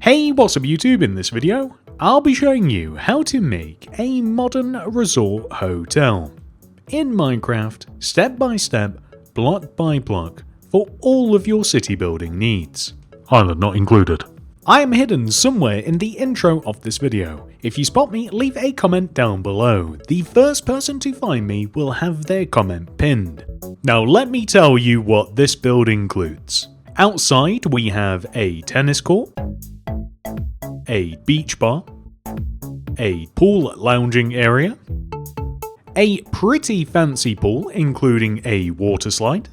Hey, what's up YouTube? In this video, I'll be showing you how to make a modern resort hotel in Minecraft, step by step, block by block, for all of your city building needs. Island not included. I am hidden somewhere in the intro of this video. If you spot me, leave a comment down below. The first person to find me will have their comment pinned. Now let me tell you what this build includes. Outside we have a tennis court, a beach bar, a pool lounging area, a pretty fancy pool including a water slide.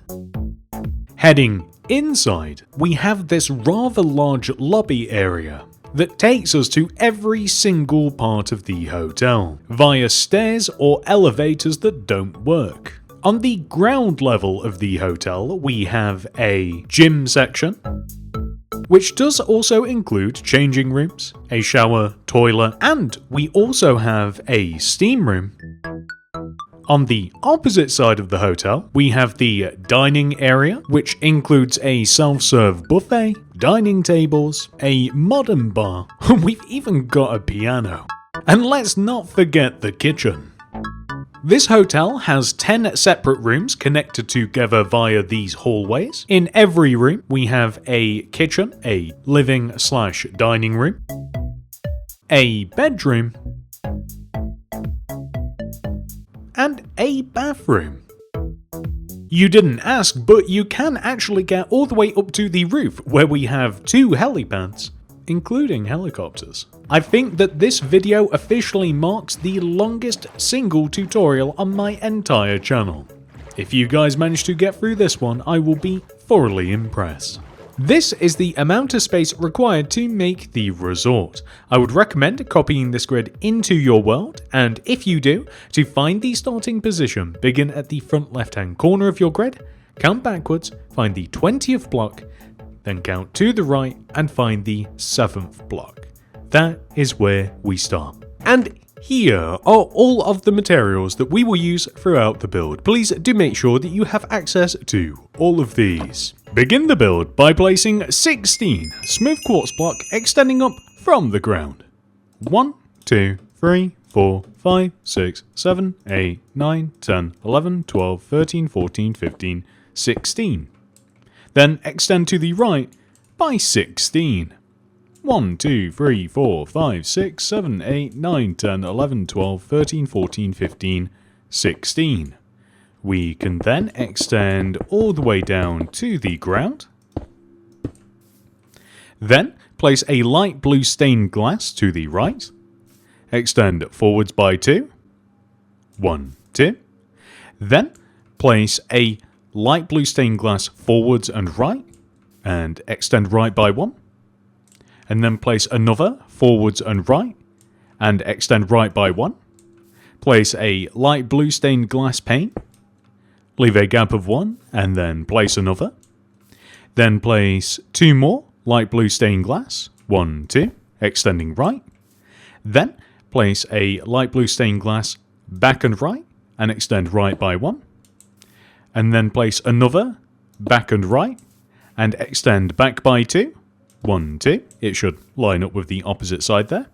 Heading inside, we have this rather large lobby area that takes us to every single part of the hotel via stairs or elevators that don't work. On the ground level of the hotel, we have a gym section, which does also include changing rooms, a shower, toilet, and we also have a steam room. On the opposite side of the hotel, we have the dining area, which includes a self-serve buffet, dining tables, a modern bar, we've even got a piano. And let's not forget the kitchen. This hotel has 10 separate rooms connected together via these hallways. In every room, we have a kitchen, a living/dining room, a bedroom, and a bathroom. You didn't ask, but you can actually get all the way up to the roof where we have 2 helipads, including helicopters. I think that this video officially marks the longest single tutorial on my entire channel. If you guys manage to get through this one, I will be thoroughly impressed. This is the amount of space required to make the resort. I would recommend copying this grid into your world, and if you do, to find the starting position, begin at the front left hand corner of your grid, count backwards, find the 20th block, then count to the right and find the 7th block. That is where we start. And here are all of the materials that we will use throughout the build. Please do make sure that you have access to all of these. Begin the build by placing 16 smooth quartz block extending up from the ground. 1, 2, 3, 4, 5, 6, 7, 8, 9, 10, 11, 12, 13, 14, 15, 16. Then extend to the right by 16. 1, 2, 3, 4, 5, 6, 7, 8, 9, 10, 11, 12, 13, 14, 15, 16. We can then extend all the way down to the ground. Then place a light blue stained glass to the right. Extend forwards by 2. 1, 2. Then place a light blue stained glass forwards and right. And extend right by 1. And then place another forwards and right. And extend right by 1. Place a light blue stained glass pane. Leave a gap of 1 and then place another. Then place 2 more light blue stained glass. 1, 2, extending right. Then place a light blue stained glass back and right and extend right by 1. And then place another back and right and extend back by 2. 1, 2. It should line up with the opposite side there.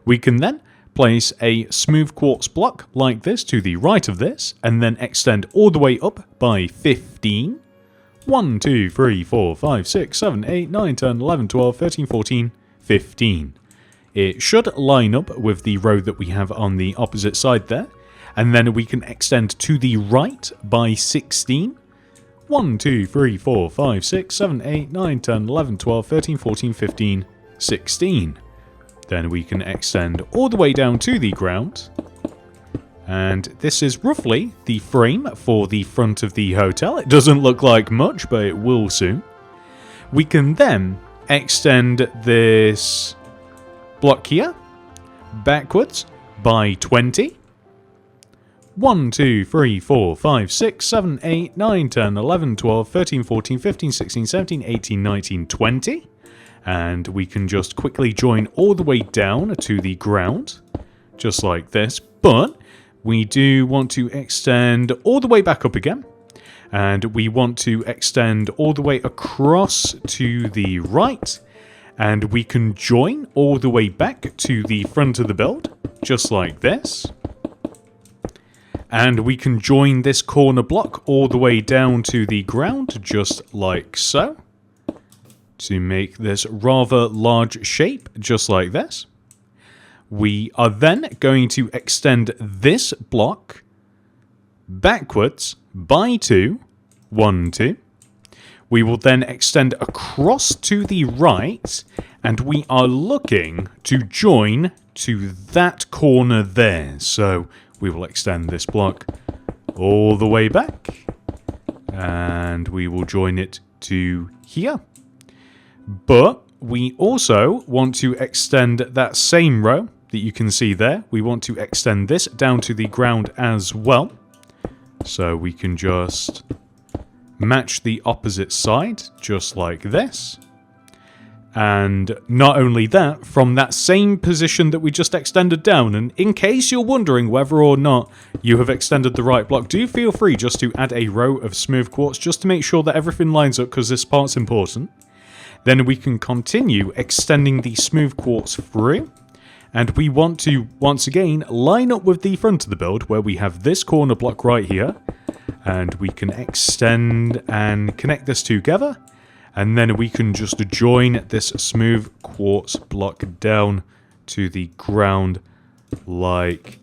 We can then place a smooth quartz block like this to the right of this, and then extend all the way up by 15. 1, 2, 3, 4, 5, 6, 7, 8, 9, 10, 11, 12, 13, 14, 15. It should line up with the row that we have on the opposite side there, and then we can extend to the right by 16. 1, 2, 3, 4, 5, 6, 7, 8, 9, 10, 11, 12, 13, 14, 15, 16. Then we can extend all the way down to the ground. And this is roughly the frame for the front of the hotel. It doesn't look like much, but it will soon. We can then extend this block here backwards by 20. 1, 2, 3, 4, 5, 6, 7, 8, 9, 10, 11, 12, 13, 14, 15, 16, 17, 18, 19, 20. And we can just quickly join all the way down to the ground, just like this. But we do want to extend all the way back up again. And we want to extend all the way across to the right. And we can join all the way back to the front of the build, just like this. And we can join this corner block all the way down to the ground, just like so. To make this rather large shape, just like this. We are then going to extend this block backwards by 2, 1, 2. We will then extend across to the right, and we are looking to join to that corner there. So we will extend this block all the way back, and we will join it to here. But we also want to extend that same row that you can see there. We want to extend this down to the ground as well. So we can just match the opposite side, just like this. And not only that, from that same position that we just extended down, and in case you're wondering whether or not you have extended the right block, do feel free just to add a row of smooth quartz just to make sure that everything lines up, because this part's important. Then we can continue extending the smooth quartz through, and we want to, once again, line up with the front of the build where we have this corner block right here, and we can extend and connect this together, and then we can just join this smooth quartz block down to the ground like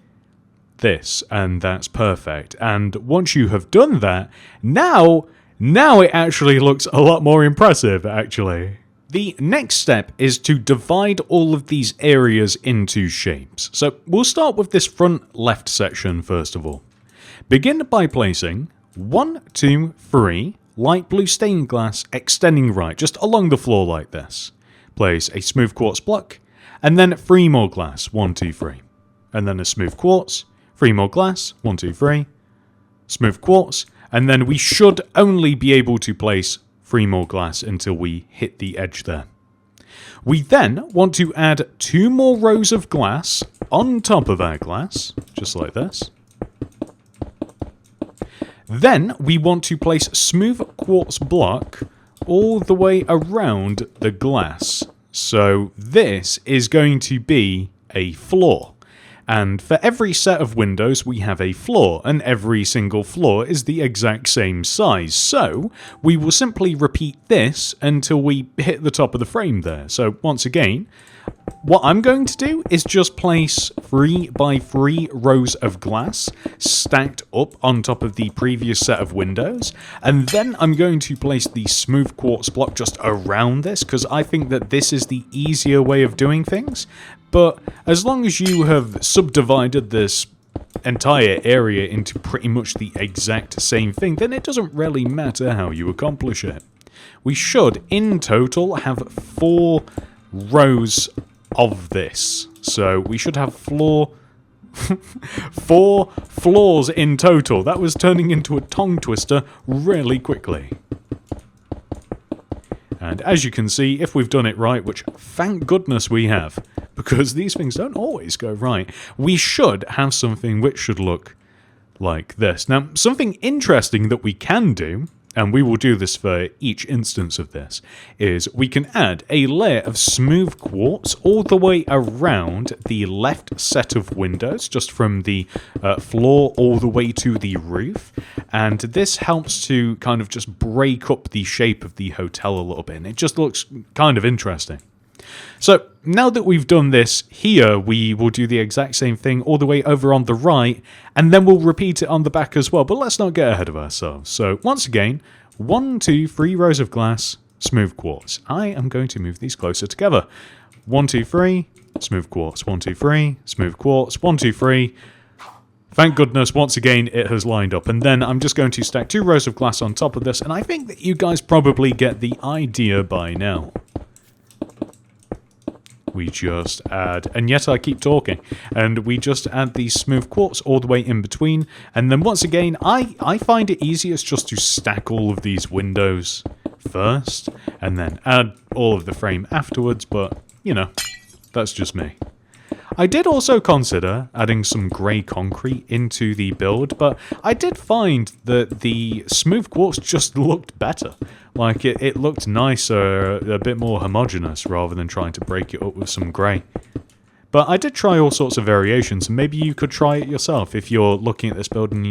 this, and that's perfect. And once you have done that, now it actually looks a lot more impressive, actually. The next step is to divide all of these areas into shapes. So we'll start with this front left section first of all. Begin by placing 1, 2, 3 light blue stained glass extending right, just along the floor like this. Place a smooth quartz block, and then 3 more glass, 1, 2, 3. And then a smooth quartz, 3 more glass, 1, 2, 3. Smooth quartz, and then we should only be able to place 3 more glass until we hit the edge there. We then want to add 2 more rows of glass on top of our glass, just like this. Then we want to place smooth quartz block all the way around the glass. So this is going to be a floor. And for every set of windows we have a floor, and every single floor is the exact same size. So we will simply repeat this until we hit the top of the frame there. So once again, what I'm going to do is just place 3 by 3 rows of glass stacked up on top of the previous set of windows, and then I'm going to place the smooth quartz block just around this, because I think that this is the easier way of doing things. But as long as you have subdivided this entire area into pretty much the exact same thing, then it doesn't really matter how you accomplish it. We should, in total, have 4 rows of this. So we should have 4 floors in total. That was turning into a tongue twister really quickly. And as you can see, if we've done it right, which thank goodness we have, because these things don't always go right, we should have something which should look like this. Now, something interesting that we can do, and we will do this for each instance of this, is we can add a layer of smooth quartz all the way around the left set of windows, just from the floor all the way to the roof, and this helps to kind of just break up the shape of the hotel a little bit, and it just looks kind of interesting. So now that we've done this here, we will do the exact same thing all the way over on the right, and then we'll repeat it on the back as well, but let's not get ahead of ourselves. So once again, 1, 2, 3 rows of glass, smooth quartz. I am going to move these closer together. 1, 2, 3, smooth quartz. 1, 2, 3, smooth quartz. 1, 2, 3. Thank goodness, once again, it has lined up. And then I'm just going to stack 2 rows of glass on top of this, and I think that you guys probably get the idea by now. We just add, and yet I keep talking, and we just add the smooth quartz all the way in between, and then once again, I find it easiest just to stack all of these windows first, and then add all of the frame afterwards, but, you know, that's just me. I did also consider adding some grey concrete into the build, but I did find that the smooth quartz just looked better. Like, it looked nicer, a bit more homogeneous, rather than trying to break it up with some grey. But I did try all sorts of variations, and maybe you could try it yourself if you're looking at this build and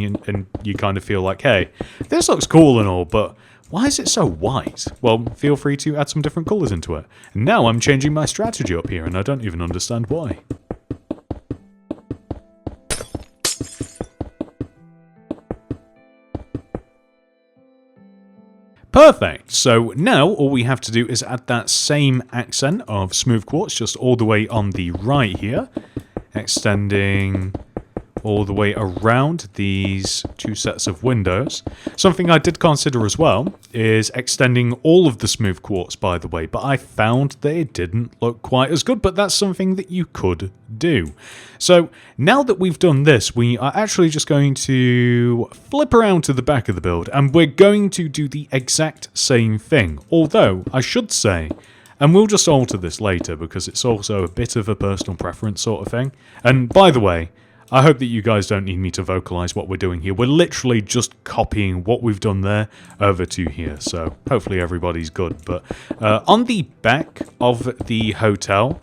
you kind of feel like, hey, this looks cool and all, but why is it so white? Well, feel free to add some different colours into it. And now I'm changing my strategy up here, and I don't even understand why. Perfect, so now all we have to do is add that same accent of smooth quartz just all the way on the right here, extending all the way around these two sets of windows. Something I did consider as well is extending all of the smooth quartz, by the way, but I found that it didn't look quite as good, but that's something that you could do. So now that we've done this, we are actually just going to flip around to the back of the build, and we're going to do the exact same thing. Although, I should say, and we'll just alter this later because it's also a bit of a personal preference sort of thing. And by the way, I hope that you guys don't need me to vocalize what we're doing here. We're literally just copying what we've done there over to here, so hopefully everybody's good. But on the back of the hotel,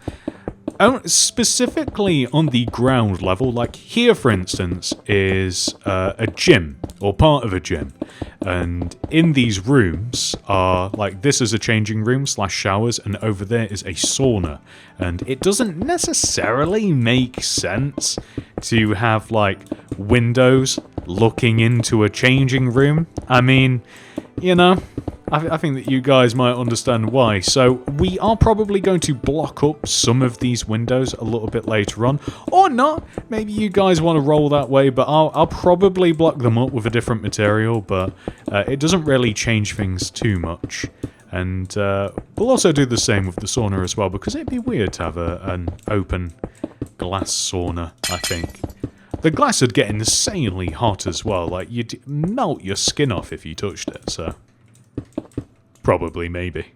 specifically on the ground level, like here for instance, is a gym, or part of a gym. And in these rooms are, like, this is a changing room / showers, and over there is a sauna. And it doesn't necessarily make sense to have, like, windows looking into a changing room. I mean, you know, I think that you guys might understand why. So we are probably going to block up some of these windows a little bit later on, or not. Maybe you guys want to roll that way, but I'll probably block them up with a different material, but it doesn't really change things too much. And we'll also do the same with the sauna as well, because it'd be weird to have an open glass sauna, I think. The glass would get insanely hot as well, like you'd melt your skin off if you touched it, so probably, maybe.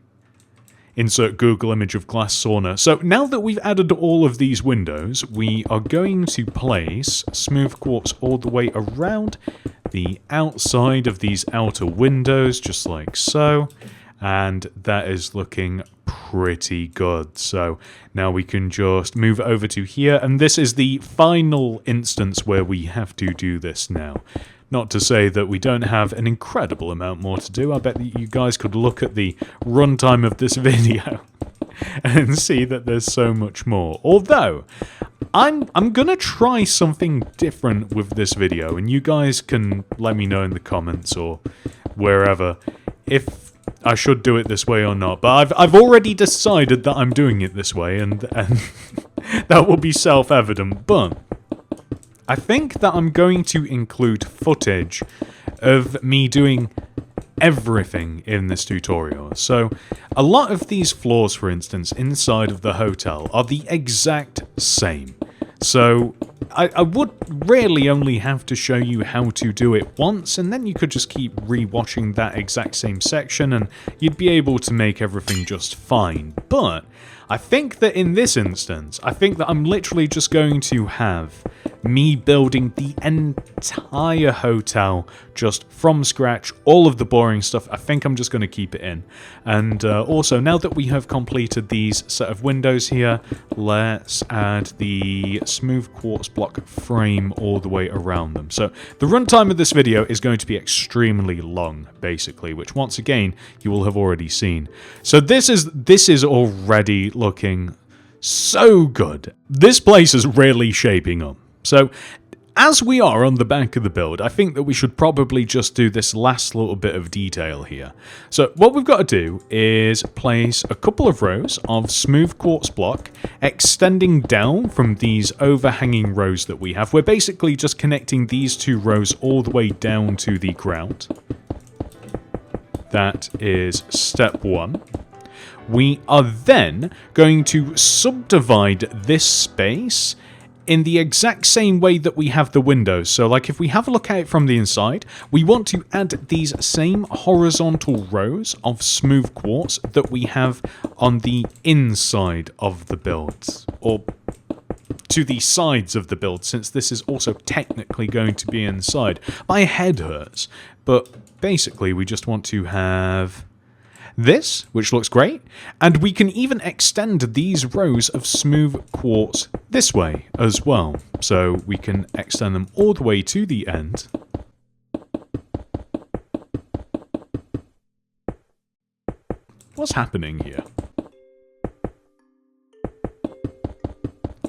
Insert Google image of glass sauna. So now that we've added all of these windows, we are going to place smooth quartz all the way around the outside of these outer windows, just like so. And that is looking pretty good. So now we can just move over to here, and this is the final instance where we have to do this now. Not to say that we don't have an incredible amount more to do. I bet that you guys could look at the runtime of this video and see that there's so much more. Although, I'm gonna try something different with this video, and you guys can let me know in the comments or wherever if I should do it this way or not. But I've already decided that I'm doing it this way, and that will be self-evident. But I think that I'm going to include footage of me doing everything in this tutorial. So a lot of these floors, for instance, inside of the hotel are the exact same. So I would really only have to show you how to do it once, and then you could just keep rewatching that exact same section and you'd be able to make everything just fine. But I think that in this instance, I think that I'm literally just going to have me building the entire hotel just from scratch, all of the boring stuff. I think I'm just going to keep it in. And also, now that we have completed these set of windows here, let's add the smooth quartz block frame all the way around them. So the runtime of this video is going to be extremely long, basically, which once again, you will have already seen. So this is already looking so good. This place is really shaping up. So, as we are on the back of the build, I think that we should probably just do this last little bit of detail here. So, what we've got to do is place a couple of rows of smooth quartz block extending down from these overhanging rows that we have. We're basically just connecting these two rows all the way down to the ground. That is step one. We are then going to subdivide this space in the exact same way that we have the windows. So like if we have a look at it from the inside, we want to add these same horizontal rows of smooth quartz that we have on the inside of the builds. Or to the sides of the build, since this is also technically going to be inside. My head hurts, but basically we just want to have this, which looks great, and we can even extend these rows of smooth quartz this way as well. So we can extend them all the way to the end. What's happening here?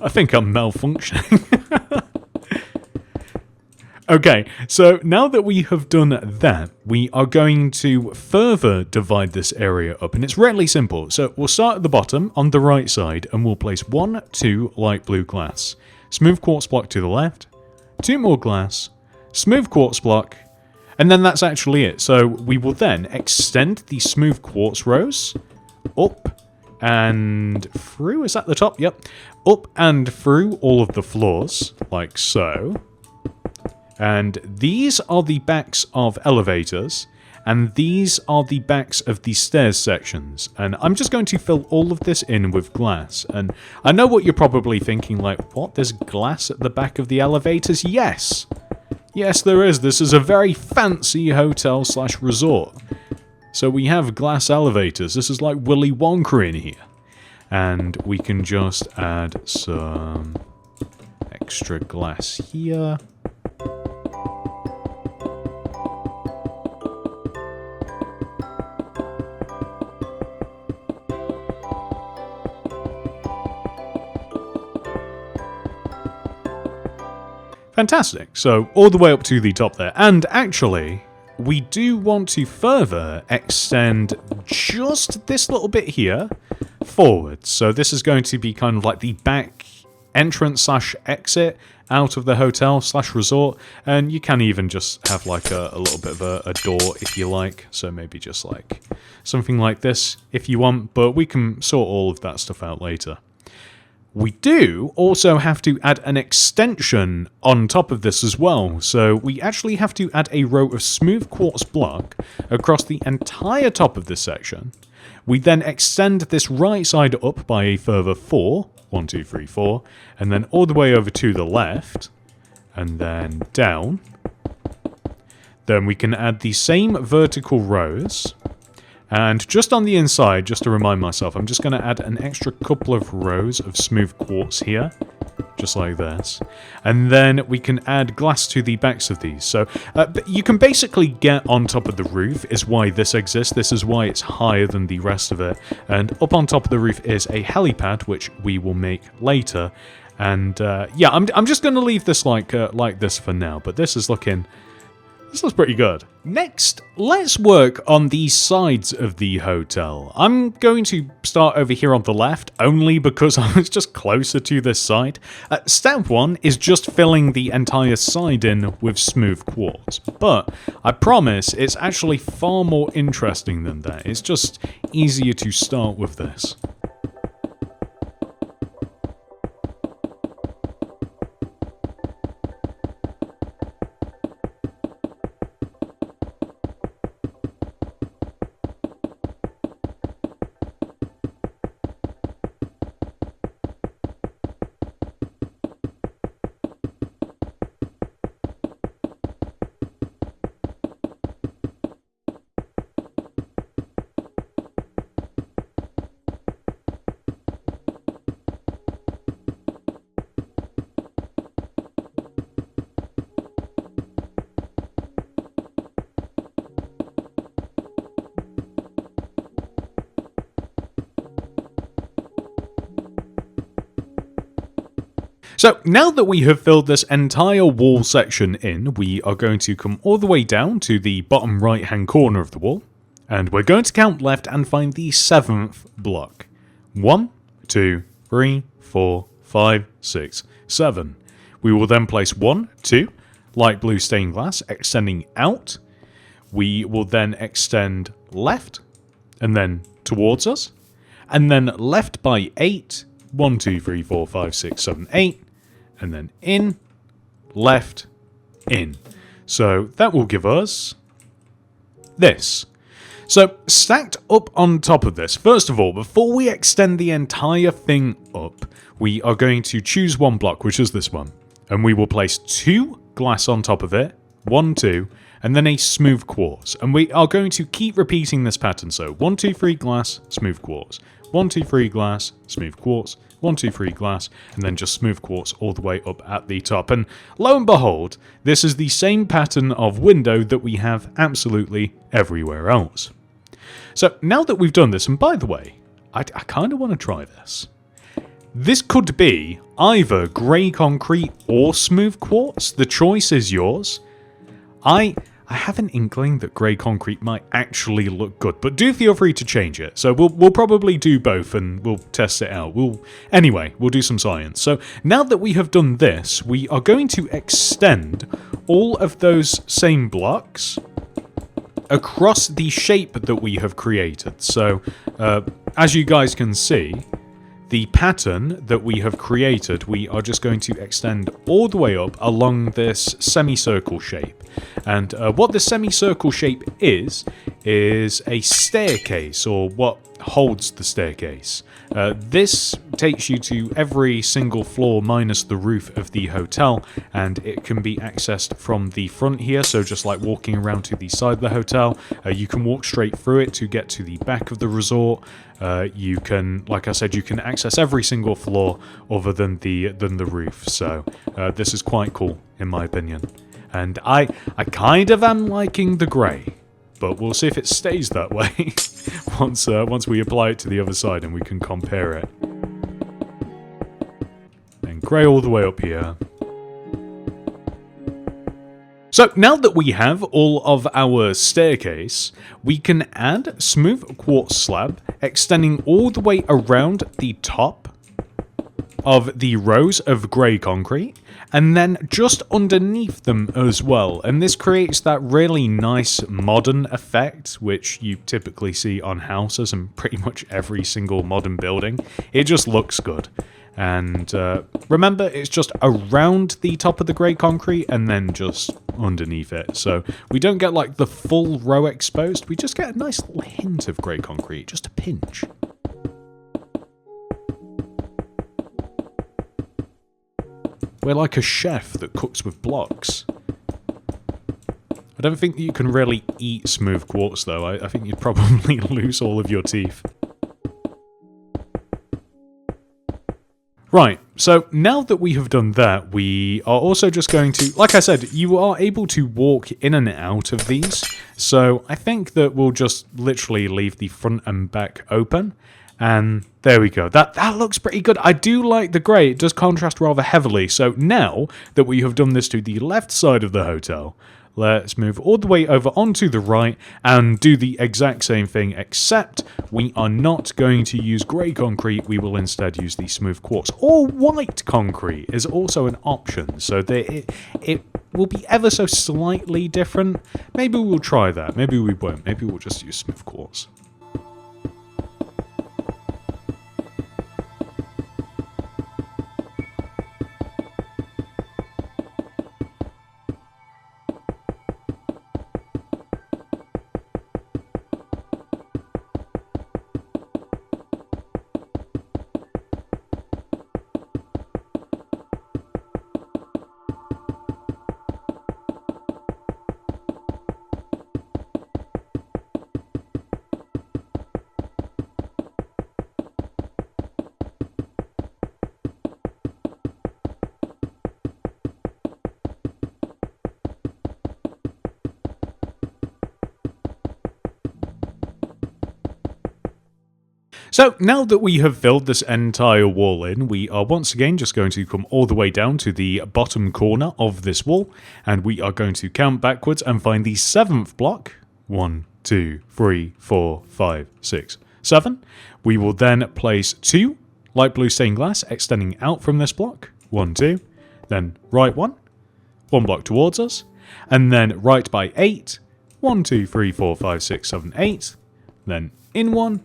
I think I'm malfunctioning. Okay, so now that we have done that, we are going to further divide this area up, and it's really simple. So we'll start at the bottom on the right side, and we'll place 1, 2 light blue glass, smooth quartz block to the left, 2 more glass, smooth quartz block, and then that's actually it. So we will then extend the smooth quartz rows up and through. Is that the top? Yep. Up and through all of the floors, like so. And these are the backs of elevators, and these are the backs of the stairs sections. And I'm just going to fill all of this in with glass. And I know what you're probably thinking, like, what? There's glass at the back of the elevators? Yes! Yes, there is. This is a very fancy hotel/resort. So we have glass elevators. This is like Willy Wonka in here. And we can just add some extra glass here. Fantastic. So all the way up to the top there. And actually, we do want to further extend just this little bit here forward. So this is going to be kind of like the back entrance/exit out of the hotel/resort. And you can even just have like a little bit of a door if you like. So maybe just like something like this if you want. But we can sort all of that stuff out later. We do also have to add an extension on top of this as well. So we actually have to add a row of smooth quartz block across the entire top of this section. We then extend this right side up by a further 4. 1, 2, 3, 4. And then all the way over to the left. And then down. Then we can add the same vertical rows. And just on the inside, just to remind myself, I'm just going to add an extra couple of rows of smooth quartz here. Just like this. And then we can add glass to the backs of these. So you can basically get on top of the roof is why this exists. This is why it's higher than the rest of it. And up on top of the roof is a helipad, which we will make later. And yeah, I'm just going to leave this like this for now. But this is looking... This looks pretty good. Next, let's work on the sides of the hotel. I'm going to start over here on the left, only because I was just closer to this side. Step 1 is just filling the entire side in with smooth quartz. But I promise it's actually far more interesting than that. It's just easier to start with this. So now that we have filled this entire wall section in, we are going to come all the way down to the bottom right hand corner of the wall, and we're going to count left and find the 7th block. 1, 2, 3, 4, 5, 6, 7. We will then place 1, 2, light blue stained glass extending out. We will then extend left and then towards us, and then left by 8. 1, 2, 3, 4, 5, 6, 7, 8. And then in, left, in. So that will give us this. So, stacked up on top of this, first of all, before we extend the entire thing up, we are going to choose one block, which is this one. And we will place 2 glass on top of it, 1, 2, and then a smooth quartz. And we are going to keep repeating this pattern. So 1, 2, 3 glass, smooth quartz. 1, 2, 3 glass, smooth quartz. 1, 2, 3 glass, and then just smooth quartz all the way up at the top. And lo and behold, this is the same pattern of window that we have absolutely everywhere else. So now that we've done this, and by the way, I kind of want to try this. This could be either grey concrete or smooth quartz. The choice is yours. I have an inkling that grey concrete might actually look good, but do feel free to change it. So we'll probably do both and we'll test it out. Anyway, we'll do some science. So now that we have done this, we are going to extend all of those same blocks across the shape that we have created. So as you guys can see, the pattern that we have created, we are just going to extend all the way up along this semicircle shape. And what the semicircle shape is a staircase, or what holds the staircase. This takes you to every single floor minus the roof of the hotel, and it can be accessed from the front here, so just like walking around to the side of the hotel. You can walk straight through it to get to the back of the resort. You can, like I said, you can access every single floor other than the roof, so this is quite cool in my opinion. And I kind of am liking the grey, but we'll see if it stays that way once we apply it to the other side and we can compare it. And grey all the way up here. So now that we have all of our staircase, we can add smooth quartz slab extending all the way around the top of the rows of grey concrete, and then just underneath them as well. And this creates that really nice modern effect, which you typically see on houses and pretty much every single modern building. It just looks good. And remember, it's just around the top of the grey concrete and then just underneath it. So we don't get like the full row exposed, we just get a nice little hint of grey concrete, just a pinch. We're like a chef that cooks with blocks. I don't think that you can really eat smooth quartz though. I think you'd probably lose all of your teeth. Right, so now that we have done that, we are also just going to, like I said, you are able to walk in and out of these. So I think that we'll just literally leave the front and back open. And there we go. That looks pretty good. I do like the grey. It does contrast rather heavily. So now that we have done this to the left side of the hotel, let's move all the way over onto the right and do the exact same thing, except we are not going to use grey concrete. We will instead use the smooth quartz. Or white concrete is also an option. So it will be ever so slightly different. Maybe we'll try that. Maybe we won't. Maybe we'll just use smooth quartz. So now that we have filled this entire wall in, we are once again just going to come all the way down to the bottom corner of this wall, and we are going to count backwards and find the 7th block. 1, 2, 3, 4, 5, 6, 7. We will then place 2 light blue stained glass extending out from this block. 1, 2. Then right 1 block towards us, and then right by 8. 1, 2, 3, 4, 5, 6, 7, 8. Then in 1.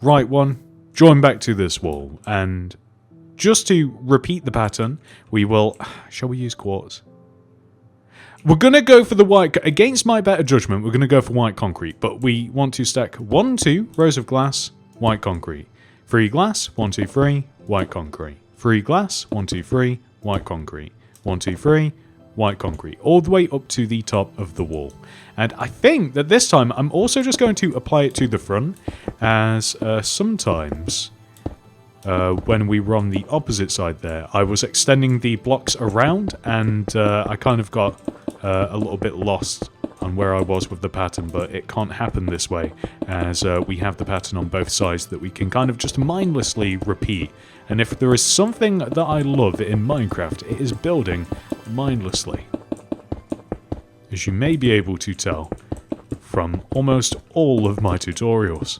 Right 1, join back to this wall, and just to repeat the pattern, we will... Shall we use quartz? We're going to go for the white, against my better judgment, we're going to go for white concrete, but we want to stack 1, 2 rows of glass, white concrete. 3 glass, 1, 2, 3, white concrete. 3 glass, 1, 2, 3, white concrete. 1, 2, 3, white concrete, all the way up to the top of the wall. And I think that this time I'm also just going to apply it to the front, as sometimes when we were on the opposite side there, I was extending the blocks around, and I kind of got a little bit lost on where I was with the pattern, but it can't happen this way, as we have the pattern on both sides that we can kind of just mindlessly repeat. And if there is something that I love in Minecraft, it is building mindlessly. As you may be able to tell from almost all of my tutorials.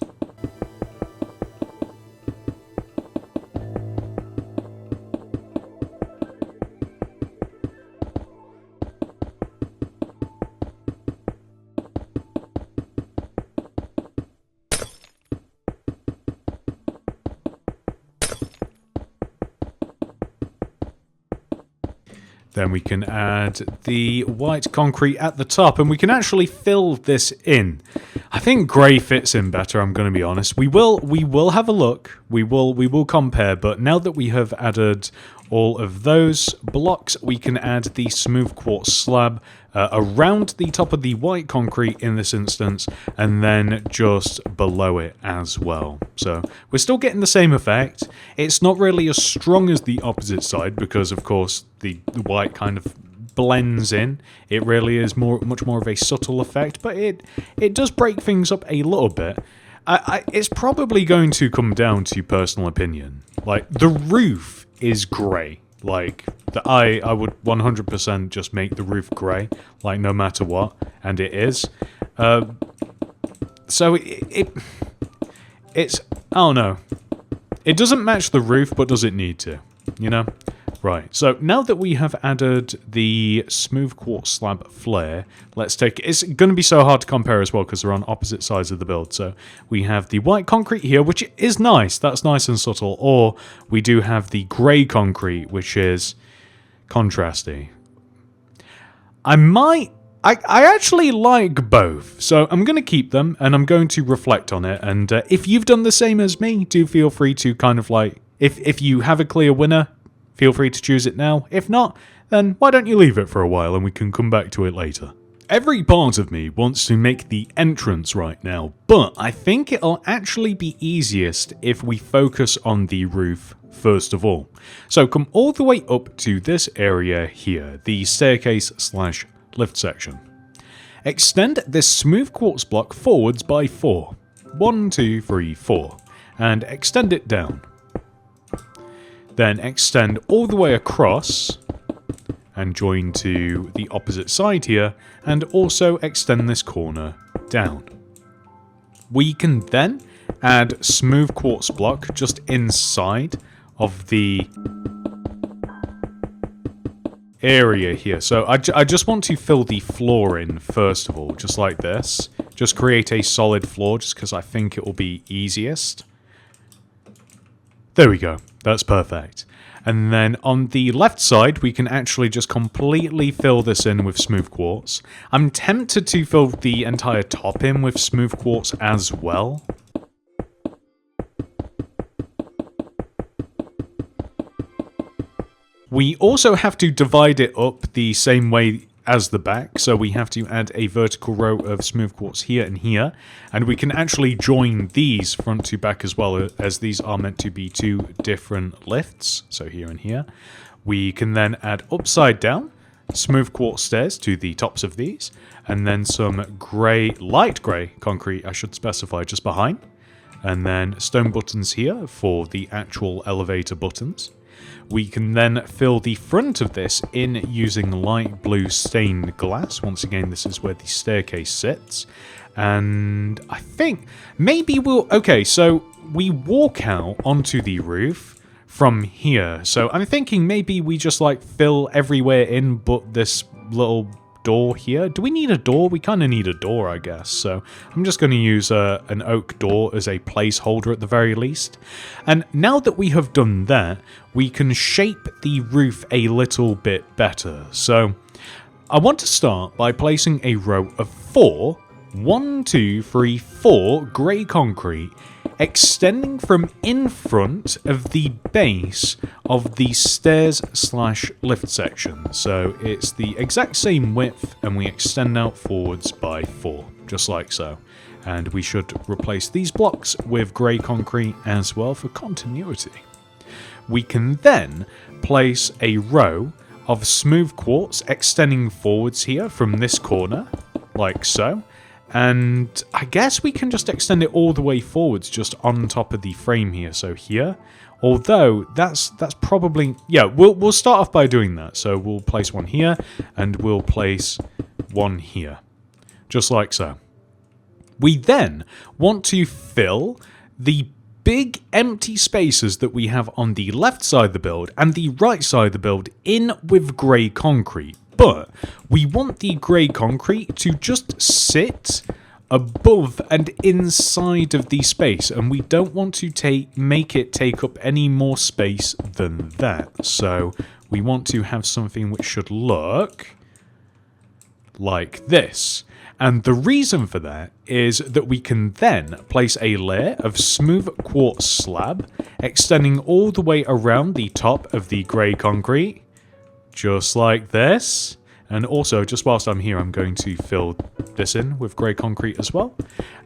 Then we can add the white concrete at the top, and we can actually fill this in. I think grey fits in better, I'm going to be honest. We will have a look. We will compare, but now that we have added all of those blocks, we can add the smooth quartz slab around the top of the white concrete in this instance, and then just below it as well. So we're still getting the same effect. It's not really as strong as the opposite side because, of course, the white kind of blends in. It really is much more of a subtle effect, but it does break things up a little bit. It's probably going to come down to personal opinion. Like, the roof is grey. Like, I would 100% just make the roof grey, like, no matter what, and it is. So it's, I don't know. It doesn't match the roof, but does it need to, you know? Right, so now that we have added the smooth quartz slab flare, let's take... It's going to be so hard to compare as well because they're on opposite sides of the build. So we have the white concrete here, which is nice. That's nice and subtle. Or we do have the grey concrete, which is contrasty. I actually like both, so I'm going to keep them, and I'm going to reflect on it. And if you've done the same as me, do feel free to kind of like... If you have a clear winner... Feel free to choose it now. If not, then why don't you leave it for a while and we can come back to it later. Every part of me wants to make the entrance right now, but I think it'll actually be easiest if we focus on the roof first of all. So come all the way up to this area here, the staircase / lift section. Extend this smooth quartz block forwards by 4. 1, 2, 3, 4. And extend it down. Then extend all the way across and join to the opposite side here, and also extend this corner down. We can then add smooth quartz block just inside of the area here. So I just want to fill the floor in first of all, just like this. Just create a solid floor just because I think it will be easiest. There we go. That's perfect. And then on the left side, we can actually just completely fill this in with smooth quartz. I'm tempted to fill the entire top in with smooth quartz as well. We also have to divide it up the same way as the back, so we have to add a vertical row of smooth quartz here and here, and we can actually join these front to back as well, as these are meant to be 2 different lifts, so here and here. We can then add upside down smooth quartz stairs to the tops of these, and then some grey, light grey concrete, I should specify, just behind, and then stone buttons here for the actual elevator buttons. We can then fill the front of this in using light blue stained glass. Once again, this is where the staircase sits. And I think maybe we'll... Okay, so we walk out onto the roof from here. So I'm thinking maybe we just like fill everywhere in but this little door here. Do we need a door? We kind of need a door, I guess. So I'm just going to use an oak door as a placeholder at the very least. And now that we have done that, we can shape the roof a little bit better. So I want to start by placing a row of 4, 1, 2, 3, 4 grey concrete extending from in front of the base of the stairs slash lift section. So it's the exact same width and we extend out forwards by 4, just like so. And we should replace these blocks with grey concrete as well for continuity. We can then place a row of smooth quartz extending forwards here from this corner, like so. And I guess we can just extend it all the way forwards just on top of the frame here, so here. Although that's probably, yeah, we'll start off by doing that. So we'll place one here and we'll place one here, just like so. We then want to fill the big empty spaces that we have on the left side of the build and the right side of the build in with grey concrete. But we want the grey concrete to just sit above and inside of the space, and we don't want to make it take up any more space than that. So we want to have something which should look like this. And the reason for that is that we can then place a layer of smooth quartz slab extending all the way around the top of the grey concrete, just like this. And also, just whilst I'm here, I'm going to fill this in with grey concrete as well.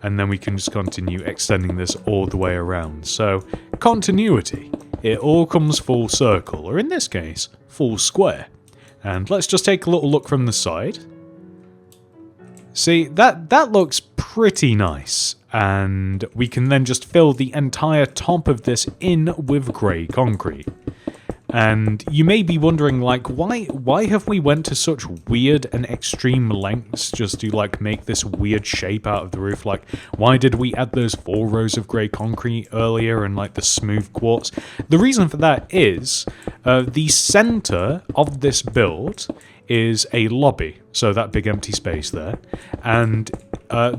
And then we can just continue extending this all the way around. So, continuity. It all comes full circle, or in this case, full square. And let's just take a little look from the side. See, that looks pretty nice, and we can then just fill the entire top of this in with grey concrete. And you may be wondering, like, why have we went to such weird and extreme lengths just to, like, make this weird shape out of the roof? Like, why did we add those 4 rows of grey concrete earlier and, like, the smooth quartz? The reason for that is the center of this build is a lobby, so that big empty space there, and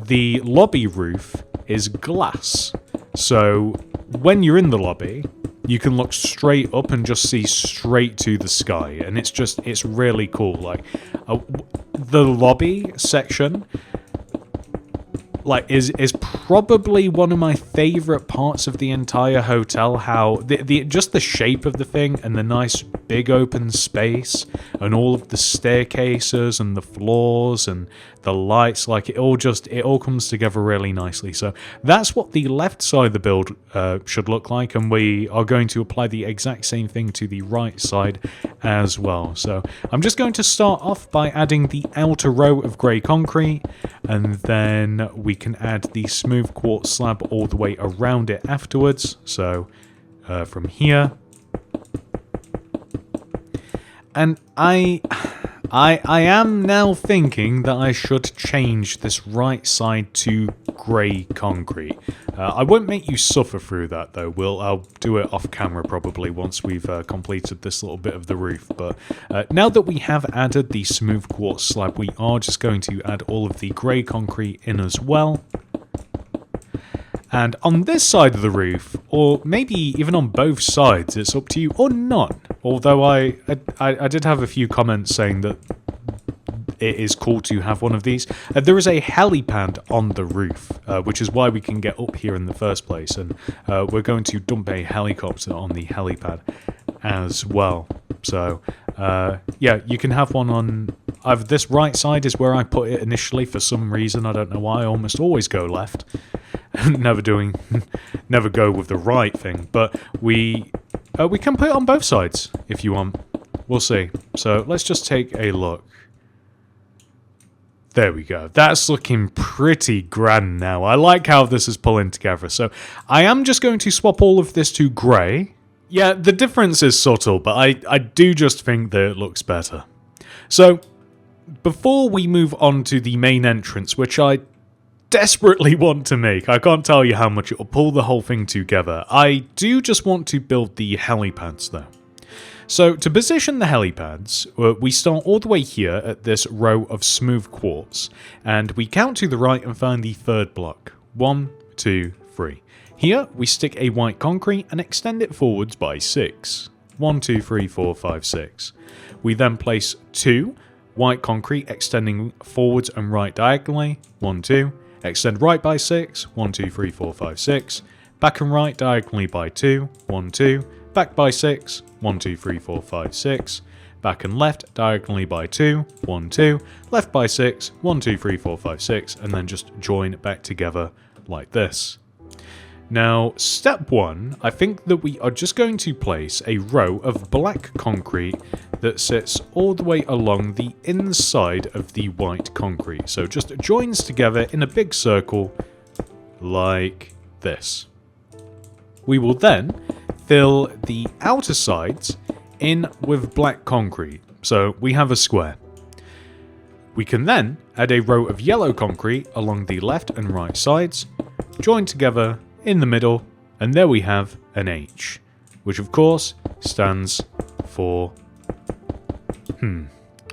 the lobby roof is glass. So when you're in the lobby, you can look straight up and just see straight to the sky, and it's really cool. Like the lobby section, like is probably one of my favorite parts of the entire hotel. How just the shape of the thing and the nice big open space and all of the staircases and the floors and the lights, like it all comes together really nicely. So that's what the left side of the build should look like, and we are going to apply the exact same thing to the right side as well. So I'm just going to start off by adding the outer row of grey concrete, and then we can add the smooth quartz slab all the way around it afterwards. So from here, and I am now thinking that I should change this right side to grey concrete. I won't make you suffer through that though. I'll do it off camera probably once we've completed this little bit of the roof. But now that we have added the smooth quartz slab, we are just going to add all of the grey concrete in as well. And on this side of the roof, or maybe even on both sides, it's up to you, or not. Although I did have a few comments saying that it is cool to have one of these. There is a helipad on the roof, which is why we can get up here in the first place. And we're going to dump a helicopter on the helipad as well. So, yeah, you can have one on either this right side is where I put it initially for some reason. I don't know why. I almost always go left. never go with the right thing. But we can put it on both sides if you want. We'll see. So let's just take a look. There we go. That's looking pretty grand now. I like how this is pulling together. So I am just going to swap all of this to grey. Yeah, the difference is subtle, but I do just think that it looks better. So before we move on to the main entrance, which I desperately want to make, I can't tell you how much it will pull the whole thing together. I do just want to build the helipads though. So to position the helipads, we start all the way here at this row of smooth quartz, and we count to the right and find the third block. 1, 2, 3. Here we stick a white concrete and extend it forwards by 6. 1, 2, 3, 4, 5, 6. We then place 2 white concrete extending forwards and right diagonally, 1, 2. Extend right by 6, 1, 2, 3, 4, 5, 6. Back and right diagonally by 2, 1, 2. Back by 6, 1, 2, 3, 4, 5, 6. Back and left diagonally by 2, 1, 2. Left by 6, 1, 2, 3, 4, 5, 6. And then just join back together like this. Now, step 1, I think that we are just going to place a row of black concrete that sits all the way along the inside of the white concrete. So just joins together in a big circle like this. We will then fill the outer sides in with black concrete. So we have a square. We can then add a row of yellow concrete along the left and right sides, join together in the middle, and there we have an H, which of course stands for...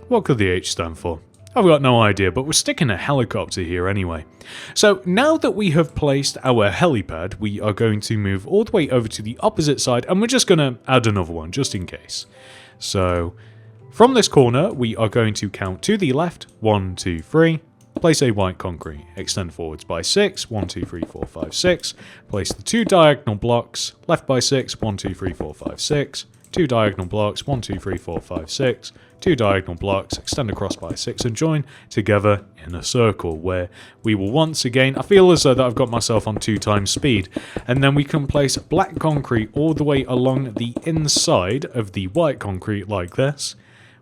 what could the H stand for? I've got no idea, but we're sticking a helicopter here anyway. So now that we have placed our helipad, we are going to move all the way over to the opposite side, and we're just going to add another one, just in case. So from this corner, we are going to count to the left, 1, 2, 3. Place a white concrete, extend forwards by 6, 1, 2, 3, 4, 5, 6. Place the 2 diagonal blocks, left by 6, 1, 2, 3, 4, 5, 6. 2 diagonal blocks, 1, 2, 3, 4, 5, 6. 2 diagonal blocks, extend across by 6 and join together in a circle where we will once again, I feel as though that I've got myself on 2 times speed, and then we can place black concrete all the way along the inside of the white concrete like this.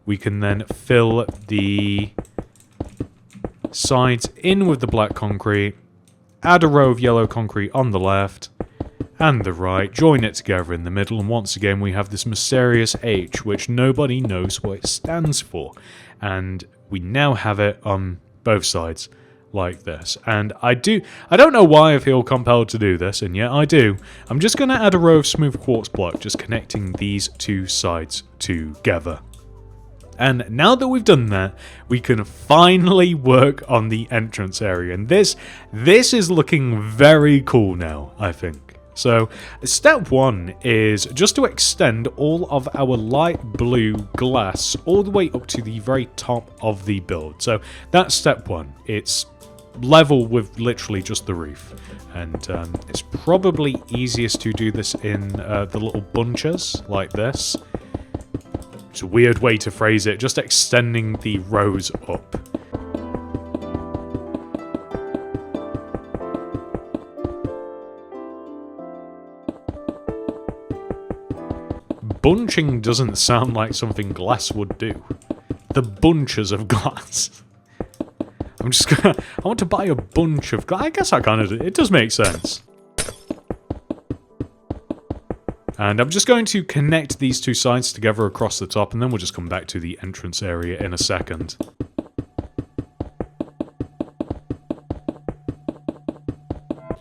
We can then fill the sides in with the black concrete, add a row of yellow concrete on the left and the right, join it together in the middle, and once again we have this mysterious H, which nobody knows what it stands for, and we now have it on both sides like this. And I don't know why I feel compelled to do this, and yet I do. I'm just going to add a row of smooth quartz block, just connecting these 2 sides together. And now that we've done that, we can finally work on the entrance area. And this is looking very cool now, I think. So, step 1 is just to extend all of our light blue glass all the way up to the very top of the build. So, that's step 1. It's level with literally just the roof. And it's probably easiest to do this in the little bunches like this. It's a weird way to phrase it, just extending the rows up. Bunching doesn't sound like something glass would do. The bunches of glass. I want to buy a bunch of glass. I guess I kind of do. It does make sense. And I'm just going to connect these 2 sides together across the top, and then we'll just come back to the entrance area in a second.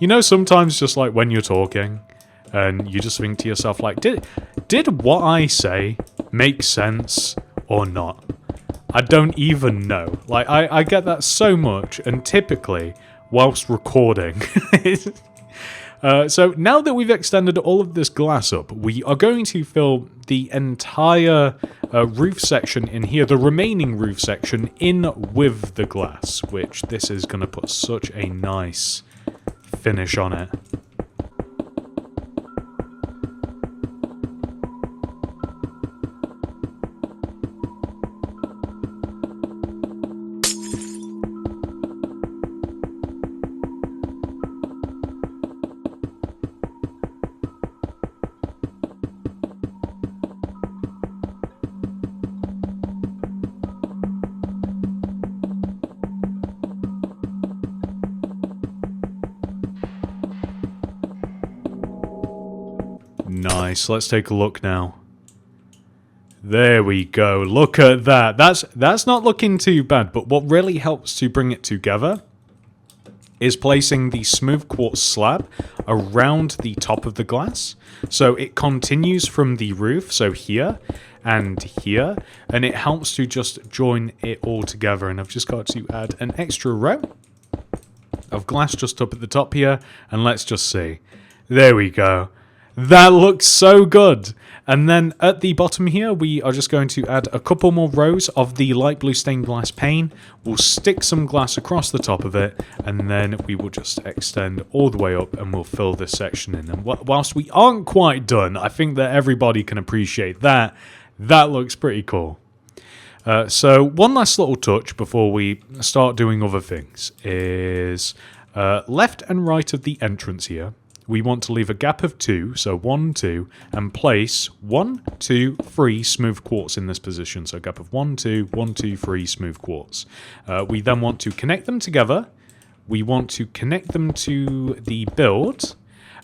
You know, sometimes just like when you're talking, and you just think to yourself, like, did what I say make sense or not? I don't even know. Like, I get that so much, and typically, whilst recording... So now that we've extended all of this glass up, we are going to fill the entire roof section in here, the remaining roof section, in with the glass, which this is going to put such a nice finish on it. Nice, let's take a look now. There we go, look at that. That's not looking too bad, but what really helps to bring it together is placing the smooth quartz slab around the top of the glass. So it continues from the roof, so here and here, and it helps to just join it all together. And I've just got to add an extra row of glass just up at the top here, and let's just see. There we go. That looks so good. And then at the bottom here, we are just going to add a couple more rows of the light blue stained glass pane. We'll stick some glass across the top of it, and then we will just extend all the way up, and we'll fill this section in. And whilst we aren't quite done, I think that everybody can appreciate that. That looks pretty cool. So one last little touch before we start doing other things is left and right of the entrance here. We want to leave a gap of 2, so 1, 2, and place 1, 2, 3 smooth quartz in this position. So a gap of 1, 2, 1, 2, 3 smooth quartz. We then want to connect them together. We want to connect them to the build.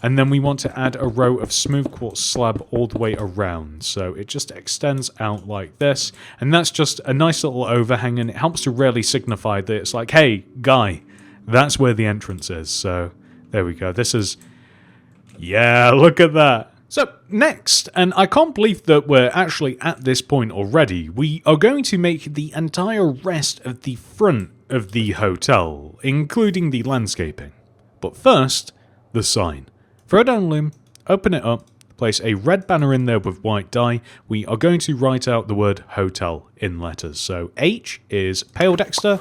And then we want to add a row of smooth quartz slab all the way around. So it just extends out like this. And that's just a nice little overhang, and it helps to really signify that it's like, hey, guy, that's where the entrance is. So there we go. This is... yeah, look at that. So, next, and I can't believe that we're actually at this point already, we are going to make the entire rest of the front of the hotel, including the landscaping. But first, the sign. Throw down a loom, open it up, place a red banner in there with white dye. We are going to write out the word hotel in letters. So, H is Pale Dexter,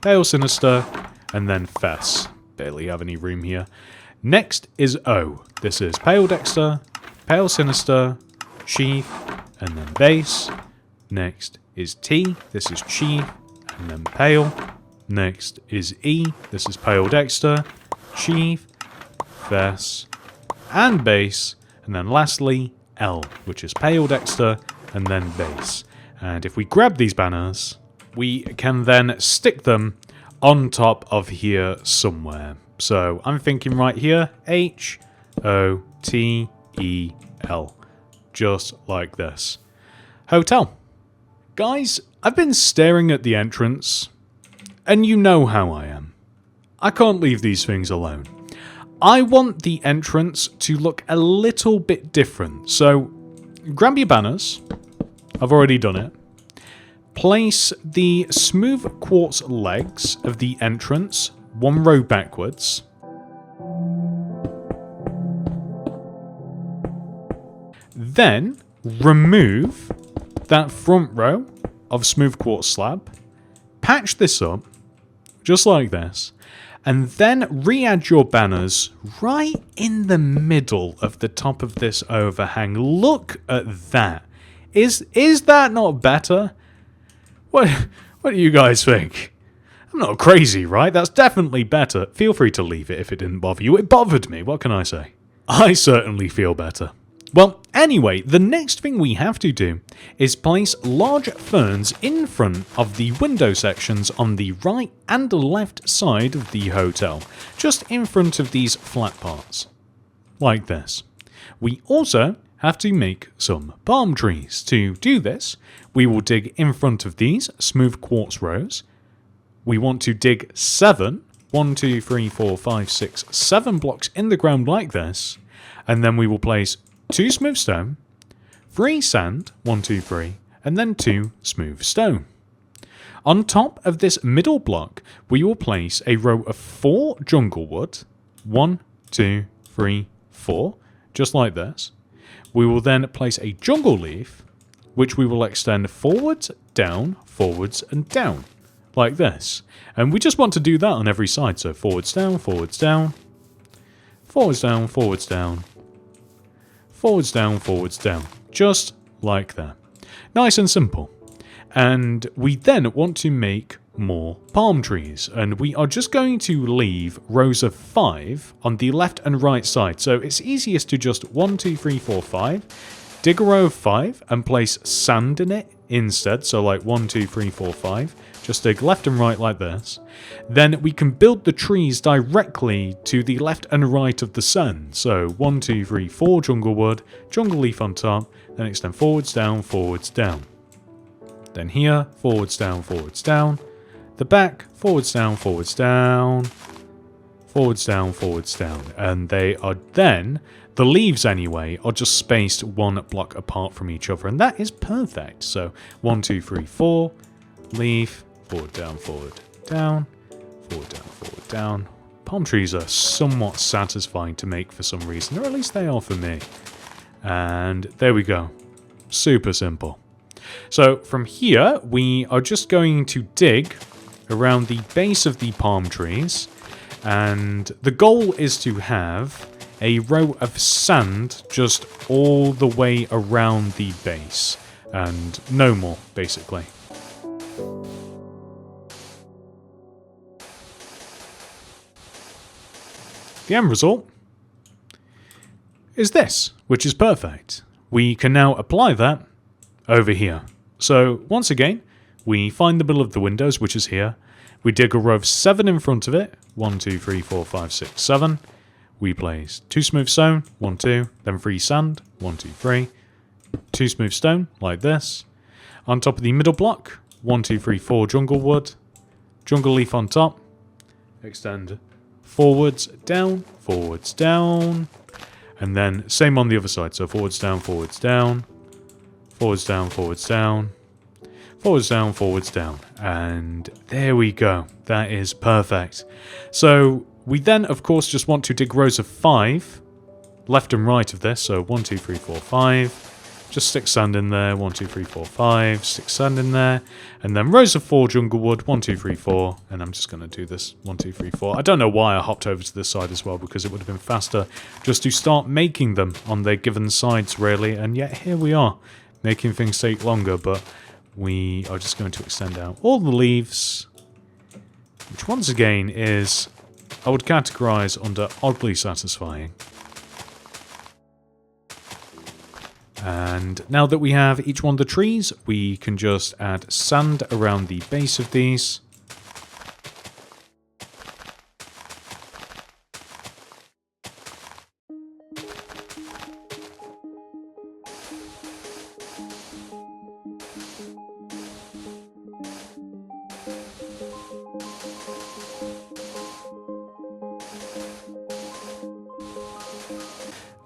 Pale Sinister, and then Fess. Barely have any room here. Next is O. This is Pale Dexter, Pale Sinister, Chief, and then Base. Next is T. This is Chief, and then Pale. Next is E. This is Pale Dexter, Chief, Fess, and Base. And then lastly, L, which is Pale Dexter, and then Base. And if we grab these banners, we can then stick them on top of here somewhere. So I'm thinking right here, H-O-T-E-L. Just like this. Hotel. Guys, I've been staring at the entrance, and you know how I am. I can't leave these things alone. I want the entrance to look a little bit different. So grab your banners. I've already done it. Place the smooth quartz legs of the entrance 1 row backwards. Then remove that front row of smooth quartz slab. Patch this up, just like this. And then re-add your banners right in the middle of the top of this overhang. Look at that. Is that not better? What do you guys think? I'm not crazy, right? That's definitely better. Feel free to leave it if it didn't bother you. It bothered me, what can I say? I certainly feel better. Well, anyway, the next thing we have to do is place large ferns in front of the window sections on the right and left side of the hotel, just in front of these flat parts. Like this. We also have to make some palm trees. To do this, we will dig in front of these smooth quartz rows. We want to dig 7 blocks in the ground like this, and then we will place 2 smooth stone, 3 sand, 1, 2, 3, and then 2 smooth stone. On top of this middle block, we will place a row of 4 jungle wood, 1, 2, 3, 4, just like this. We will then place a jungle leaf, which we will extend forwards, and down, like this. And we just want to do that on every side, so forwards, down, forwards, down, forwards, down, forwards, down, forwards, down, forwards, down, just like that. Nice and simple. And we then want to make more palm trees, and we are just going to leave rows of 5 on the left and right side. So it's easiest to just 1, 2, 3, 4, 5, dig a row of 5 and place sand in it instead. So like 1, 2, 3, 4, 5. Just dig left and right like this. Then we can build the trees directly to the left and right of the sun. So 1, 2, 3, 4 jungle wood, jungle leaf on top, then extend forwards, down, forwards, down. Then here, forwards, down, forwards, down. The back, forwards, down, forwards, down. Forwards, down, forwards, down. And they are then, the leaves anyway, are just spaced 1 block apart from each other. And that is perfect. So 1, 2, 3, 4, leaf, forward, down, forward, down, forward, down, forward, down. palm trees are somewhat satisfying to make for some reason, or at least they are for me. And there we go. Super simple. So from here, we are just going to dig around the base of the palm trees. And the goal is to have a row of sand just all the way around the base. And no more, basically. The end result is this, which is perfect. We can now apply that over here. So once again, we find the middle of the windows, which is here. We dig a row of 7 in front of it. 1, 2, 3, 4, 5, 6, 7. We place 2 smooth stone, 1, 2, then 3 sand, 1, 2, 3. 2 smooth stone, like this. On top of the middle block, 1, 2, 3, 4 jungle wood. Jungle leaf on top. Extend forwards, down, and then same on the other side. So forwards, down, forwards, down, forwards, down, forwards, down, forwards, down, forwards, down. And there we go. That is perfect. So we then, of course, just want to dig rows of 5 left and right of this. So 1, 2, 3, 4, 5. Just stick sand in there. 1, 2, 3, 4, 5. Stick sand in there. And then rows of 4 jungle wood. 1, 2, 3, 4. And I'm just going to do this. 1, 2, 3, 4. I don't know why I hopped over to this side as well, because it would have been faster just to start making them on their given sides, really. And yet here we are, making things take longer. But we are just going to extend out all the leaves, which once again is, I would categorize under oddly satisfying. And now that we have each one of the trees, we can just add sand around the base of these.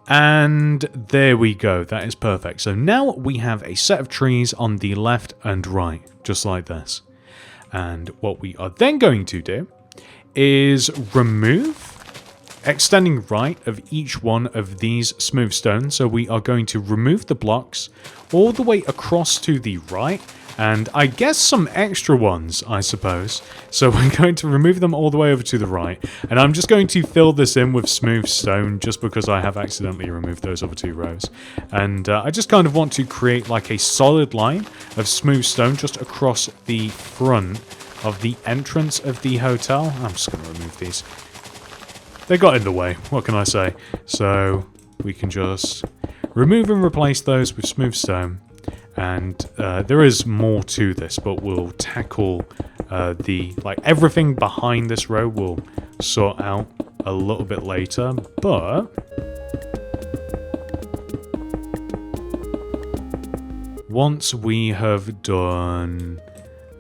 And there we go, that is perfect. So now we have a set of trees on the left and right, just like this. And what we are then going to do is remove, extending right of each one of these smooth stones. So we are going to remove the blocks all the way across to the right, and I guess some extra ones, I suppose. So we're going to remove them all the way over to the right, and I'm just going to fill this in with smooth stone just because I have accidentally removed those other 2 rows. And I just kind of want to create like a solid line of smooth stone just across the front of the entrance of the hotel. I'm just going to remove these. They got in the way, what can I say? So we can just remove and replace those with smooth stone. And there is more to this, but we'll tackle everything behind this row we'll sort out a little bit later. But once we have done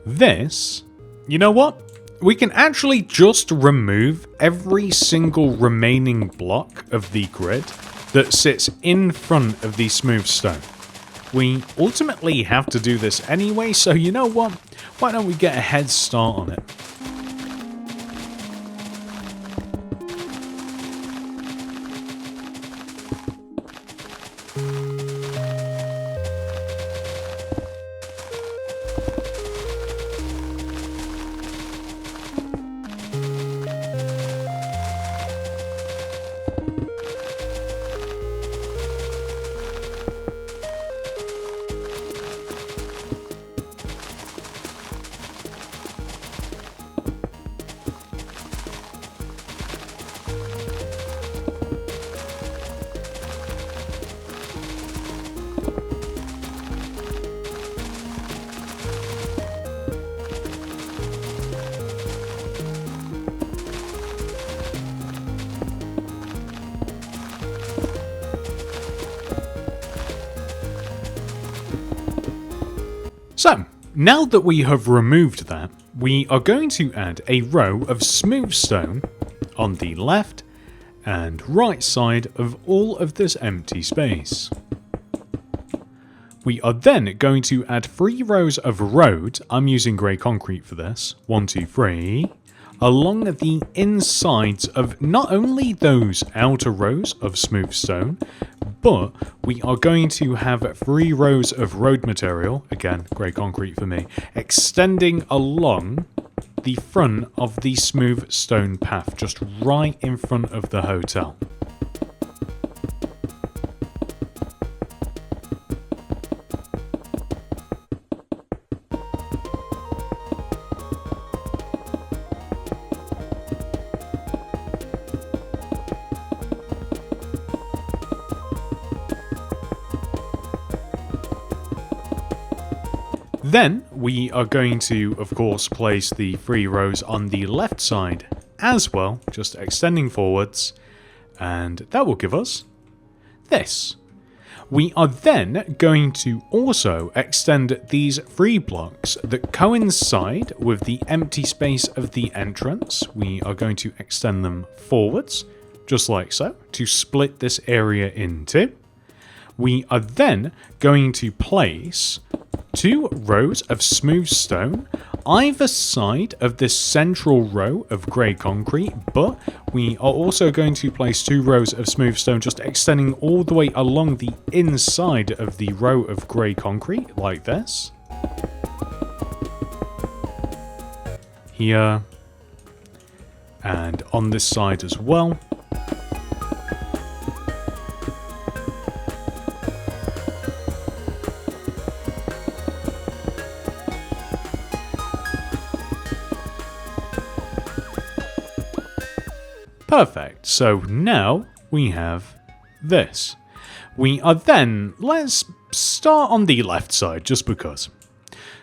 this, you know what? We can actually just remove every single remaining block of the grid that sits in front of the smooth stone. We ultimately have to do this anyway, so you know what? Why don't we get a head start on it? So, now that we have removed that, we are going to add a row of smooth stone on the left and right side of all of this empty space. We are then going to add 3 rows of road. I'm using grey concrete for this. 1, 2, 3. along the insides of not only those outer rows of smooth stone, but we are going to have 3 rows of road material, again, grey concrete for me, extending along the front of the smooth stone path, just right in front of the hotel. Then we are going to, of course, place the 3 rows on the left side as well, just extending forwards, and that will give us this. We are then going to also extend these 3 blocks that coincide with the empty space of the entrance. We are going to extend them forwards, just like so, to split this area in 2. We are then going to place 2 rows of smooth stone either side of this central row of grey concrete, but we are also going to place 2 rows of smooth stone just extending all the way along the inside of the row of grey concrete, like this. Here, and on this side as well. Perfect, so now we have this. We are then, let's start on the left side, just because.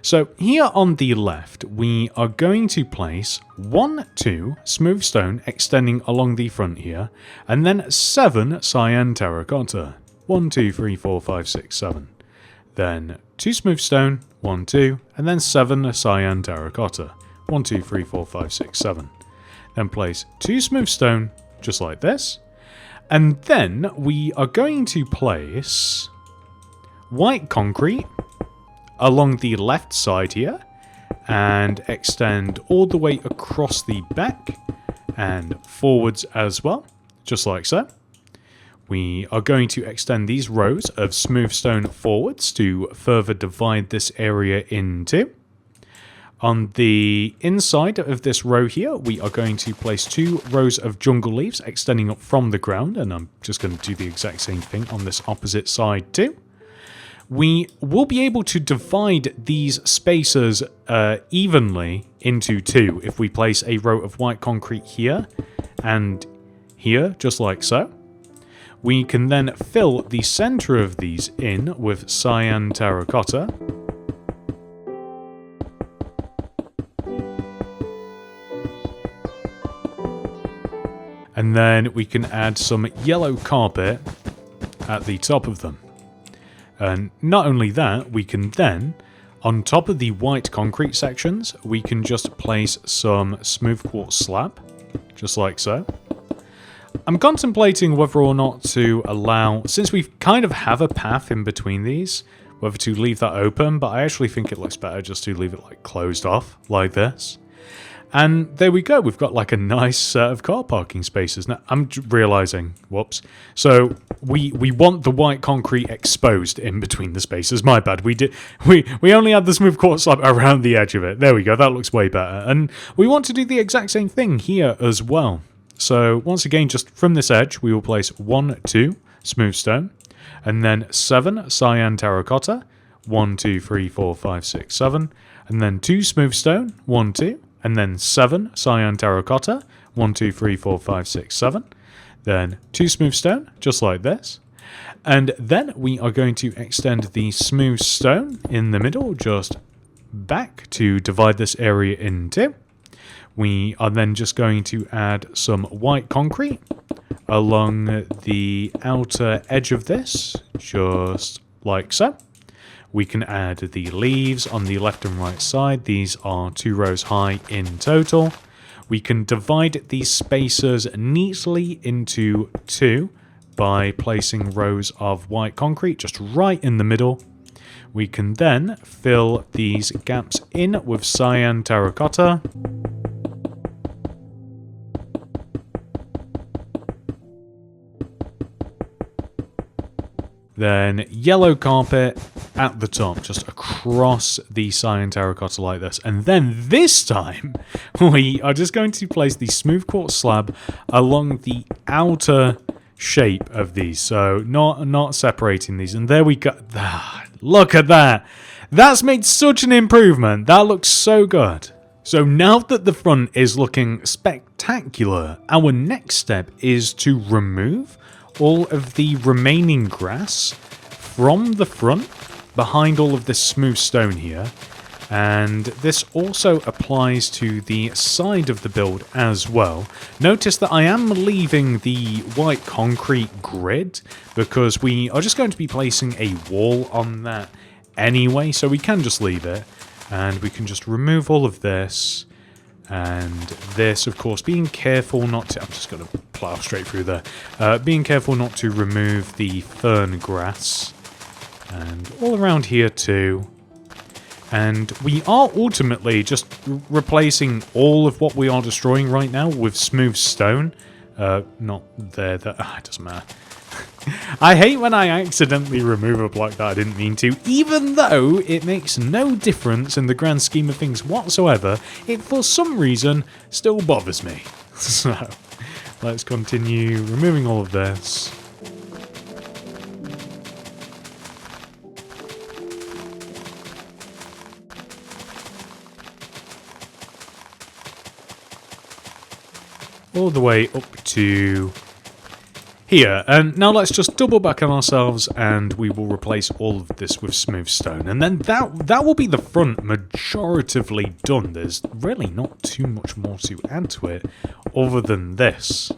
So here on the left, we are going to place 1, 2 smooth stone extending along the front here, and then 7 cyan terracotta. 1, 2, 3, 4, 5, 6, 7. Then 2 smooth stone, 1, 2, and then 7 cyan terracotta. 1, 2, 3, 4, 5, 6, 7. Then place 2 smooth stone, just like this. And then we are going to place white concrete along the left side here and extend all the way across the back and forwards as well, just like so. We are going to extend these rows of smooth stone forwards to further divide this area in 2. On the inside of this row here, we are going to place 2 rows of jungle leaves extending up from the ground, and I'm just going to do the exact same thing on this opposite side too. We will be able to divide these spaces evenly into 2 if we place a row of white concrete here and here, just like so. We can then fill the center of these in with cyan terracotta. And then we can add some yellow carpet at the top of them. And not only that, we can then, on top of the white concrete sections, we can just place some smooth quartz slab, just like so. I'm contemplating whether or not to allow, since we kind of have a path in between these, whether to leave that open, but I actually think it looks better just to leave it like closed off, like this. And there we go, we've got like a nice set of car parking spaces. Now, I'm realizing, whoops. So, we want the white concrete exposed in between the spaces. My bad, we only had the smooth quartz slab around the edge of it. There we go, that looks way better. And we want to do the exact same thing here as well. So, once again, just from this edge, we will place 1, 2 smooth stone, and then 7 cyan terracotta, 1, 2, 3, 4, 5, 6, 7, and then 2 smooth stone, 1, 2, and then 7 cyan terracotta, 1, 2, 3, 4, 5, 6, 7. Then 2 smooth stone, just like this. And then we are going to extend the smooth stone in the middle, just back to divide this area in 2. We are then just going to add some white concrete along the outer edge of this, just like so. We can add the leaves on the left and right side. These are 2 rows high in total. We can divide these spaces neatly into 2 by placing rows of white concrete just right in the middle. We can then fill these gaps in with cyan terracotta. Then yellow carpet at the top, just across the cyan terracotta like this. And then this time, we are just going to place the smooth quartz slab along the outer shape of these. So not separating these. And there we go. Look at that. That's made such an improvement. That looks so good. So now that the front is looking spectacular, our next step is to remove all of the remaining grass from the front behind all of this smooth stone here. And this also applies to the side of the build as well. Notice that I am leaving the white concrete grid because we are just going to be placing a wall on that anyway, so we can just leave it. And we can just remove all of this. And this, of course, being careful not to... I'm just going to plow straight through there. Being careful not to remove the fern grass. And all around here too. And we are ultimately just replacing all of what we are destroying right now with smooth stone. Not there. It doesn't matter. I hate when I accidentally remove a block that I didn't mean to, even though it makes no difference in the grand scheme of things whatsoever. It, for some reason, still bothers me. So, let's continue removing all of this. All the way up to here. And now let's just double back on ourselves and we will replace all of this with smooth stone. And then that will be the front majoritively done. There's really not too much more to add to it other than this.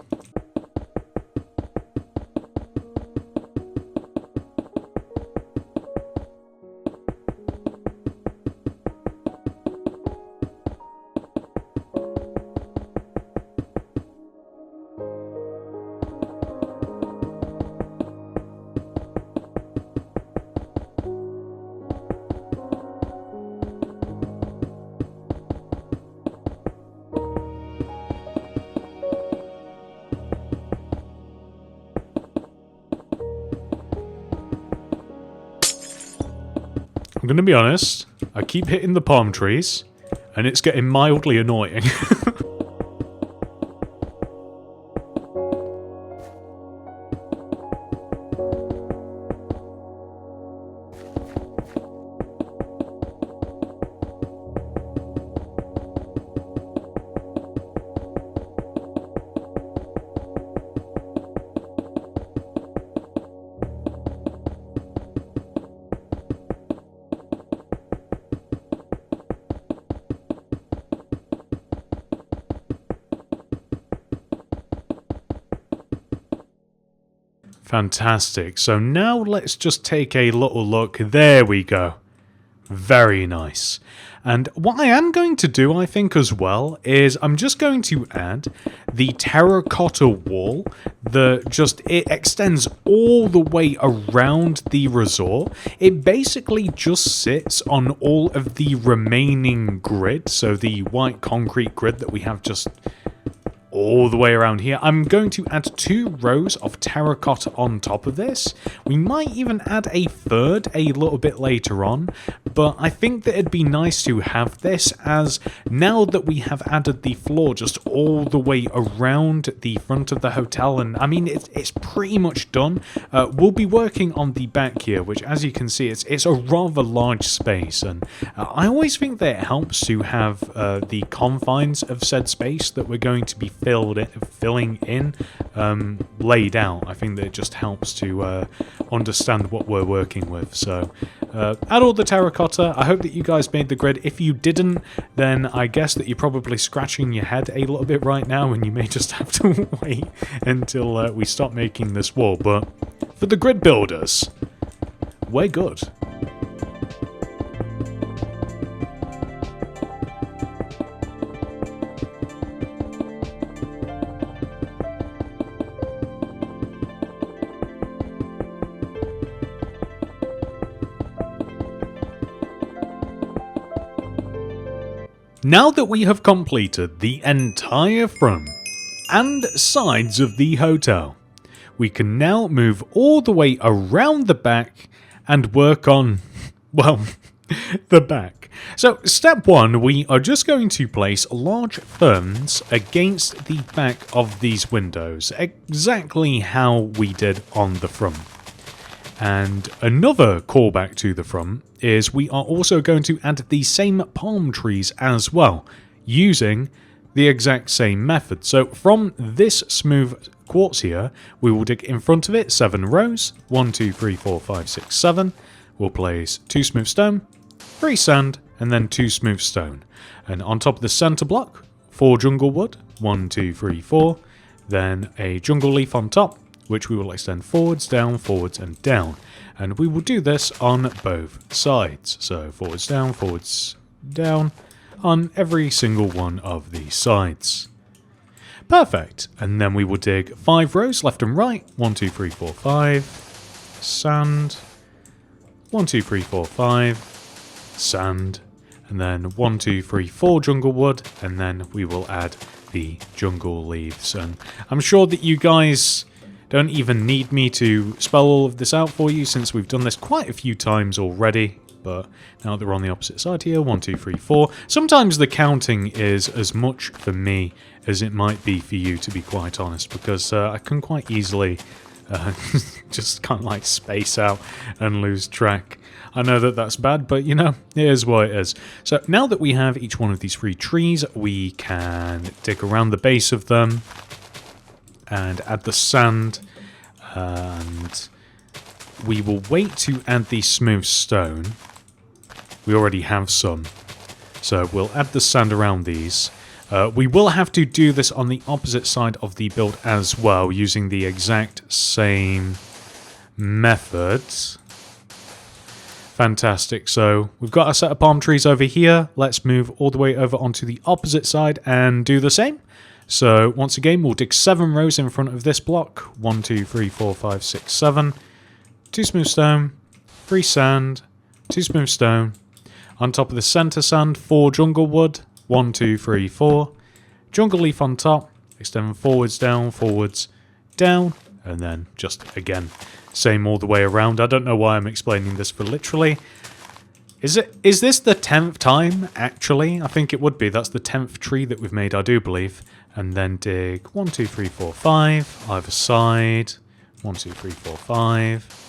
I'm going to be honest, I keep hitting the palm trees, and it's getting mildly annoying. Fantastic. So now let's just take a little look. There we go. Very nice. And what I am going to do, I think, as well, is I'm just going to add the terracotta wall that it extends all the way around the resort. It basically just sits on all of the remaining grid, so the white concrete grid that we have just all the way around here. I'm going to add 2 rows of terracotta on top of this. We might even add a third a little bit later on, but I think that it'd be nice to have this, as now that we have added the floor just all the way around the front of the hotel, and I mean it's pretty much done. We'll be working on the back here, which, as you can see, it's a rather large space, and I always think that it helps to have the confines of said space that we're going to be filling in laid out. I think that it just helps to understand what we're working with. So add all the terracotta. I hope that you guys made the grid. If you didn't, then I guess that you're probably scratching your head a little bit right now, and you may just have to wait until we stop making this wall. But for the grid builders, we're good. Now that we have completed the entire front and sides of the hotel, we can now move all the way around the back and work on, well, the back. So step 1, we are just going to place large ferns against the back of these windows, exactly how we did on the front. And another callback to the front is we are also going to add the same palm trees as well, using the exact same method. So from this smooth quartz here, we will dig in front of it 7 rows, 1, 2, 3, 4, 5, 6, 7. We'll place 2 smooth stone, 3 sand, and then 2 smooth stone. And on top of the center block, 4 jungle wood, 1, 2, 3, 4. Then a jungle leaf on top, which we will extend forwards, and down. And we will do this on both sides. So forwards, down, on every single one of these sides. Perfect. And then we will dig 5 rows left and right, 1, 2, 3, 4, 5. Sand. 1, 2, 3, 4, 5. Sand. And then 1, 2, 3, 4 jungle wood. And then we will add the jungle leaves. And I'm sure that you guys don't even need me to spell all of this out for you, since we've done this quite a few times already. But now that we're on the opposite side here, 1, 2, 3, 4. Sometimes the counting is as much for me as it might be for you, to be quite honest, because I can quite easily just kind of like space out and lose track. I know that that's bad, but you know, it is what it is. So now that we have each one of these 3 trees, we can dig around the base of them and add the sand, and we will wait to add the smooth stone. We already have some, so we'll add the sand around these. We will have to do this on the opposite side of the build as well, using the exact same methods. Fantastic. So we've got a set of palm trees over here. Let's move all the way over onto the opposite side and do the same. So once again, we'll dig 7 rows in front of this block. 1, 2, 3, 4, 5, 6, 7. 2 smooth stone, 3 sand, 2 smooth stone. On top of the center sand, 4 jungle wood. 1, 2, 3, 4. Jungle leaf on top. Extend forwards, down, and then just again, same all the way around. I don't know why I'm explaining this for literally. Is this the 10th time, actually? I think it would be. That's the 10th tree that we've made, I do believe. And then dig 1, 2, 3, 4, 5, either side. 1, 2, 3, 4, 5.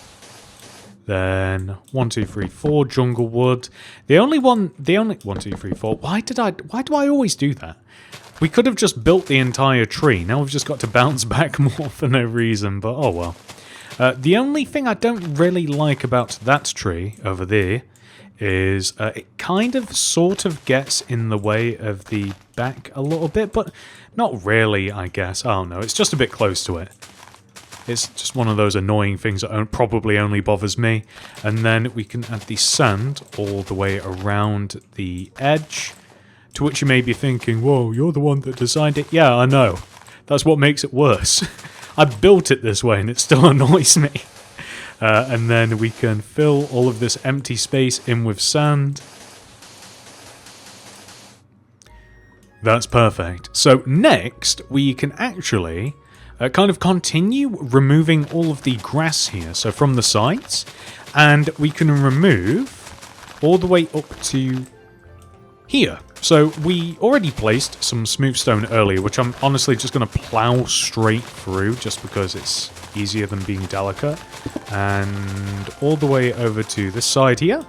Then 1, 2, 3, 4 jungle wood. The only 1, 2, 3, 4. Why do I always do that? We could have just built the entire tree. Now we've just got to bounce back more for no reason, but oh well. The only thing I don't really like about that tree over there is it kind of sort of gets in the way of the back a little bit, but not really, I guess. Oh no, it's just a bit close to it. It's just one of those annoying things that probably only bothers me. And then we can add the sand all the way around the edge, to which you may be thinking, whoa, you're the one that designed it. Yeah, I know. That's what makes it worse. I built it this way and it still annoys me. And then we can fill all of this empty space in with sand. That's perfect. So next, we can actually kind of continue removing all of the grass here. So from the sides, and we can remove all the way up to here. So we already placed some smooth stone earlier, which I'm honestly just going to plow straight through just because it's easier than being delicate. And all the way over to this side here.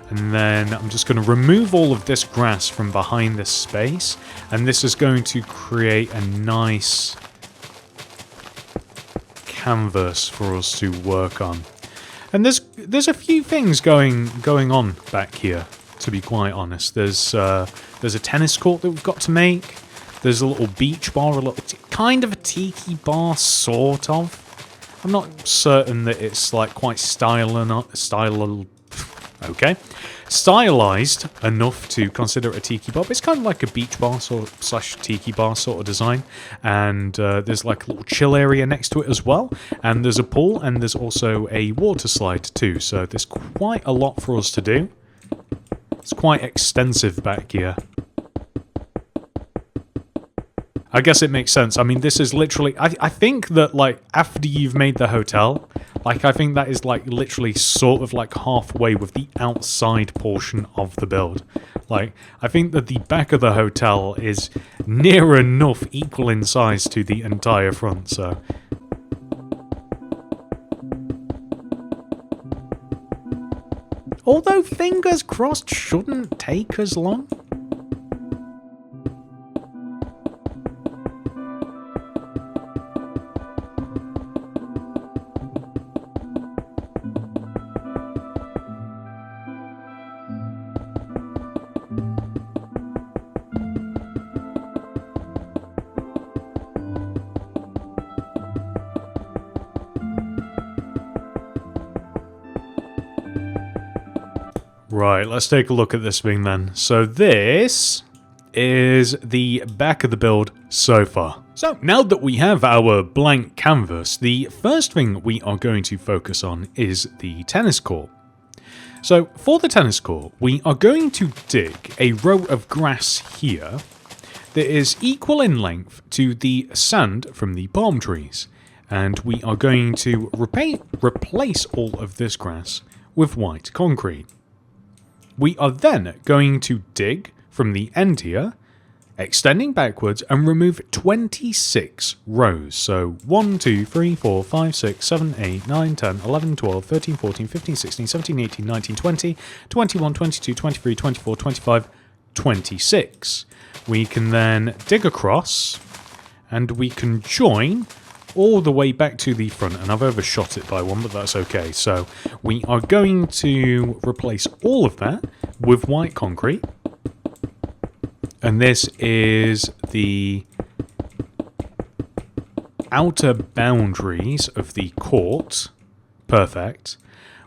And then I'm just going to remove all of this grass from behind this space. And this is going to create a nice canvas for us to work on. And there's a few things going on back here, to be quite honest. There's a tennis court that we've got to make. There's a little beach bar, kind of a tiki bar, sort of. I'm not certain that it's like quite stylized enough to consider it a tiki bar, but it's kind of like a beach bar slash tiki bar sort of design. And there's like a little chill area next to it as well. And there's a pool, and there's also a water slide too. So there's quite a lot for us to do. It's quite extensive back here. I guess it makes sense. I mean, this is literally... I think that, like, after you've made the hotel, like, I think that is, like, literally sort of, like, halfway with the outside portion of the build. Like, I think that the back of the hotel is near enough equal in size to the entire front, so... Although, fingers crossed, shouldn't take as long. Right, let's take a look at this thing then. So this is the back of the build so far. So now that we have our blank canvas, the first thing we are going to focus on is the tennis court. So for the tennis court, we are going to dig a row of grass here that is equal in length to the sand from the palm trees. And we are going to replace all of this grass with white concrete. We are then going to dig from the end here, extending backwards, and remove 26 rows. So 1, 2, 3, 4, 5, 6, 7, 8, 9, 10, 11, 12, 13, 14, 15, 16, 17, 18, 19, 20, 21, 22, 23, 24, 25, 26. We can then dig across, and we can join all the way back to the front, and I've overshot it by one, but that's okay. So we are going to replace all of that with white concrete, and this is the outer boundaries of the court. Perfect.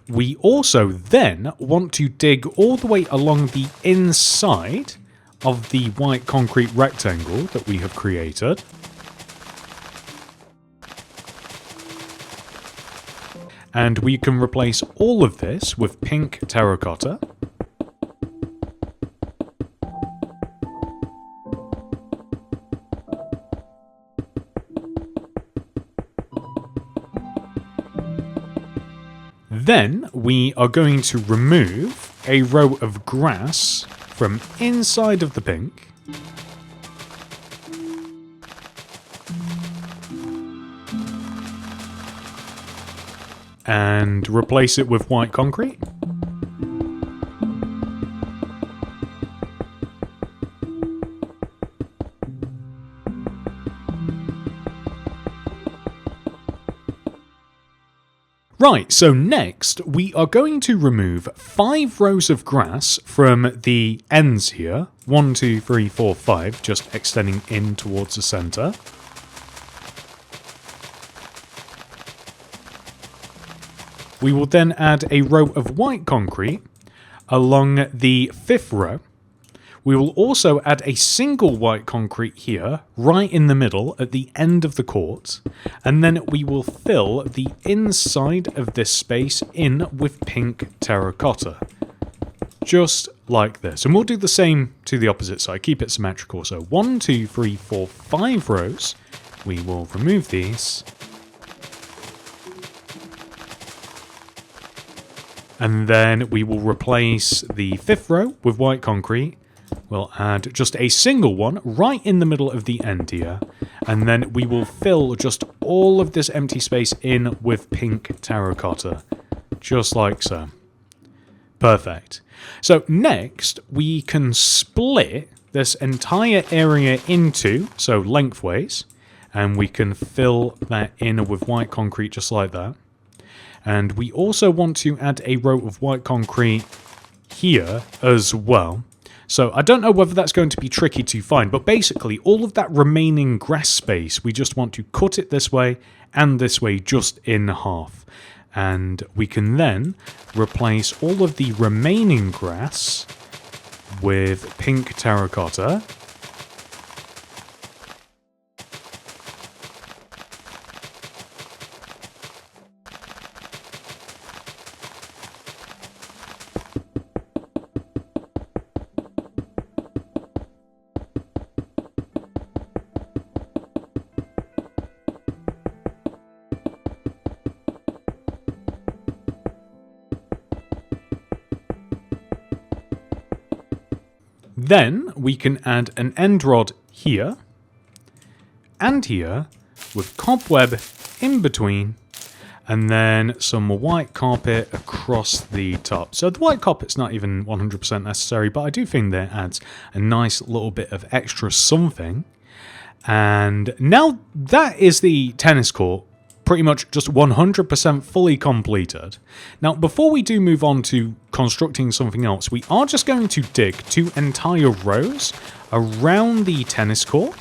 We also then want to dig all the way along the inside of the white concrete rectangle that we have created. And we can replace all of this with pink terracotta. Then we are going to remove a row of grass from inside of the pink. And replace it with white concrete. Right, so next we are going to remove 5 rows of grass from the ends here. 1, 2, 3, 4, 5, just extending in towards the centre. We will then add a row of white concrete along the 5th row. We will also add a single white concrete here, right in the middle at the end of the court, and then we will fill the inside of this space in with pink terracotta. Just like this. And we'll do the same to the opposite side, keep it symmetrical. So 1, 2, 3, 4, 5 rows. We will remove these. And then we will replace the 5th row with white concrete. We'll add just a single one right in the middle of the end here. And then we will fill just all of this empty space in with pink terracotta. Just like so. Perfect. So next, we can split this entire area into, so lengthways. And we can fill that in with white concrete just like that. And we also want to add a row of white concrete here as well. So I don't know whether that's going to be tricky to find, but basically all of that remaining grass space, we just want to cut it this way and this way just in half. And we can then replace all of the remaining grass with pink terracotta. Then we can add an end rod here and here with cobweb in between, and then some white carpet across the top. So the white carpet's not even 100% necessary, but I do think that adds a nice little bit of extra something. And now that is the tennis court, pretty much just 100% fully completed. Now, before we do move on to constructing something else, we are just going to dig 2 entire rows around the tennis court.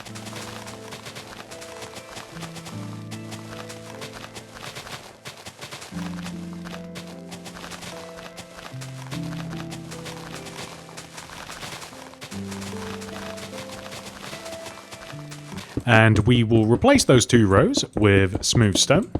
And we will replace those 2 rows with smooth stone.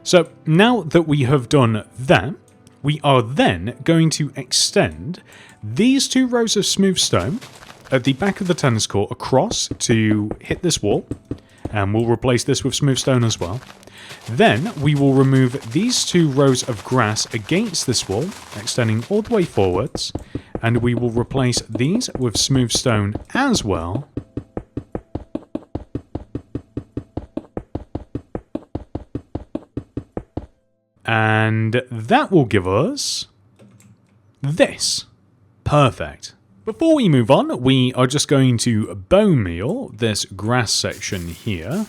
So now that we have done that, we are then going to extend these 2 rows of smooth stone at the back of the tennis court across to hit this wall, and we'll replace this with smooth stone as well. Then we will remove these 2 rows of grass against this wall, extending all the way forwards, and we will replace these with smooth stone as well. And that will give us this. Perfect. Before we move on, we are just going to bone meal this grass section here.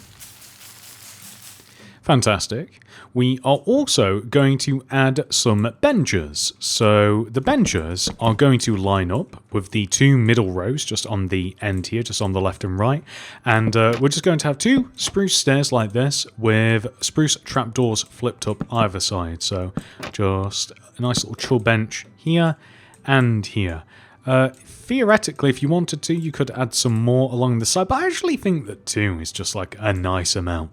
Fantastic. We are also going to add some benches. So the benches are going to line up with the 2 middle rows just on the end here, just on the left and right. And we're just going to have 2 spruce stairs like this with spruce trapdoors flipped up either side. So just a nice little chill bench here and here. Theoretically, if you wanted to, you could add some more along the side, but I actually think that 2 is just like a nice amount.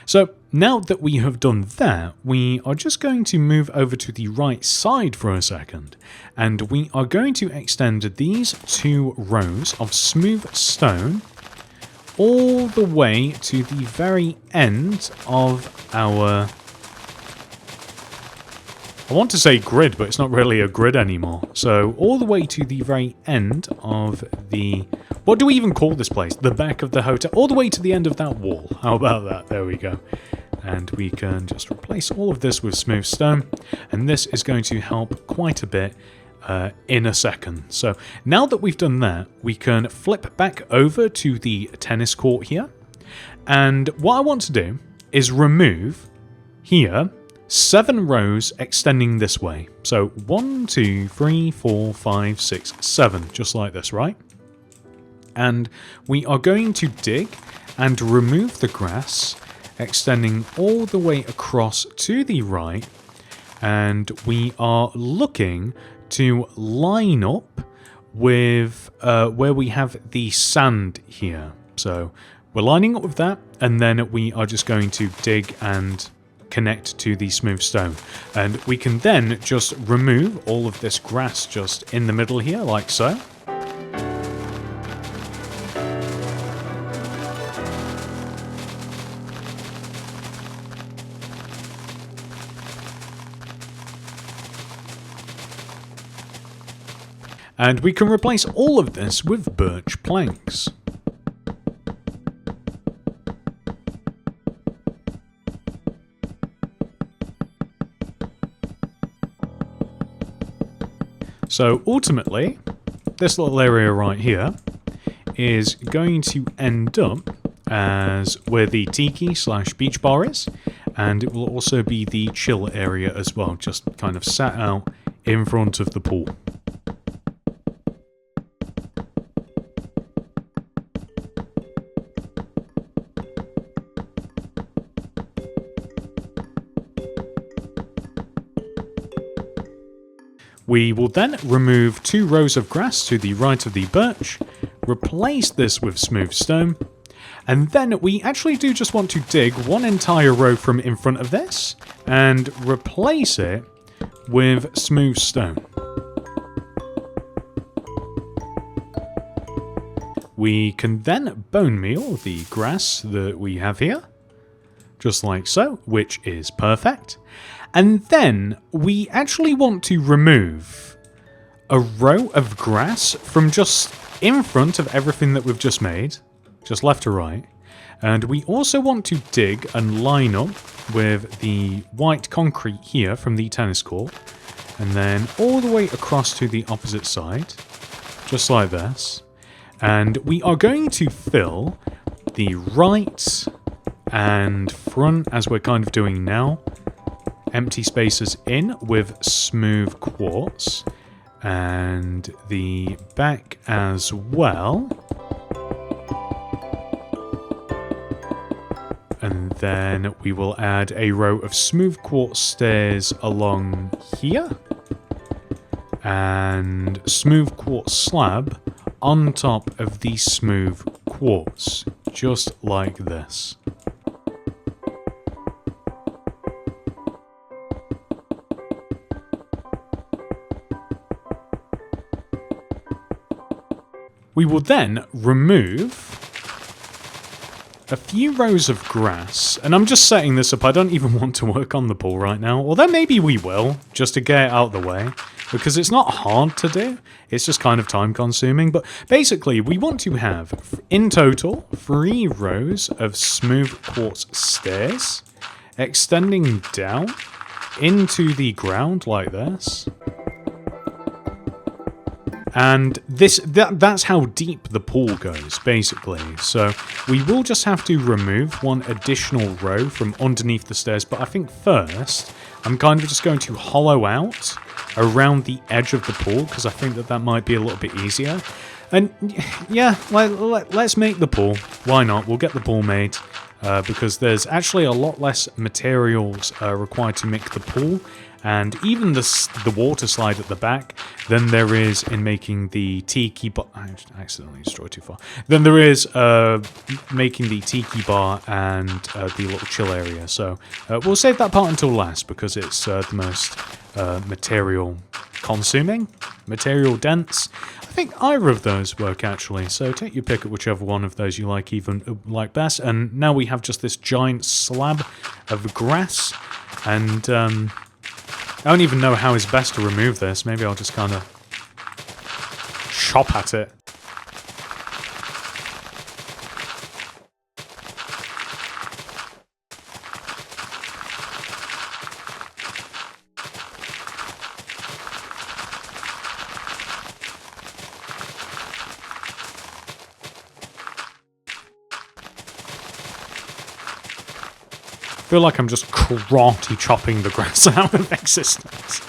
So now that we have done that, we are just going to move over to the right side for a second, and we are going to extend these 2 rows of smooth stone all the way to the very end of our... I want to say grid, but it's not really a grid anymore. So all the way to the very end of the... What do we even call this place? The back of the hotel. All the way to the end of that wall. How about that? There we go. And we can just replace all of this with smooth stone. And this is going to help quite a bit in a second. So now that we've done that, we can flip back over to the tennis court here. And what I want to do is remove here 7 rows extending this way. So 1, 2, 3, 4, 5, 6, 7, just like this, right? And we are going to dig and remove the grass, extending all the way across to the right. And we are looking to line up with where we have the sand here. So we're lining up with that, and then we are just going to dig and connect to the smooth stone, and we can then just remove all of this grass just in the middle here, like so. And we can replace all of this with birch planks. So ultimately, this little area right here is going to end up as where the tiki / beach bar is, and it will also be the chill area as well, just kind of sat out in front of the pool. We will then remove 2 rows of grass to the right of the birch, replace this with smooth stone, and then we actually do just want to dig one entire row from in front of this and replace it with smooth stone. We can then bone meal the grass that we have here, just like so, which is perfect. And then we actually want to remove a row of grass from just in front of everything that we've just made, just left to right. And we also want to dig and line up with the white concrete here from the tennis court, and then all the way across to the opposite side, just like this. And we are going to fill the right and front, as we're kind of doing now, empty spaces in with smooth quartz, and the back as well. And then we will add a row of smooth quartz stairs along here, and smooth quartz slab on top of the smooth quartz, just like this. We will then remove a few rows of grass, and I'm just setting this up. I don't even want to work on the pool right now, although maybe we will, just to get it out of the way, because it's not hard to do, it's just kind of time consuming. But basically we want to have, in total, 3 rows of smooth quartz stairs, extending down into the ground like this. And that's how deep the pool goes, basically. So we will just have to remove one additional row from underneath the stairs. But I think first, I'm kind of just going to hollow out around the edge of the pool, because I think that might be a little bit easier. And yeah, let's make the pool. Why not? We'll get the pool made. Because there's actually a lot less materials required to make the pool, and even the water slide at the back, than there is in making the tiki bar. I accidentally destroyed too far. Than there is making the tiki bar and the little chill area. So we'll save that part until last, because it's the most material consuming, material dense. I think either of those work actually, so take your pick at whichever one of those you like best. And now we have just this giant slab of grass, and I don't even know how it's best to remove this. Maybe I'll just kind of chop at it. I feel like I'm just karate chopping the grass out of existence.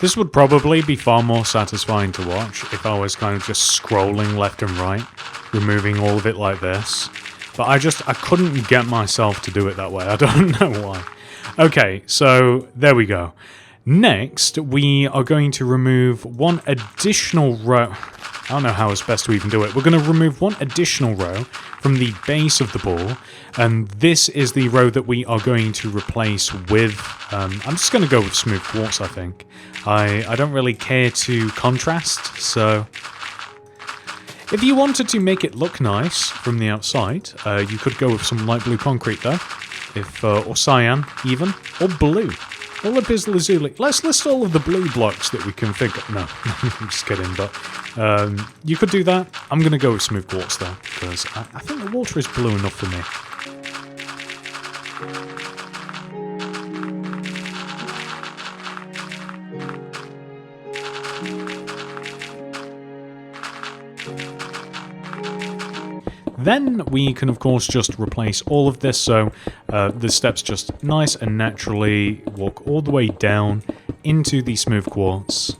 This would probably be far more satisfying to watch if I was kind of just scrolling left and right, removing all of it like this. But I couldn't get myself to do it that way. I don't know why. Okay, so there we go. Next, we are going to remove one additional row. I don't know how it's best to even do it. We're going to remove one additional row from the base of the ball, and this is the row that we are going to replace with, I'm just going to go with smooth quartz, I think. I don't really care to contrast, so if you wanted to make it look nice from the outside, you could go with some light blue concrete though, or cyan even, or blue. Lapis lazuli. Let's list all of the blue blocks that we can figure. No, I'm just kidding, but you could do that. I'm going to go with smooth quartz though, because I think the water is blue enough for me. Then we can of course just replace all of this, so the steps just nice and naturally walk all the way down into the smooth quartz.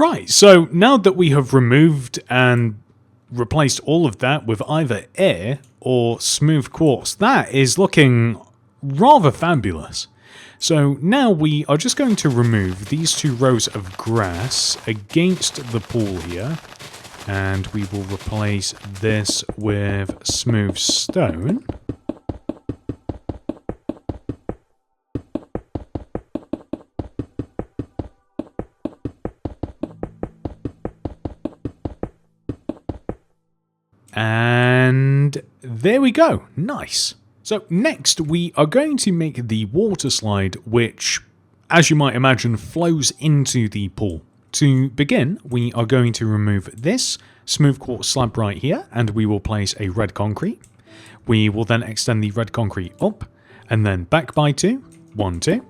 Right, so now that we have removed and replaced all of that with either air or smooth quartz, that is looking rather fabulous. So now we are just going to remove these two rows of grass against the pool here, and we will replace this with smooth stone. And there we go. Nice. So next we are going to make the water slide, which, as you might imagine, flows into the pool. To begin, we are going to remove this smooth quartz slab right here, and we will place a red concrete. We will then extend the red concrete up, and then back by 2, 1, 2,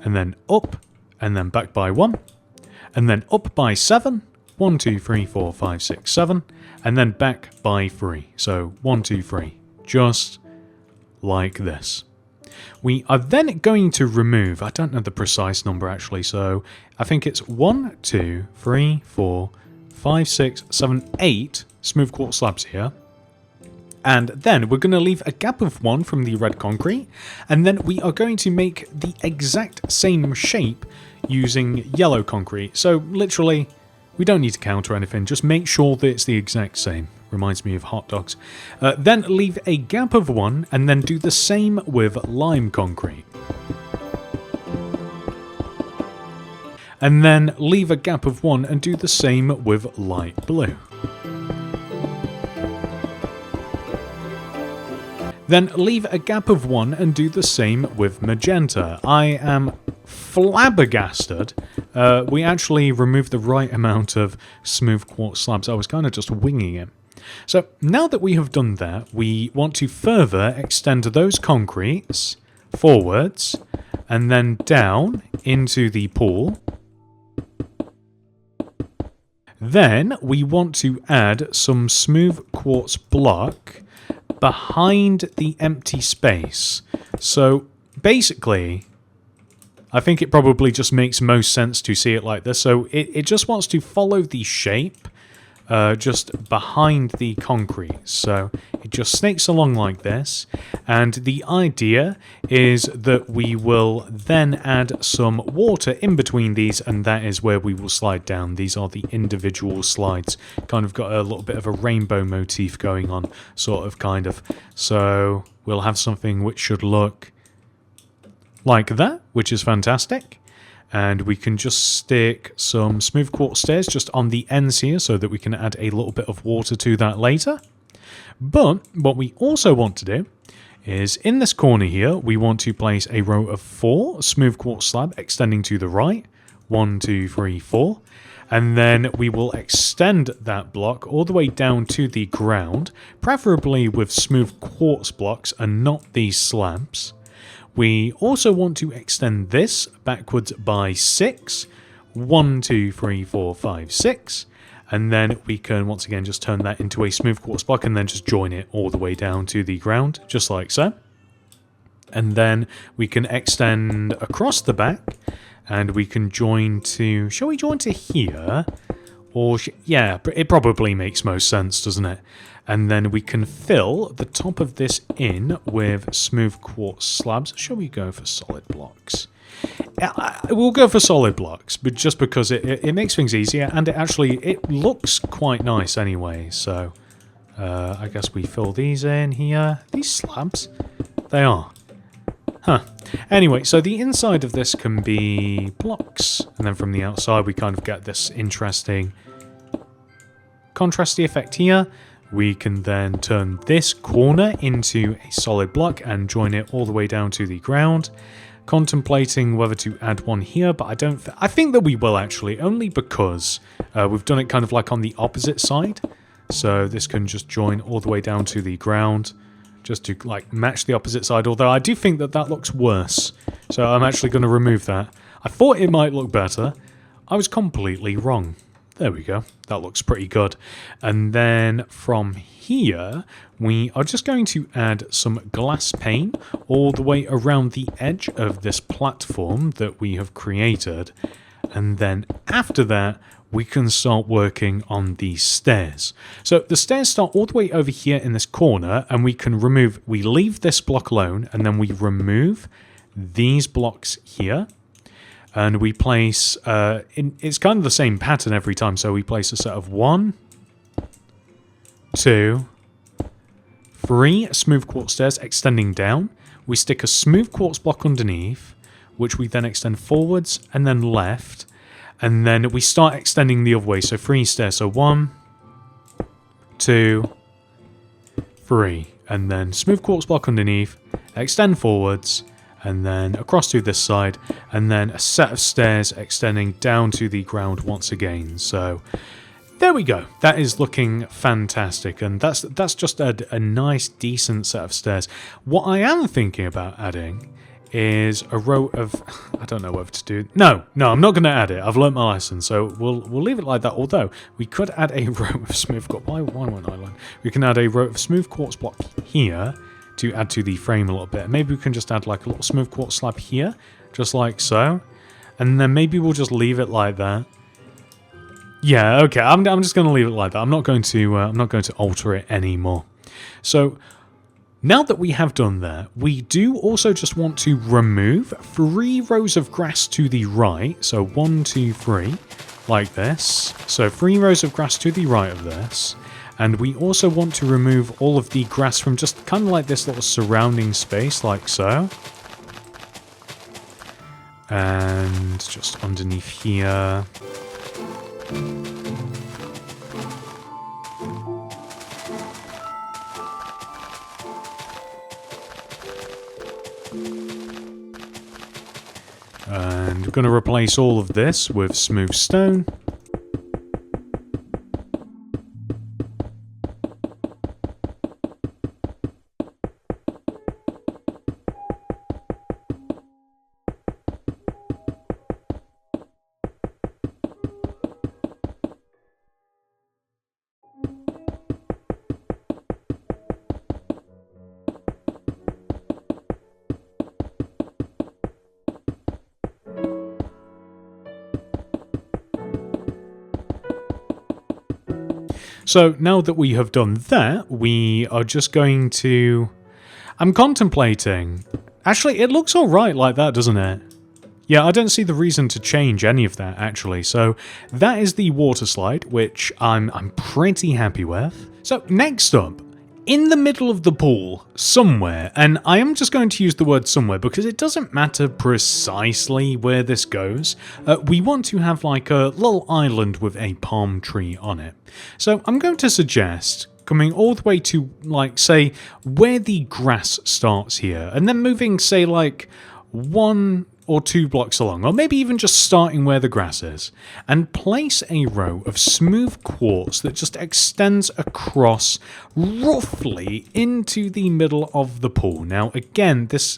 and then up, and then back by 1, and then up by 7, 1, 2, 3, 4, 5, 6, 7, and then back by 3. So 1, 2, 3, just like this. We are then going to remove, I don't know the precise number actually, so I think it's 1, 2, 3, 4, 5, 6, 7, 8 smooth quartz slabs here. And then we're going to leave a gap of 1 from the red concrete, and then we are going to make the exact same shape using yellow concrete. So literally, we don't need to count or anything, just make sure that it's the exact same. Reminds me of hot dogs. Then leave a gap of 1 and then do the same with lime concrete. And then leave a gap of 1 and do the same with light blue. Then leave a gap of 1 and do the same with magenta. I am flabbergasted. We actually removed the right amount of smooth quartz slabs. I was kind of just winging it. So now that we have done that, we want to further extend those concretes forwards and then down into the pool. Then we want to add some smooth quartz block behind the empty space. So basically, I think it probably just makes most sense to see it like this. So it just wants to follow the shape just behind the concrete. So it just snakes along like this. And the idea is that we will then add some water in between these, and that is where we will slide down. These are the individual slides. Kind of got a little bit of a rainbow motif going on, sort of, kind of. So we'll have something which should look like that, which is fantastic. And we can just stick some smooth quartz stairs just on the ends here so that we can add a little bit of water to that later. But what we also want to do is in this corner here, we want to place a row of 4 smooth quartz slab extending to the right. 1, 2, 3, 4. And then we will extend that block all the way down to the ground, preferably with smooth quartz blocks and not these slabs. We also want to extend this backwards by 6. 1, 2, 3, 4, 5, 6. And then we can once again just turn that into a smooth quartz block and then just join it all the way down to the ground, just like so. And then we can extend across the back and we can join to... Shall we join to here? Or... yeah, it probably makes most sense, doesn't it? And then we can fill the top of this in with smooth quartz slabs. Shall we go for solid blocks? We'll go for solid blocks, but just because it makes things easier, and it looks quite nice anyway. So I guess we fill these in here. These slabs? They are. Huh. Anyway, so the inside of this can be blocks, and then from the outside we kind of get this interesting contrasty effect here. We can then turn this corner into a solid block and join it all the way down to the ground. Contemplating whether to add one here, but I think that we will actually, only because we've done it kind of like on the opposite side. So this can just join all the way down to the ground, just to like match the opposite side, although I do think that that looks worse. So I'm actually going to remove that. I thought it might look better. I was completely wrong. There we go. That looks pretty good. And then from here, we are just going to add some glass pane all the way around the edge of this platform that we have created. And then after that, we can start working on these stairs. So the stairs start all the way over here in this corner, and we leave this block alone, and then we remove these blocks here. And we place, it's kind of the same pattern every time. So we place a set of 1, 2, 3 smooth quartz stairs extending down. We stick a smooth quartz block underneath, which we then extend forwards and then left. And then we start extending the other way. So 3 stairs. So 1, 2, 3. And then smooth quartz block underneath, extend forwards, and then across to this side, and then a set of stairs extending down to the ground once again. So there we go. That is looking fantastic, and that's just a nice, decent set of stairs. What I am thinking about adding is a row of... I don't know whether to do... No, I'm not going to add it. I've learnt my lesson, so we'll leave it like that. Although, we could add a row of smooth quartz... Why won't I learn? We can add a row of smooth quartz block here to add to the frame a little bit. Maybe we can just add like a little smooth quartz slab here, just like so. And then maybe we'll just leave it like that. Yeah, okay. I'm just going to leave it like that. I'm not going to alter it anymore. So now that we have done that, we do also just want to remove 3 rows of grass to the right. So 1, 2, 3, like this. So 3 rows of grass to the right of this. And we also want to remove all of the grass from just kind of like this little surrounding space, like so. And just underneath here. going to replace all of this with smooth stone. So now that we have done that, we are just going to... I'm contemplating... Actually, it looks alright like that, doesn't it? Yeah, I don't see the reason to change any of that, actually. So that is the water slide, which I'm pretty happy with. So next up, in the middle of the pool, somewhere, and I am just going to use the word somewhere because it doesn't matter precisely where this goes, we want to have like a little island with a palm tree on it. So I'm going to suggest coming all the way to, like, say, where the grass starts here, and then moving, say, like, 1 or 2 blocks along, or maybe even just starting where the grass is, and place a row of smooth quartz that just extends across roughly into the middle of the pool. Now, again, this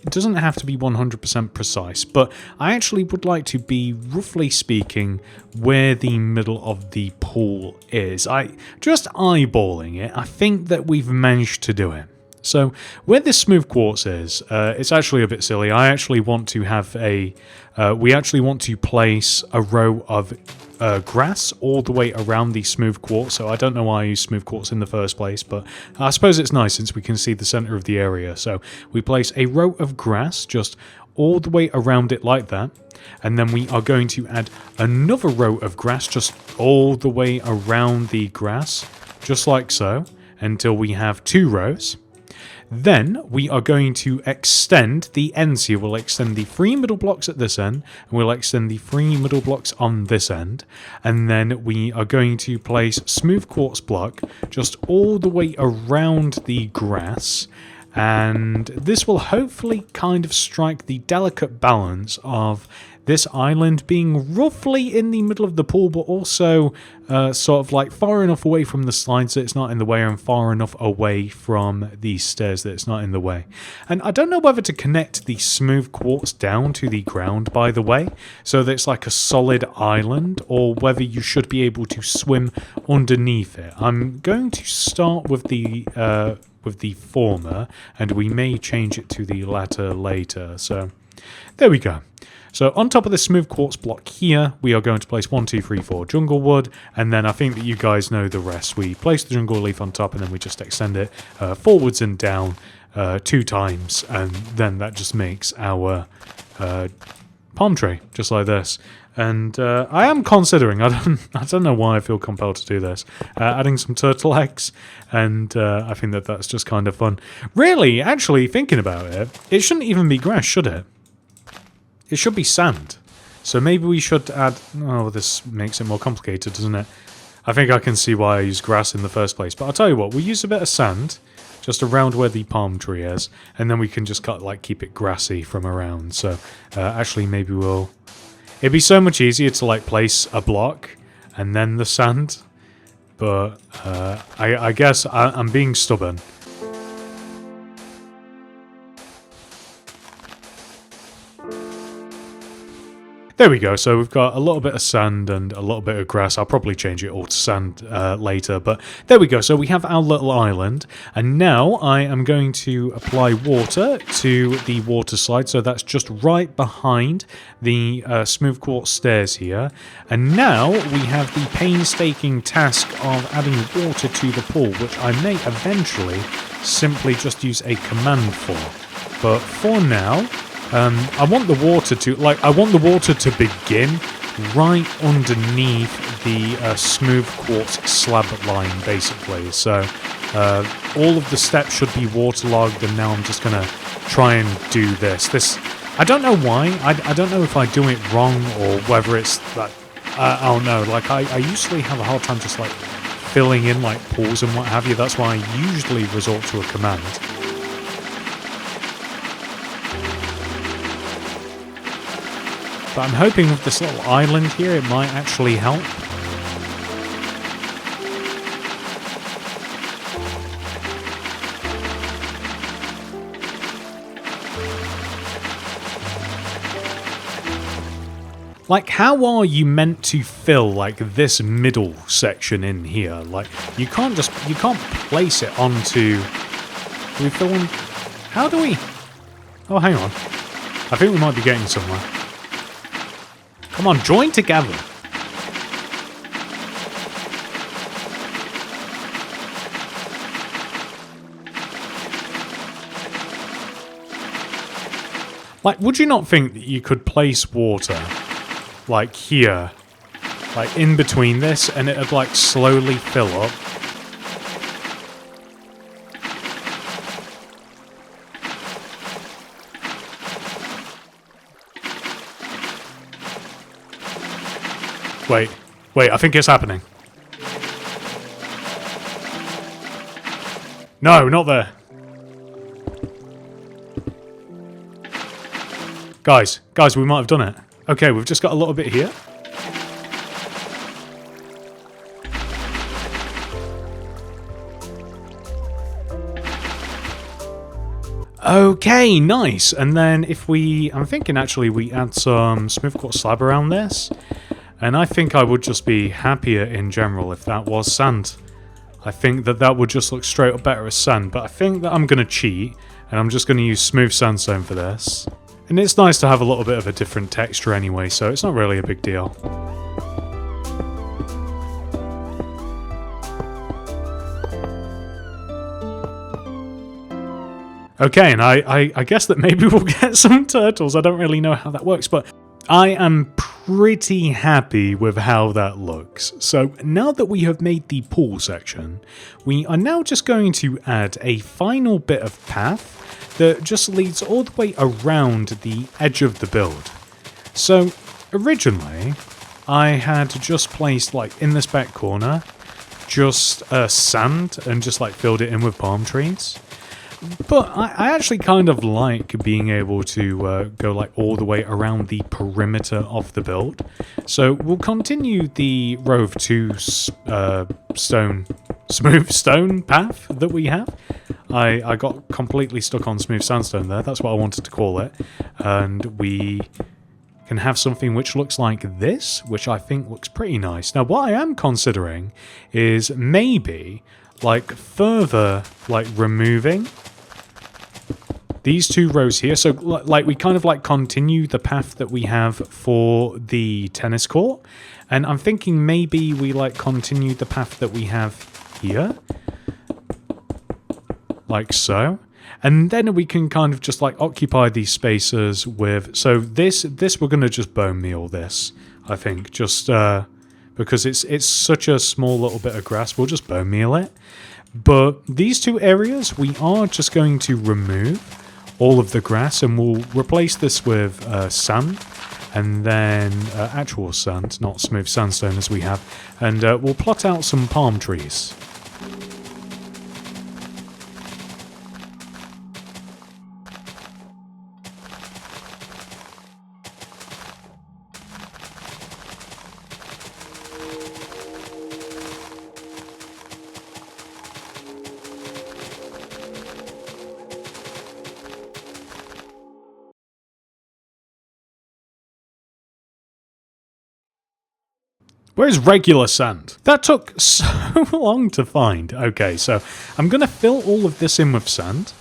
doesn't have to be 100% precise, but I actually would like to be, roughly speaking, where the middle of the pool is. Just eyeballing it, I think that we've managed to do it. So where this smooth quartz is, it's actually a bit silly. I actually want to have a... we actually want to place a row of grass all the way around the smooth quartz. So I don't know why I use smooth quartz in the first place, but I suppose it's nice since we can see the center of the area. So we place a row of grass just all the way around it like that. And then we are going to add another row of grass just all the way around the grass, just like so, until we have 2 rows. Then we are going to extend the ends here. We'll extend the 3 middle blocks at this end, and we'll extend the 3 middle blocks on this end. And then we are going to place smooth quartz block just all the way around the grass. And this will hopefully kind of strike the delicate balance of this island being roughly in the middle of the pool, but also sort of like far enough away from the slides that it's not in the way, and far enough away from the stairs that it's not in the way. And I don't know whether to connect the smooth quartz down to the ground, by the way, so that it's like a solid island, or whether you should be able to swim underneath it. I'm going to start with the former, and we may change it to the latter later. So there we go. So on top of the smooth quartz block here, we are going to place 1, 2, 3, 4 jungle wood, and then I think that you guys know the rest. We place the jungle leaf on top, and then we just extend it forwards and down 2 times, and then that just makes our palm tree, just like this. And I am considering, I don't know why I feel compelled to do this, adding some turtle eggs, and I think that that's just kind of fun. Really, actually, thinking about it, it shouldn't even be grass, should it? It should be sand. So maybe we should add... Oh, this makes it more complicated, doesn't it? I think I can see why I use grass in the first place. But I'll tell you what, we'll use a bit of sand just around where the palm tree is, and then we can just keep it grassy from around. So actually maybe we'll... It'd be so much easier to place a block and then the sand. But I guess I'm being stubborn. There we go, so we've got a little bit of sand and a little bit of grass. I'll probably change it all to sand later, but there we go. So we have our little island, and now I am going to apply water to the water slide, so that's just right behind the smooth quartz stairs here. And now we have the painstaking task of adding water to the pool, which I may eventually simply just use a command for. But for now... I want the water to begin right underneath the smooth quartz slab line, basically. So all of the steps should be waterlogged, and now I'm just gonna try and do this. I don't know why. I don't know if I do it wrong or whether it's that. I don't know. I usually have a hard time just filling in pools and what have you. That's why I usually resort to a command. But I'm hoping with this little island here, it might actually help. Like, how are you meant to fill, like, this middle section in here? Like, you can't place it onto... Do we fill one? How do we... Oh, hang on. I think we might be getting somewhere. Come on, join together. Like, would you not think that you could place water... like here, like in between this, and it'd like slowly fill up? Wait, I think it's happening. No, not there. Guys, we might have done it. Okay, we've just got a little bit here. Okay, nice. And then if we... I'm thinking actually we add some smooth quartz slab around this. And I think I would just be happier in general if that was sand. I think that would just look straight up better as sand. But I think that I'm going to cheat. And I'm just going to use smooth sandstone for this. And it's nice to have a little bit of a different texture anyway, so it's not really a big deal. Okay, and I guess that maybe we'll get some turtles. I don't really know how that works, but I am pretty happy with how that looks. So now that we have made the pool section, we are now just going to add a final bit of path that just leads all the way around the edge of the build. So originally, I had just placed, like, in this back corner, just sand and just, like, filled it in with palm trees. But I actually kind of like being able to go, like, all the way around the perimeter of the build. So we'll continue the row of 2 smooth stone path that we have. I got completely stuck on smooth sandstone there. That's what I wanted to call it. And we can have something which looks like this, which I think looks pretty nice. Now, what I am considering is maybe, like, further, like, removing these 2 rows here. So, like, we kind of, like, continue the path that we have for the tennis court. And I'm thinking maybe we, like, continue the path that we have here. Like so. And then we can kind of just, like, occupy these spaces with... So this we're going to just bone meal this, I think. Just because it's such a small little bit of grass. We'll just bone meal it. But these 2 areas, we are just going to remove all of the grass. And we'll replace this with sand. And then actual sand, not smooth sandstone as we have. And we'll plot out some palm trees. Where's regular sand? That took so long to find. Okay, so I'm going to fill all of this in with sand.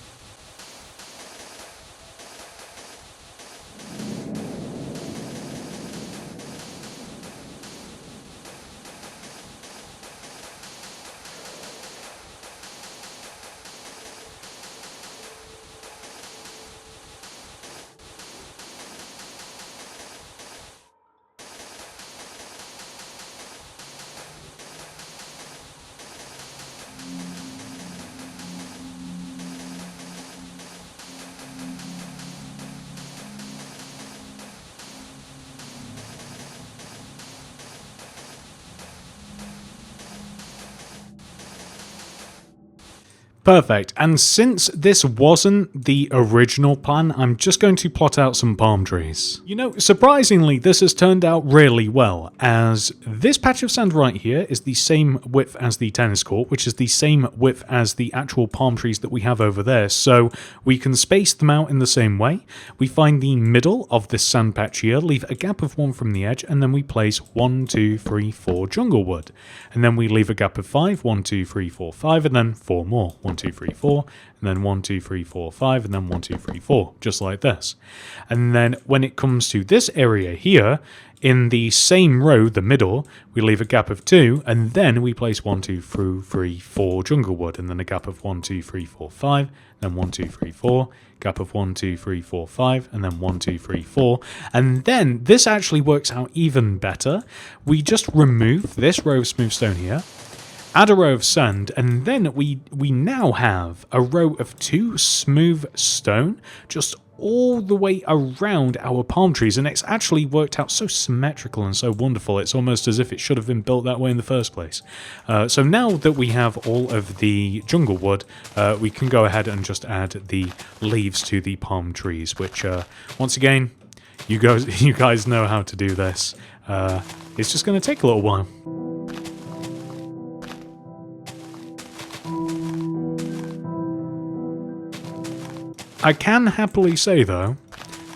Perfect. And since this wasn't the original plan, I'm just going to plot out some palm trees. You know, surprisingly, this has turned out really well, as this patch of sand right here is the same width as the tennis court, which is the same width as the actual palm trees that we have over there, so we can space them out in the same way. We find the middle of this sand patch here, leave a gap of 1 from the edge, and then we place 1, 2, 3, 4 jungle wood. And then we leave a gap of 5, 1, 2, 3, 4, 5, and then 4 more. 1, 2, 3, 4, and then 1, 2, 3, 4, 5, and then 1, 2, 3, 4, just like this. And then when it comes to this area here, in the same row, the middle, we leave a gap of 2, and then we place 1, 2, 3, 4 jungle wood, and then a gap of 1, 2, 3, 4, 5, then 1, 2, 3, 4, gap of 1, 2, 3, 4, 5, and then 1, 2, 3, 4. And then this actually works out even better. We just remove this row of smooth stone here, add a row of sand, and then we now have a row of 2 smooth stone just all the way around our palm trees, and it's actually worked out so symmetrical and so wonderful. It's almost as if it should have been built that way in the first place. So now that we have all of the jungle wood, we can go ahead and just add the leaves to the palm trees, which once again, you guys know how to do this. It's just going to take a little while. I can happily say, though,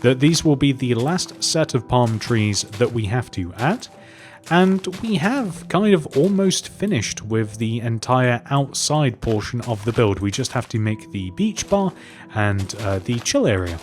that these will be the last set of palm trees that we have to add, and we have kind of almost finished with the entire outside portion of the build. We just have to make the beach bar and the chill area.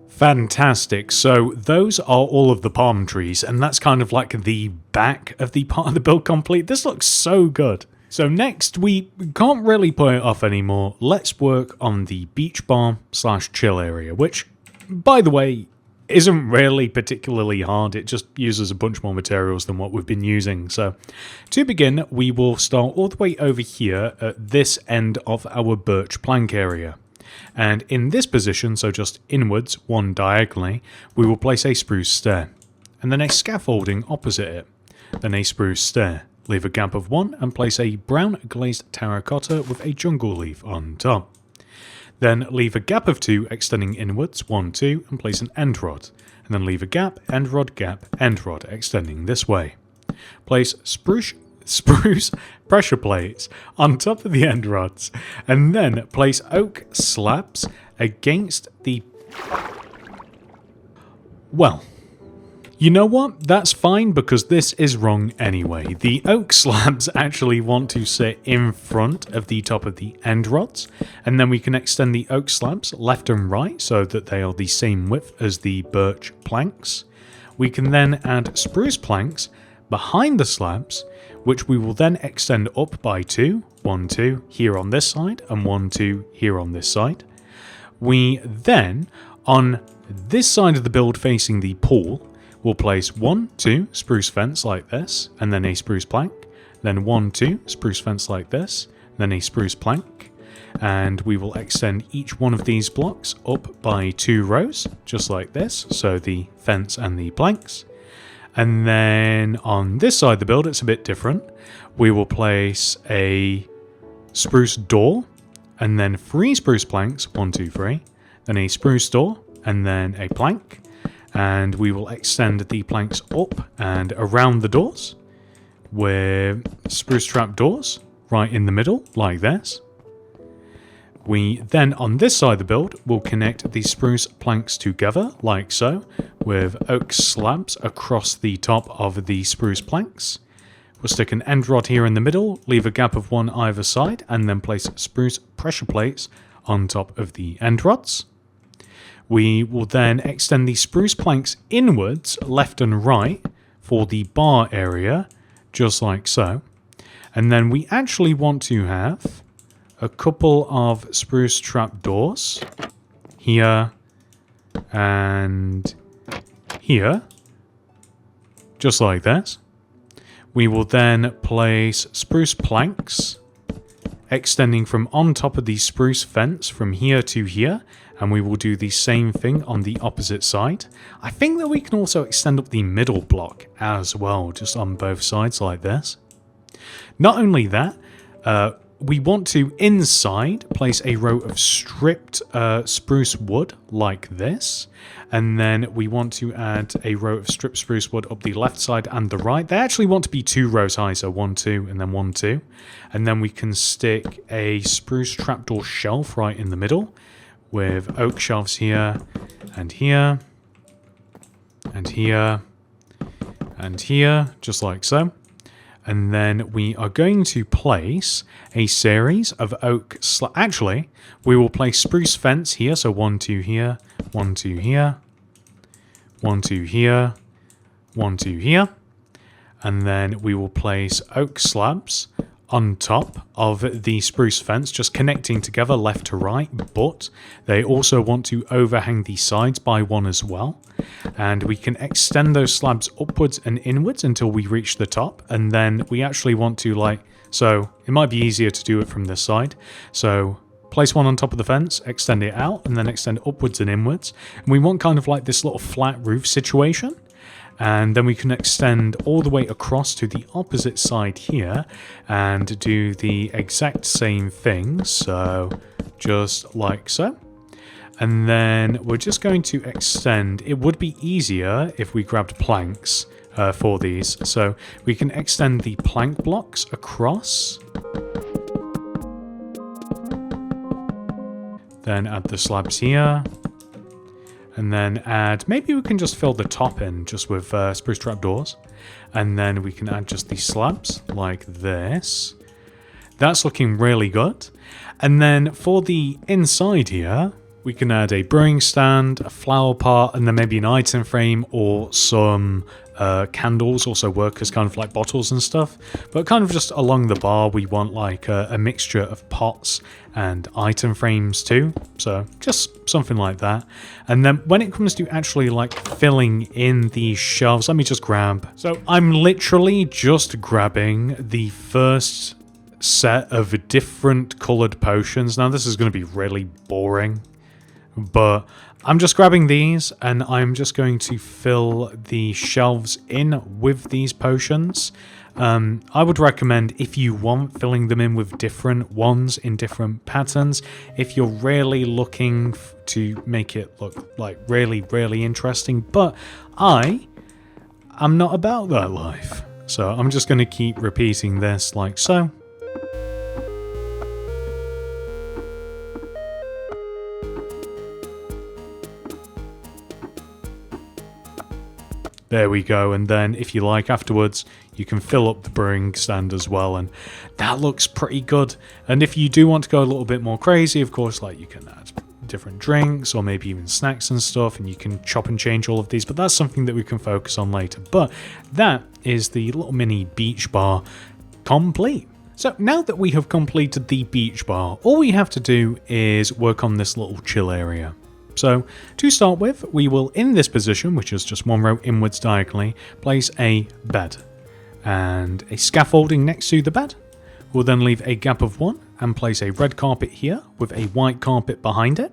Fantastic. So those are all of the palm trees, and that's kind of like the back of the part of the build complete. This looks so good. So next, we can't really put it off anymore. Let's work on the beach bar / chill area, which, by the way, isn't really particularly hard. It just uses a bunch more materials than what we've been using. So to begin, we will start all the way over here at this end of our birch plank area. And in this position, so just inwards, 1 diagonally, we will place a spruce stair, and then a scaffolding opposite it, then a spruce stair. Leave a gap of 1 and place a brown glazed terracotta with a jungle leaf on top. Then leave a gap of 2 extending inwards, 1, 2, and place an end rod, and then leave a gap, end rod extending this way. Place spruce pressure plates on top of the end rods, and then place oak slabs against the... Well, you know what? That's fine, because this is wrong anyway. The oak slabs actually want to sit in front of the top of the end rods, and then we can extend the oak slabs left and right so that they are the same width as the birch planks. We can then add spruce planks behind the slabs, which we will then extend up by 2, 1, 2 here on this side, and 1, 2 here on this side. We then, on this side of the build facing the pool, will place 1, 2 spruce fence like this, and then a spruce plank, then 1, 2 spruce fence like this, then a spruce plank, and we will extend each one of these blocks up by 2 rows, just like this, so the fence and the planks. And then on this side of the build, it's a bit different. We will place a spruce door, and then 3 spruce planks, 1, 2, 3, then a spruce door, and then a plank. And we will extend the planks up and around the doors with spruce trap doors right in the middle, like this. We then, on this side of the build, will connect the spruce planks together, like so, with oak slabs across the top of the spruce planks. We'll stick an end rod here in the middle, leave a gap of 1 either side, and then place spruce pressure plates on top of the end rods. We will then extend the spruce planks inwards, left and right, for the bar area, just like so. And then we actually want to have a couple of spruce trapdoors here and here, just like this. We will then place spruce planks extending from on top of the spruce fence from here to here, and we will do the same thing on the opposite side. I think that we can also extend up the middle block as well, just on both sides like this. Not only that, we want to inside place a row of stripped spruce wood like this, and then we want to add a row of stripped spruce wood up the left side and the right. They actually want to be 2 rows high, so 1, 2, and then 1, 2. And then we can stick a spruce trapdoor shelf right in the middle with oak shelves here and here and here and here, just like so. And then we are going to place a series of oak actually, we will place spruce fence here. So 1, 2 here, 1, 2 here, 1, 2 here, 1, 2 here. And then we will place oak slabs on top of the spruce fence, just connecting together left to right, but they also want to overhang the sides by 1 as well. And we can extend those slabs upwards and inwards until we reach the top, and then we actually want to so it might be easier to do it from this side. So place 1 on top of the fence, extend it out, and then extend upwards and inwards. And we want kind of like this little flat roof situation. And then we can extend all the way across to the opposite side here and do the exact same thing. So just like so. And then we're just going to extend. It would be easier if we grabbed planks for these. So we can extend the plank blocks across. Then add the slabs here. And then add, maybe we can just fill the top in just with spruce trapdoors. And then we can add just these slabs like this. That's looking really good. And then for the inside here, we can add a brewing stand, a flower pot, and then maybe an item frame or some candles also work as kind of like bottles and stuff. But kind of just along the bar, we want like a mixture of pots and item frames too. So just something like that. And then when it comes to actually like filling in these shelves, let me just grab. So I'm literally just grabbing the first set of different colored potions. Now this is going to be really boring, but I'm just grabbing these and I'm just going to fill the shelves in with these potions. I would recommend, if you want, filling them in with different ones in different patterns. If you're really looking to make it look like really, really interesting. But I'm not about that life. So I'm just going to keep repeating this like so. There we go, and then if you like afterwards, you can fill up the brewing stand as well, and that looks pretty good. And if you do want to go a little bit more crazy, of course, like you can add different drinks or maybe even snacks and stuff, and you can chop and change all of these, but that's something that we can focus on later. But that is the little mini beach bar complete. So now that we have completed the beach bar, all we have to do is work on this little chill area. So to start with, we will, in this position, which is just 1 row inwards diagonally, place a bed and a scaffolding next to the bed. We'll then leave a gap of 1 and place a red carpet here with a white carpet behind it,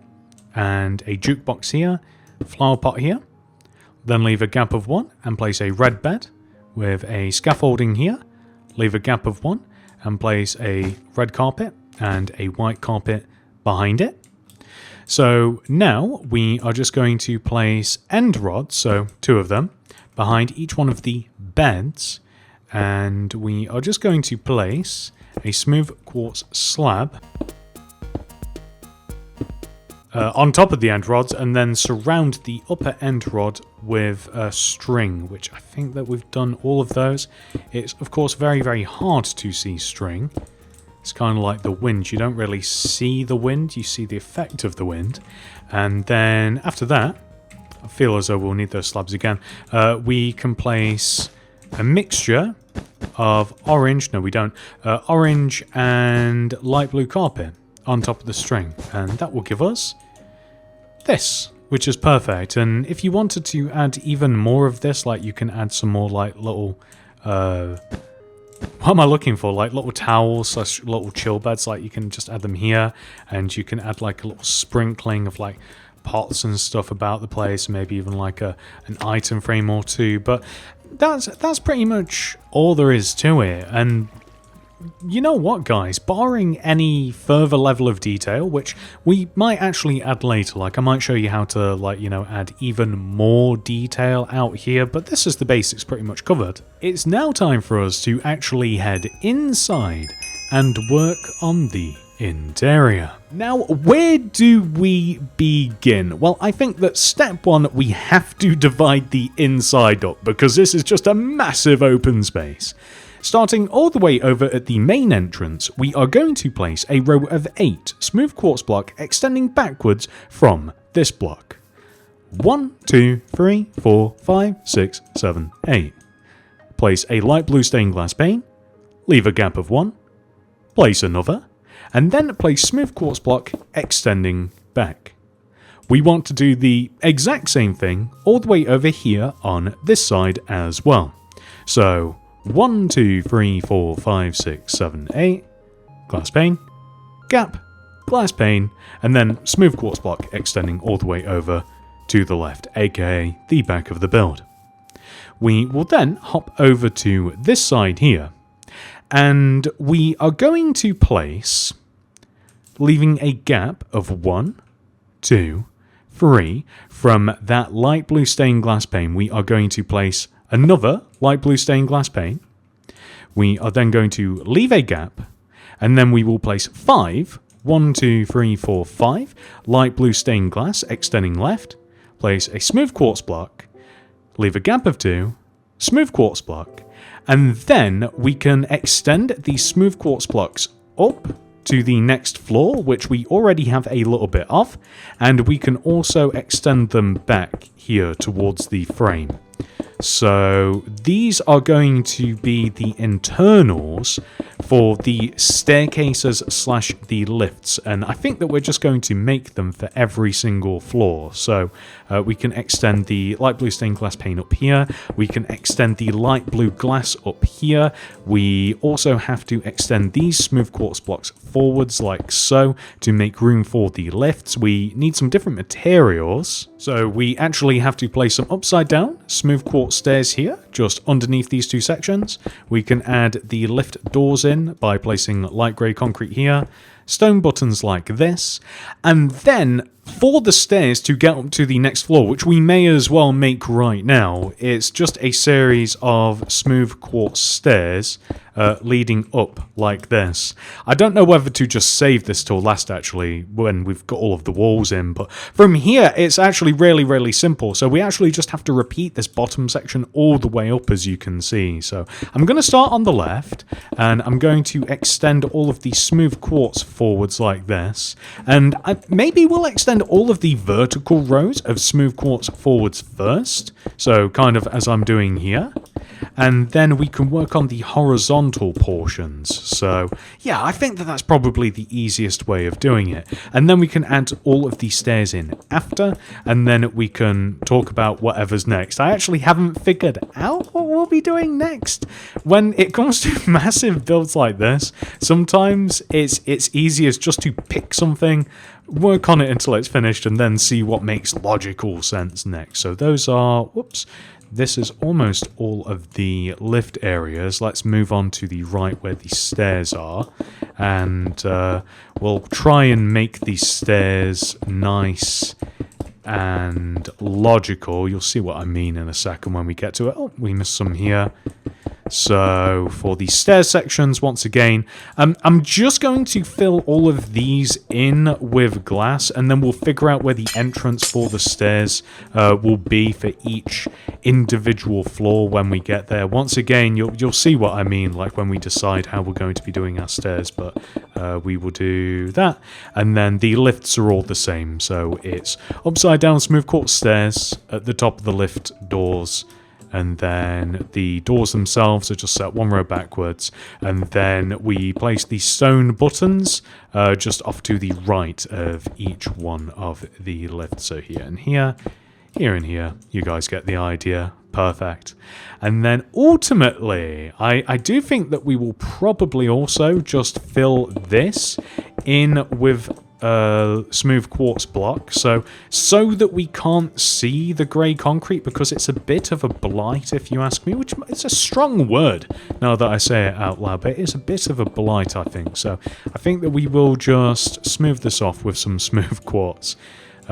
and a jukebox here, flower pot here. Then leave a gap of 1 and place a red bed with a scaffolding here, leave a gap of 1 and place a red carpet and a white carpet behind it. So now we are just going to place end rods, so 2 of them, behind each one of the beds, and we are just going to place a smooth quartz slab on top of the end rods, and then surround the upper end rod with a string, which I think that we've done all of those. It's of course very, very hard to see string. It's kind of like the wind. You don't really see the wind, you see the effect of the wind. And then after that, I feel as though we'll need those slabs again. We can place a mixture of orange, no we don't, orange and light blue carpet. on top of the string, and that will give us this, which is perfect. And if you wanted to add even more of this, like you can add some more like little what am I looking for? Like little towels / little chill beds, like you can just add them here, and you can add like a little sprinkling of like pots and stuff about the place, maybe even like an item frame or two. But that's pretty much all there is to it. And you know what, guys, barring any further level of detail, which we might actually add later, like I might show you how to, like, you know, add even more detail out here, but this is the basics pretty much covered. It's now time for us to actually head inside and work on the interior. Now, where do we begin? Well, I think that step one, we have to divide the inside up, because this is just a massive open space. Starting all the way over at the main entrance, we are going to place a row of 8 smooth quartz block extending backwards from this block. 1, 2, 3, 4, 5, 6, 7, 8. Place a light blue stained glass pane, leave a gap of 1, place another, and then place smooth quartz block extending back. We want to do the exact same thing all the way over here on this side as well. So 1, 2, 3, 4, 5, 6, 7, 8, glass pane, gap, glass pane, and then smooth quartz block extending all the way over to the left, aka the back of the build. We will then hop over to this side here, and we are going to place, leaving a gap of 1, 2, 3, from that light blue stained glass pane, we are going to place another light blue stained glass pane. We are then going to leave a gap, and then we will place 5, 1, 2, 3, 4, 5, light blue stained glass extending left, place a smooth quartz block, leave a gap of 2, smooth quartz block, and then we can extend these smooth quartz blocks up to the next floor, which we already have a little bit of, and we can also extend them back here towards the frame. So these are going to be the internals for the staircases / the lifts, and I think that we're just going to make them for every single floor. So we can extend the light blue stained glass pane up here, we can extend the light blue glass up here, we also have to extend these smooth quartz blocks forwards like so to make room for the lifts. We need some different materials, so we actually have to place some upside down smooth quartz stairs here, just underneath these 2 sections. We can add the lift doors in by placing light grey concrete here, stone buttons like this, and then for the stairs to get up to the next floor, which we may as well make right now, it's just a series of smooth quartz stairs leading up like this. I don't know whether to just save this till last actually when we've got all of the walls in, but from here it's actually really simple. So we actually just have to repeat this bottom section all the way up, as you can see. So I'm going to start on the left, and I'm going to extend all of the smooth quartz forwards like this, and maybe we'll extend all of the vertical rows of smooth quartz forwards first, so kind of as I'm doing here, and then we can work on the horizontal portions. So yeah, I think that that's probably the easiest way of doing it, and then we can add all of the stairs in after, and then we can talk about whatever's next. I actually haven't figured out what we'll be doing next. When it comes to massive builds like this, sometimes it's easiest just to pick something, work on it until it's finished, and then see what makes logical sense next. So those are, whoops, this is almost all of the lift areas. Let's move on to the right where the stairs are, and we'll try and make these stairs nice and logical. You'll see what I mean in a second when we get to it. Oh, we missed some here. So for the stair sections, once again, I'm just going to fill all of these in with glass, and then we'll figure out where the entrance for the stairs will be for each individual floor when we get there. Once again, you'll see what I mean, like when we decide how we're going to be doing our stairs, but we will do that. And then the lifts are all the same, so it's upside down smooth quartz stairs at the top of the lift doors, and then the doors themselves are just set one row backwards, and then we place the stone buttons just off to the right of each one of the lifts. So here and here, here and here, you guys get the idea. Perfect. And then ultimately, I do think that we will probably also just fill this in with smooth quartz block, so that we can't see the grey concrete, because it's a bit of a blight, if you ask me, which is a strong word now that I say it out loud, but it is a bit of a blight, I think. So I think that we will just smooth this off with some smooth quartz.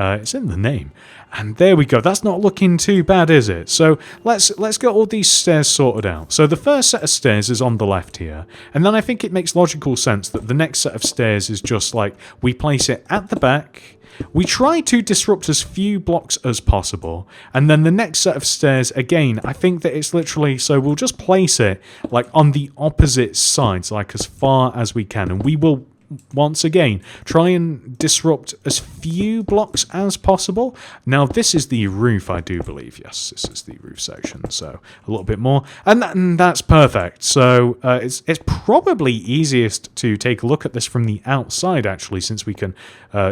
It's in the name. And there we go. That's not looking too bad, is it? So let's get all these stairs sorted out. So the first set of stairs is on the left here. And then I think it makes logical sense that the next set of stairs is just like we place it at the back. We try to disrupt as few blocks as possible. And then the next set of stairs, again, I think that it's literally, so we'll just place it like on the opposite sides, like as far as we can. And we will, once again, try and disrupt as few blocks as possible. Now, this is the roof, I do believe. Yes, this is the roof section, so a little bit more. And that's perfect. So it's probably easiest to take a look at this from the outside, actually, since we can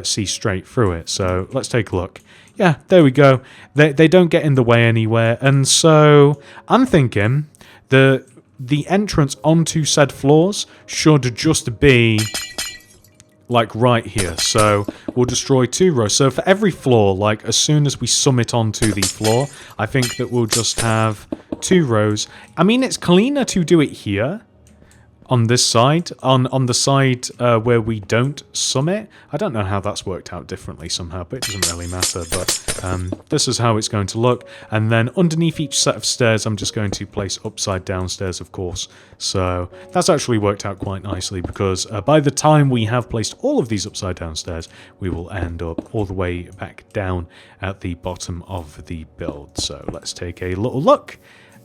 see straight through it. So let's take a look. Yeah, there we go. They don't get in the way anywhere. And so I'm thinking the entrance onto said floors should just be like right here. So we'll destroy 2 rows. So for every floor, like as soon as we summit onto the floor, I think that we'll just have 2 rows. I mean, it's cleaner to do it here on this side, on the side where we don't summit. I don't know how that's worked out differently somehow, but it doesn't really matter. But this is how it's going to look. And then underneath each set of stairs, I'm just going to place upside down stairs, of course. So that's actually worked out quite nicely, because by the time we have placed all of these upside down stairs, we will end up all the way back down at the bottom of the build. So let's take a little look,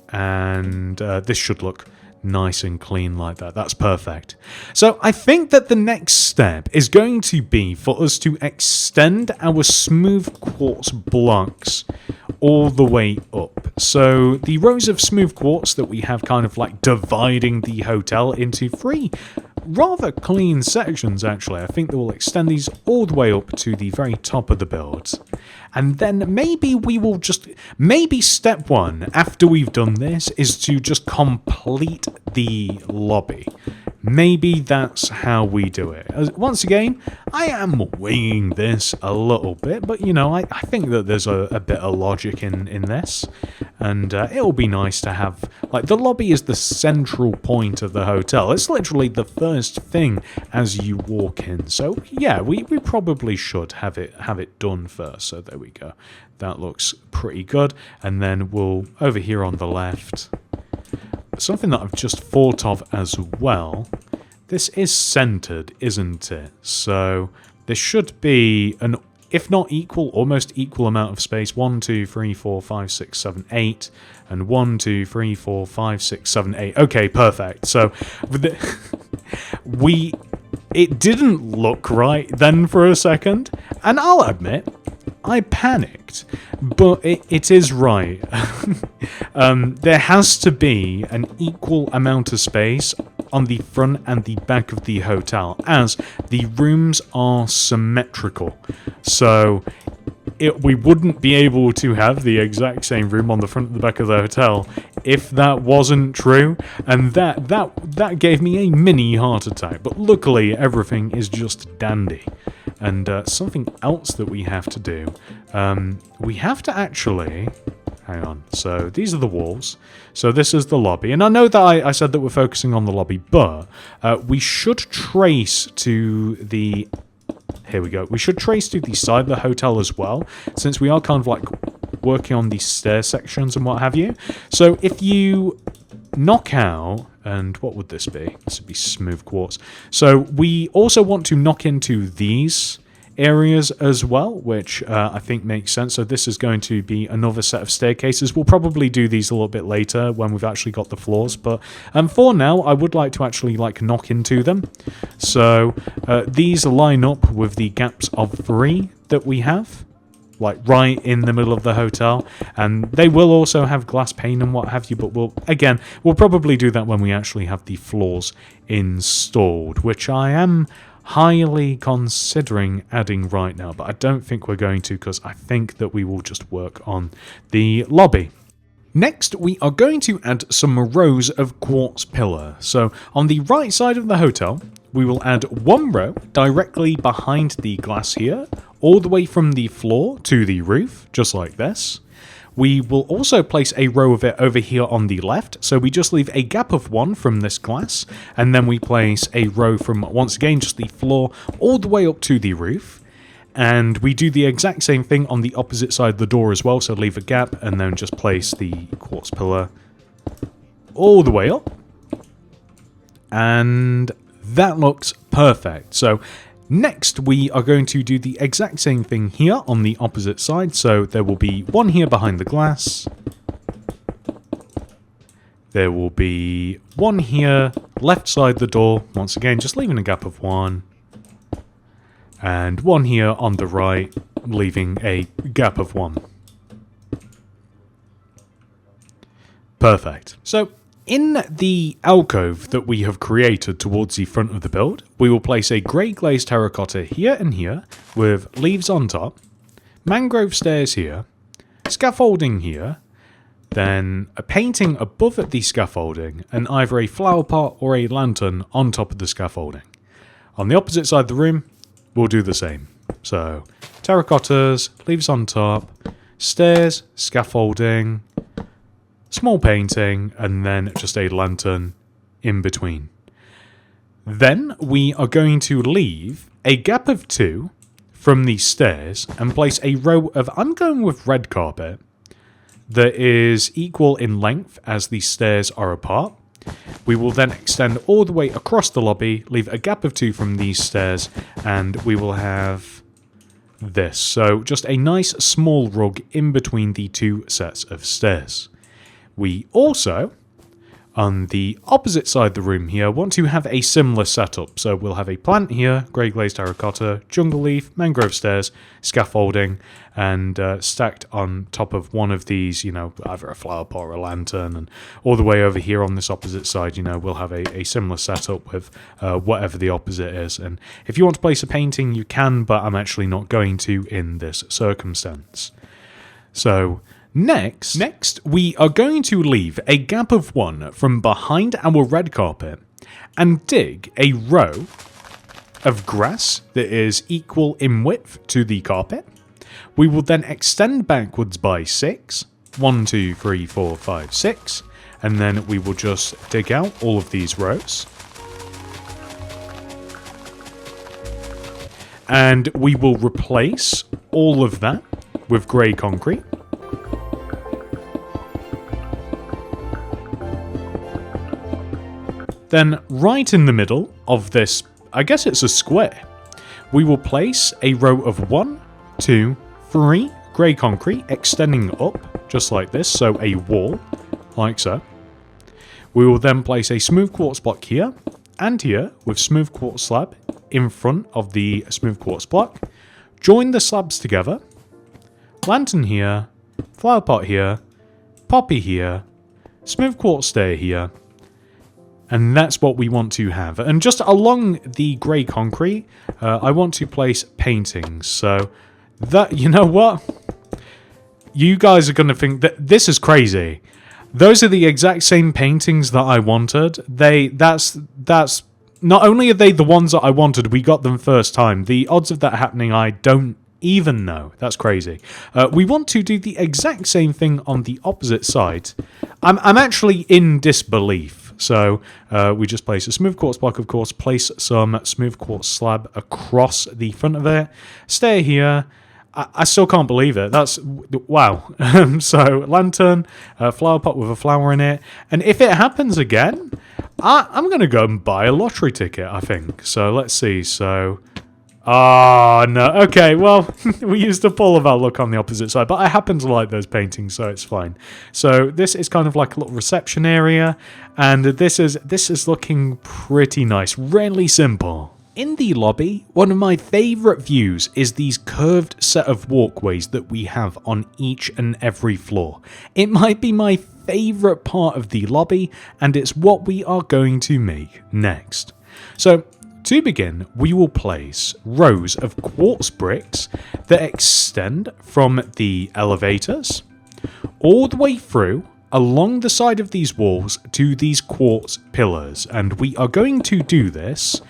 and this should look nice and clean like that. That's perfect. So I think that the next step is going to be for us to extend our smooth quartz blocks all the way up. So the rows of smooth quartz that we have kind of like dividing the hotel into 3 rather clean sections, actually. I think that we'll extend these all the way up to the very top of the build. And then maybe we will just, maybe step 1 after we've done this is to just complete the lobby. Maybe that's how we do it. Once again, I am winging this a little bit, but you know, I think that there's a bit of logic in this. And it'll be nice to have, like, the lobby is the central point of the hotel. It's literally the first thing as you walk in. So yeah, we probably should have it done first. So there we go. That looks pretty good. And then we'll, over here on the left, something that I've just thought of as well. This is centered, isn't it? So there should be an, if not equal, almost equal amount of space. 1, 2, 3, 4, 5, 6, 7, 8. And 1, 2, 3, 4, 5, 6, 7, 8. Okay, perfect. So with the, it didn't look right then for a second. And I'll admit, I panicked, but it is right. There has to be an equal amount of space on the front and the back of the hotel, as the rooms are symmetrical. So we wouldn't be able to have the exact same room on the front and the back of the hotel if that wasn't true, and that gave me a mini heart attack. But luckily, everything is just dandy. And something else that we have to do, we have to actually, hang on, so these are the walls, so this is the lobby, and I know that I said that we're focusing on the lobby, but we should trace to the, here we go, we should trace to the side of the hotel as well, since we are kind of like working on these stair sections and what have you. So if you knock out, and what would this be? This would be smooth quartz. So we also want to knock into these areas as well, which I think makes sense. So this is going to be another set of staircases. We'll probably do these a little bit later when we've actually got the floors, but for now I would like to actually like knock into them. So these line up with the gaps of 3 that we have, like right in the middle of the hotel, and they will also have glass pane and what have you, but we'll probably do that when we actually have the floors installed, which I am highly considering adding right now, but I don't think we're going to, because I think that we will just work on the lobby. Next, we are going to add some rows of quartz pillar. So on the right side of the hotel, we will add one row directly behind the glass here, all the way from the floor to the roof, just like this. We will also place a row of it over here on the left, so we just leave a gap of one from this glass, and then we place a row from, once again, just the floor all the way up to the roof. And we do the exact same thing on the opposite side of the door as well, so leave a gap and then just place the quartz pillar all the way up. And that looks perfect. So next we are going to do the exact same thing here on the opposite side. So there will be one here behind the glass. There will be one here left side the door, once again just leaving a gap of one. And one here on the right, leaving a gap of one. Perfect. So, in the alcove that we have created towards the front of the build, we will place a grey glazed terracotta here and here, with leaves on top, mangrove stairs here, scaffolding here, then a painting above the scaffolding, and either a flower pot or a lantern on top of the scaffolding. On the opposite side of the room, we'll do the same. So, terracottas, leaves on top, stairs, scaffolding, small painting, and then just a lantern in between. Then we are going to leave a gap of two from the stairs and place a row of, I'm going with red carpet, that is equal in length as the stairs are apart. We will then extend all the way across the lobby, leave a gap of two from these stairs, and we will have this. So just a nice small rug in between the two sets of stairs. We also, on the opposite side of the room here, want to have a similar setup. So we'll have a plant here, grey glazed terracotta, jungle leaf, mangrove stairs, scaffolding, and stacked on top of one of these, either a flower pot or a lantern. And all the way over here on this opposite side, we'll have a similar setup with whatever the opposite is. And if you want to place a painting, you can, but I'm actually not going to in this circumstance. So Next, we are going to leave a gap of one from behind our red carpet and dig a row of grass that is equal in width to the carpet. We will then extend backwards by 6. 1, 2, 3, 4, 5, 6. And then we will just dig out all of these rows. And we will replace all of that with grey concrete. Then right in the middle of this, I guess it's a square, we will place a row of 1, 2, 3 grey concrete extending up, just like this, so a wall, like so. We will then place a smooth quartz block here and here with smooth quartz slab in front of the smooth quartz block. Join the slabs together, lantern here, flower pot here, poppy here, smooth quartz stair here. And that's what we want to have. And just along the grey concrete, I want to place paintings. So, that, you know what? You guys are going to think that this is crazy. Those are the exact same paintings that I wanted. That's not only are they the ones that I wanted, we got them first time. The odds of that happening, I don't even know. That's crazy. We want to do the exact same thing on the opposite side. I'm actually in disbelief. So we just place a smooth quartz block, of course, place some smooth quartz slab across the front of it, stay here. I still can't believe it. That's, wow. So lantern, flower pot with a flower in it. And if it happens again, I'm going to go and buy a lottery ticket, I think. So let's see. So, no. Okay, well, we used up all of our luck on the opposite side, but I happen to like those paintings, so it's fine. So this is kind of like a little reception area, and this is looking pretty nice. Really simple. in the lobby, one of my favourite views is these curved set of walkways that we have on each and every floor. It might be my favourite part of the lobby, and it's what we are going to make next. So, to begin, we will place rows of quartz bricks that extend from the elevators all the way through along the side of these walls to these quartz pillars, and we are going to do this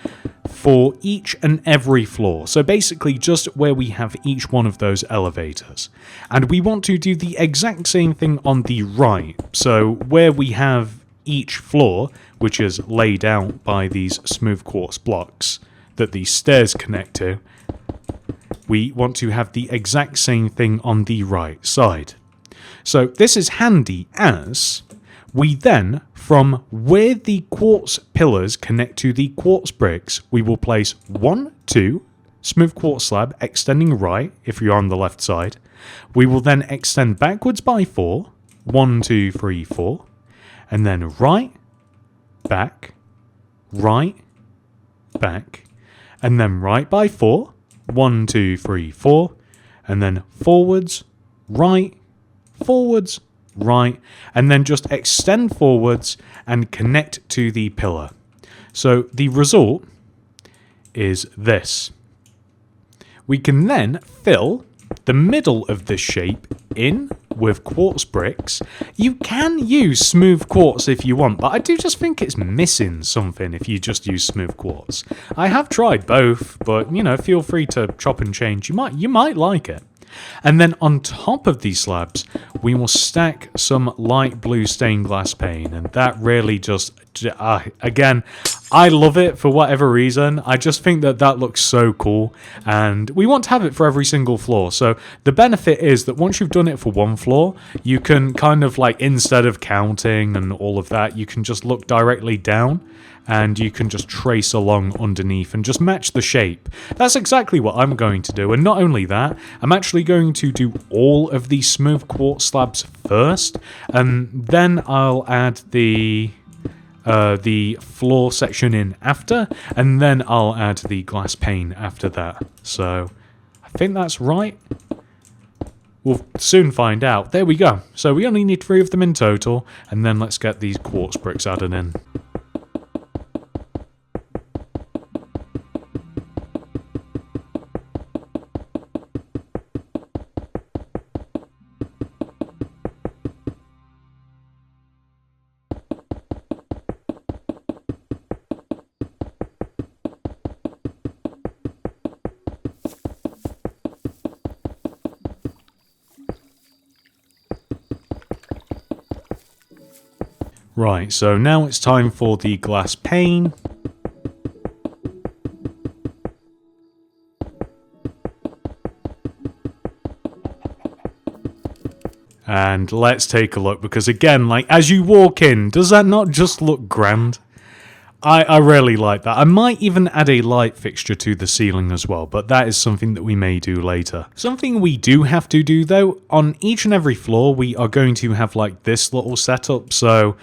for each and every floor. So basically just where we have each one of those elevators. And we want to do the exact same thing on the right. So where we have each floor, which is laid out by these smooth quartz blocks that these stairs connect to, we want to have the exact same thing on the right side. So this is handy as we then, from where the quartz pillars connect to the quartz bricks, we will place 1, 2, smooth quartz slab extending right if you're on the left side. We will then extend backwards by 4, 1, 2, 3, 4, and then right, back, and then right by 4, 1, 2, 3, 4, and then forwards, right, forwards, right, and then just extend forwards and connect to the pillar. So the result is this. We can then fill the middle of this shape in with quartz bricks. You can use smooth quartz if you want, but I do just think it's missing something if you just use smooth quartz. I have tried both, but feel free to chop and change. You might like it. And then on top of these slabs, we will stack some light blue stained glass pane, and that really just, again, I love it for whatever reason. I just think that looks so cool, and we want to have it for every single floor. So the benefit is that once you've done it for one floor, you can kind of instead of counting and all of that, you can just look directly down and you can just trace along underneath and just match the shape. That's exactly what I'm going to do. And not only that, I'm actually going to do all of these smooth quartz slabs first, and then I'll add the floor section in after, and then I'll add the glass pane after that. So I think that's right. We'll soon find out. There we go. So we only need 3 of them in total, and then let's get these quartz bricks added in. Right, so now it's time for the glass pane. And let's take a look, because again, as you walk in, does that not just look grand? I really like that. I might even add a light fixture to the ceiling as well, but that is something that we may do later. Something we do have to do though, on each and every floor we are going to have this little setup, so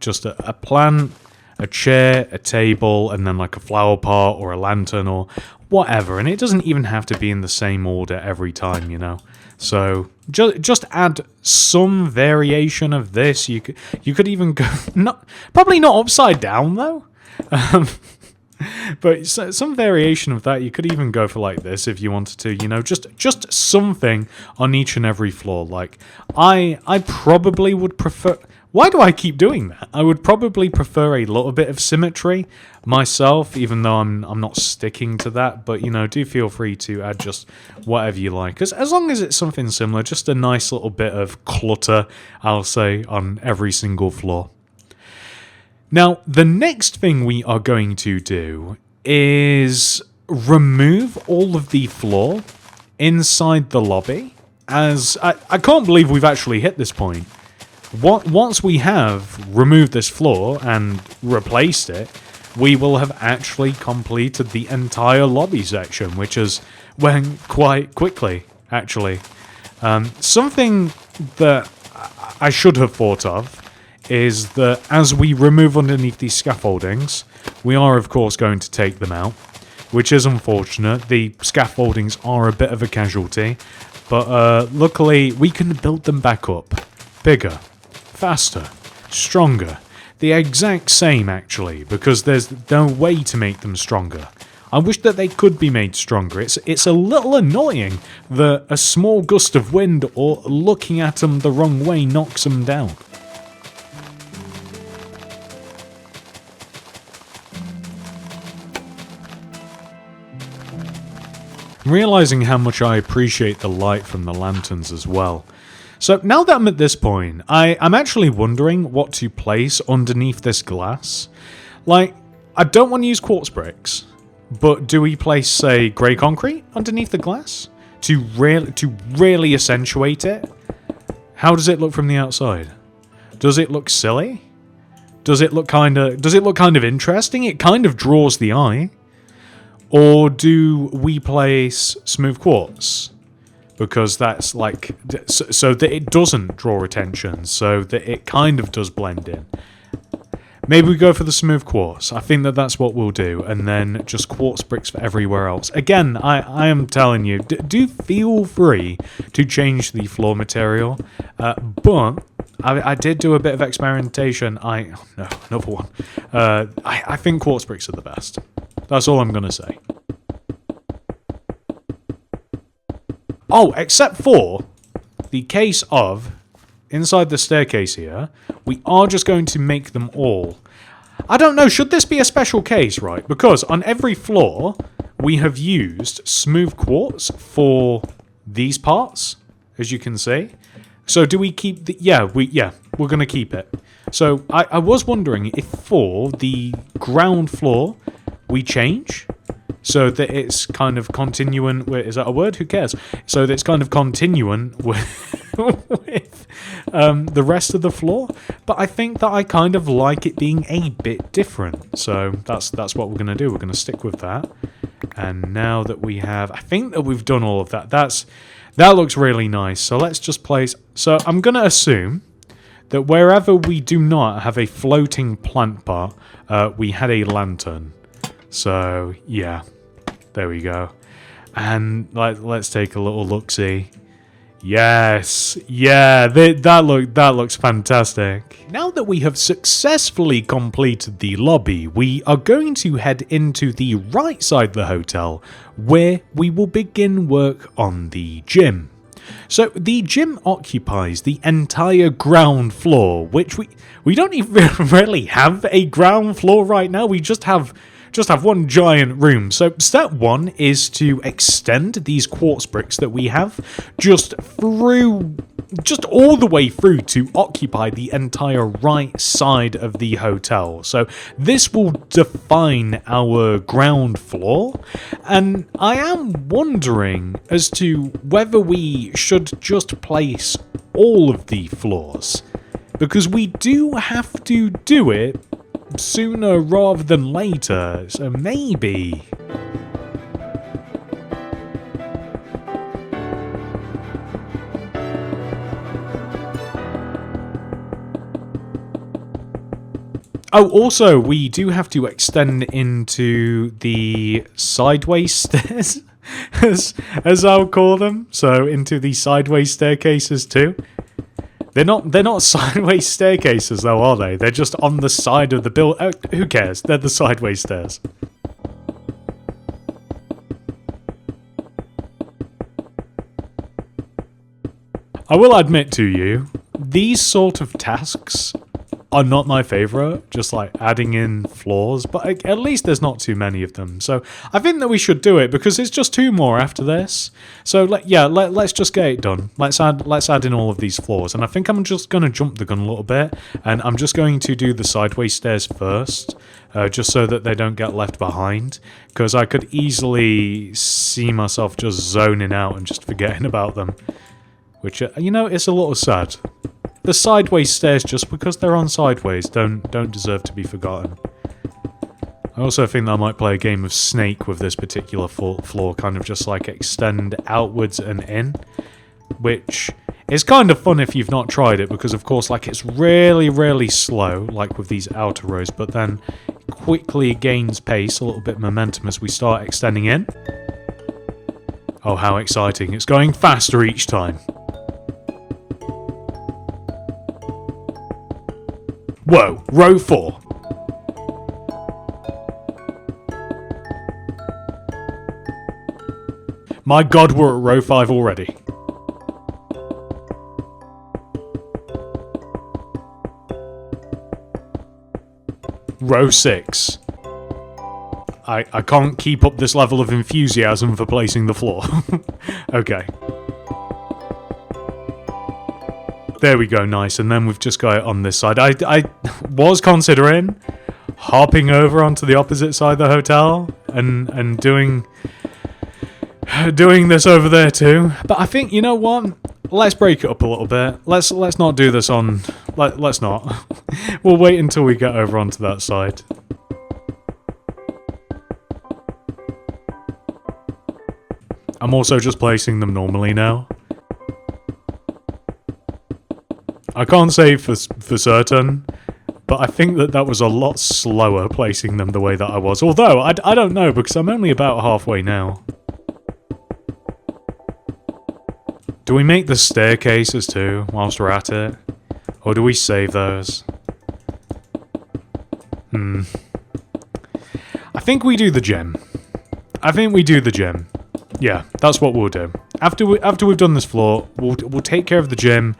just a plant, a chair, a table, and then a flower pot or a lantern or whatever, and it doesn't even have to be in the same order every time, So just add some variation of this. You could even go probably not upside down though, but some variation of that. You could even go for this if you wanted to. Just something on each and every floor. I probably would prefer. Why do I keep doing that? I would probably prefer a little bit of symmetry myself, even though I'm not sticking to that. But, do feel free to add just whatever you like. As long as it's something similar, just a nice little bit of clutter, I'll say, on every single floor. Now, the next thing we are going to do is remove all of the floor inside the lobby. As I can't believe we've actually hit this point. Once we have removed this floor and replaced it, we will have actually completed the entire lobby section, which has went quite quickly, actually. Something that I should have thought of is that as we remove underneath these scaffoldings, we are, of course, going to take them out, which is unfortunate. The scaffoldings are a bit of a casualty, but luckily we can build them back up. Bigger, faster, stronger. The exact same, actually, because there's no way to make them stronger. I wish that they could be made stronger. It's a little annoying that a small gust of wind or looking at them the wrong way knocks them down. I'm realising how much I appreciate the light from the lanterns as well. So now that I'm at this point, I'm actually wondering what to place underneath this glass. Like, I don't want to use quartz bricks, but do we place, say, grey concrete underneath the glass to really accentuate it? How does it look from the outside? Does it look silly? Does it look kind of interesting? It kind of draws the eye. Or do we place smooth quartz? Because that's like, so that it doesn't draw attention, so that it kind of does blend in. Maybe we go for the smooth quartz. I think that that's what we'll do, and then just quartz bricks for everywhere else. Again, I am telling you, do feel free to change the floor material, but I did do a bit of experimentation. No, another one. I think quartz bricks are the best. That's all I'm going to say. Oh, except for the case of, inside the staircase here, we are just going to make them all. I don't know, should this be a special case, right? Because on every floor, we have used smooth quartz for these parts, as you can see. So do we keep the... Yeah, we're going to keep it. So I was wondering if for the ground floor, we change... So that it's kind of continuing with... Is that a word? Who cares? So that it's kind of continuing with, with the rest of the floor. But I think that I kind of like it being a bit different. So that's what we're going to do. We're going to stick with that. And now that we have... I think that we've done all of that. That looks really nice. So let's just place... So I'm going to assume that wherever we do not have a floating plant part, we had a lantern. So, yeah. There we go. And let's take a little look-see. Yes. Yeah, that looks fantastic. Now that we have successfully completed the lobby, we are going to head into the right side of the hotel, where we will begin work on the gym. So the gym occupies the entire ground floor, which we don't even really have a ground floor right now. We just have one giant room. So step one is to extend these quartz bricks that we have just all the way through to occupy the entire right side of the hotel. So this will define our ground floor, and I am wondering as to whether we should just place all of the floors, because we do have to do it sooner rather than later, so maybe. Oh, also, we do have to extend into the sideways stairs, as I'll call them, so into the sideways staircases too. They're not sideways staircases though, are they? They're just on the side of the build. Oh, who cares? They're the sideways stairs. I will admit to you, these sort of tasks are not my favourite, just like adding in floors, but at least there's not too many of them. So I think that we should do it because it's just 2 more after this. So let's just get it done. Let's add in all of these floors, and I think I'm just going to jump the gun a little bit, and I'm just going to do the sideways stairs first, just so that they don't get left behind, because I could easily see myself just zoning out and just forgetting about them, which, you know, it's a little sad. The sideways stairs, just because they're on sideways, don't deserve to be forgotten. I also think that I might play a game of Snake with this particular floor, kind of just like extend outwards and in, which It's kind of fun if you've not tried it, because of course, like, it's really, really slow, like with these outer rows, but then quickly gains pace, a little bit momentum as we start extending in. Oh, how exciting. It's going faster each time. Whoa, row 4. My god, we're at row 5 already. Row 6. I can't keep up this level of enthusiasm for placing the floor. Okay. There we go, nice. And then we've just got it on this side. I was considering hopping over onto the opposite side of the hotel and doing this over there too. But I think, you know what? Let's break it up a little bit. Let's not do this on... Let's not. We'll wait until we get over onto that side. I'm also just placing them normally now. I can't say for certain, but I think that was a lot slower placing them the way that I was. Although, I don't know, because I'm only about halfway now. Do we make the staircases too, whilst we're at it? Or do we save those? I think we do the gem. Yeah, that's what we'll do. After we've done this floor, we'll take care of the gym.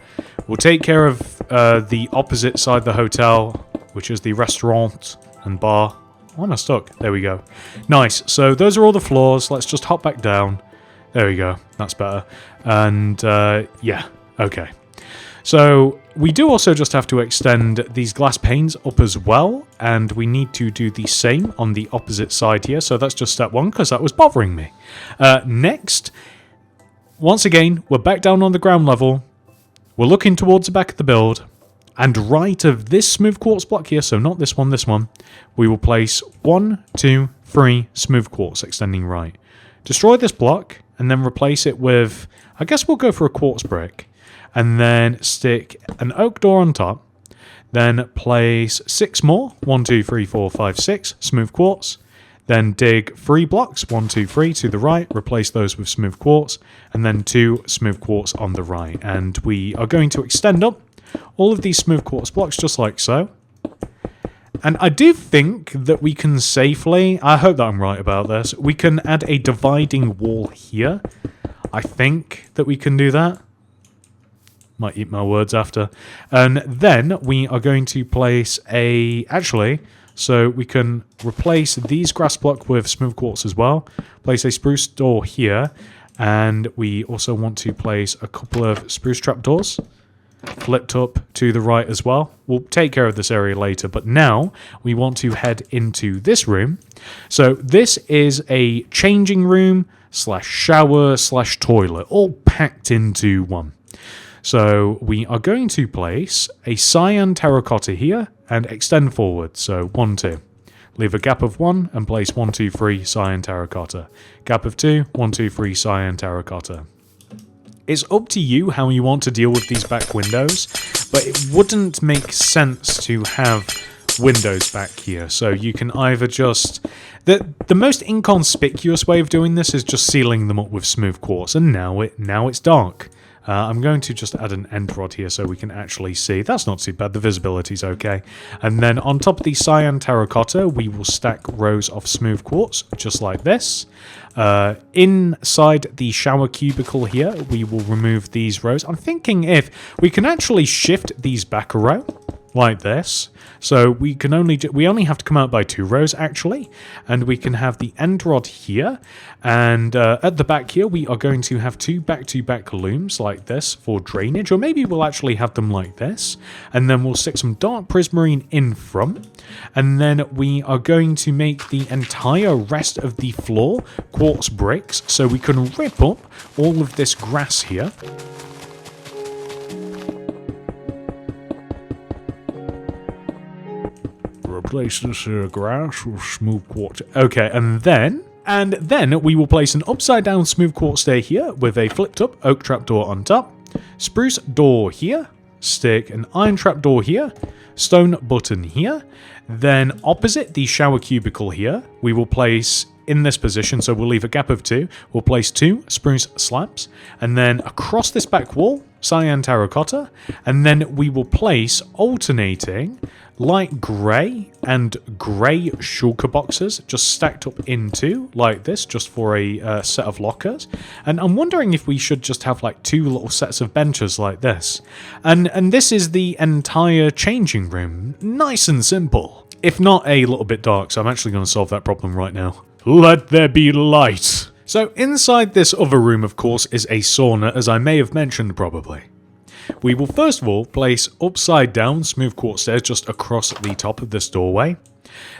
We'll take care of the opposite side of the hotel, which is the restaurant and bar. Why am I stuck? There we go. Nice. So those are all the floors. Let's just hop back down. There we go. That's better. And yeah, okay. So we do also just have to extend these glass panes up as well, and we need to do the same on the opposite side here. So that's just step 1, because that was bothering me. Next, once again, we're back down on the ground level. We're looking towards the back of the build, and right of this smooth quartz block here, so not this one, we will place 1, 2, 3 smooth quartz extending right. Destroy this block, and then replace it with, I guess we'll go for a quartz brick. And then stick an oak door on top. Then place 6 more, 1, 2, 3, 4, 5, 6 smooth quartz. Then dig 3 blocks, 1, 2, 3 to the right, replace those with smooth quartz, and then 2 smooth quartz on the right. And we are going to extend up all of these smooth quartz blocks just like so. And I do think that we can safely, I hope that I'm right about this, we can add a dividing wall here. I think that we can do that. Might eat my words after. And then we are going to place so we can replace these grass block with smooth quartz as well. Place a spruce door here. And we also want to place a couple of spruce trapdoors flipped up to the right as well. We'll take care of this area later, but now we want to head into this room. So this is a changing room / shower / toilet, all packed into one. So we are going to place a cyan terracotta here and extend forward. So 1, 2. Leave a gap of 1 and place 1, 2, 3 cyan terracotta. Gap of 2, 1, 2, 3 cyan terracotta. It's up to you how you want to deal with these back windows, but it wouldn't make sense to have windows back here. So you can either just... The most inconspicuous way of doing this is just sealing them up with smooth quartz, and now it's dark. I'm going to just add an end rod here so we can actually see. That's not too bad. The visibility's okay. And then on top of the cyan terracotta, we will stack rows of smooth quartz, just like this. Inside the shower cubicle here, we will remove these rows. I'm thinking if we can actually shift these back a row, like this. So we only have to come out by 2 rows actually, and we can have the end rod here, and at the back here we are going to have 2 back-to-back looms like this for drainage, or maybe we'll actually have them like this, and then we'll stick some dark prismarine in front, and then we are going to make the entire rest of the floor quartz bricks so we can rip up all of this grass here. Replace this grass with smooth quartz. Okay, and then we will place an upside down smooth quartz stair here with a flipped up oak trapdoor on top. spruce door here, stick an iron trap door here, stone button here. Then opposite the shower cubicle here, we will place in this position, so we'll leave a gap of 2. We'll place 2 spruce slabs, and then across this back wall, cyan terracotta, and then we will place alternating light grey and grey shulker boxes just stacked up into like this, just for a set of lockers. And I'm wondering if we should just have like 2 little sets of benches like this. And this is the entire changing room. Nice and simple. If not a little bit dark, so I'm actually going to solve that problem right now. Let there be light. So inside this other room, of course, is a sauna, as I may have mentioned probably. We will first of all place upside down smooth quartz stairs just across the top of this doorway.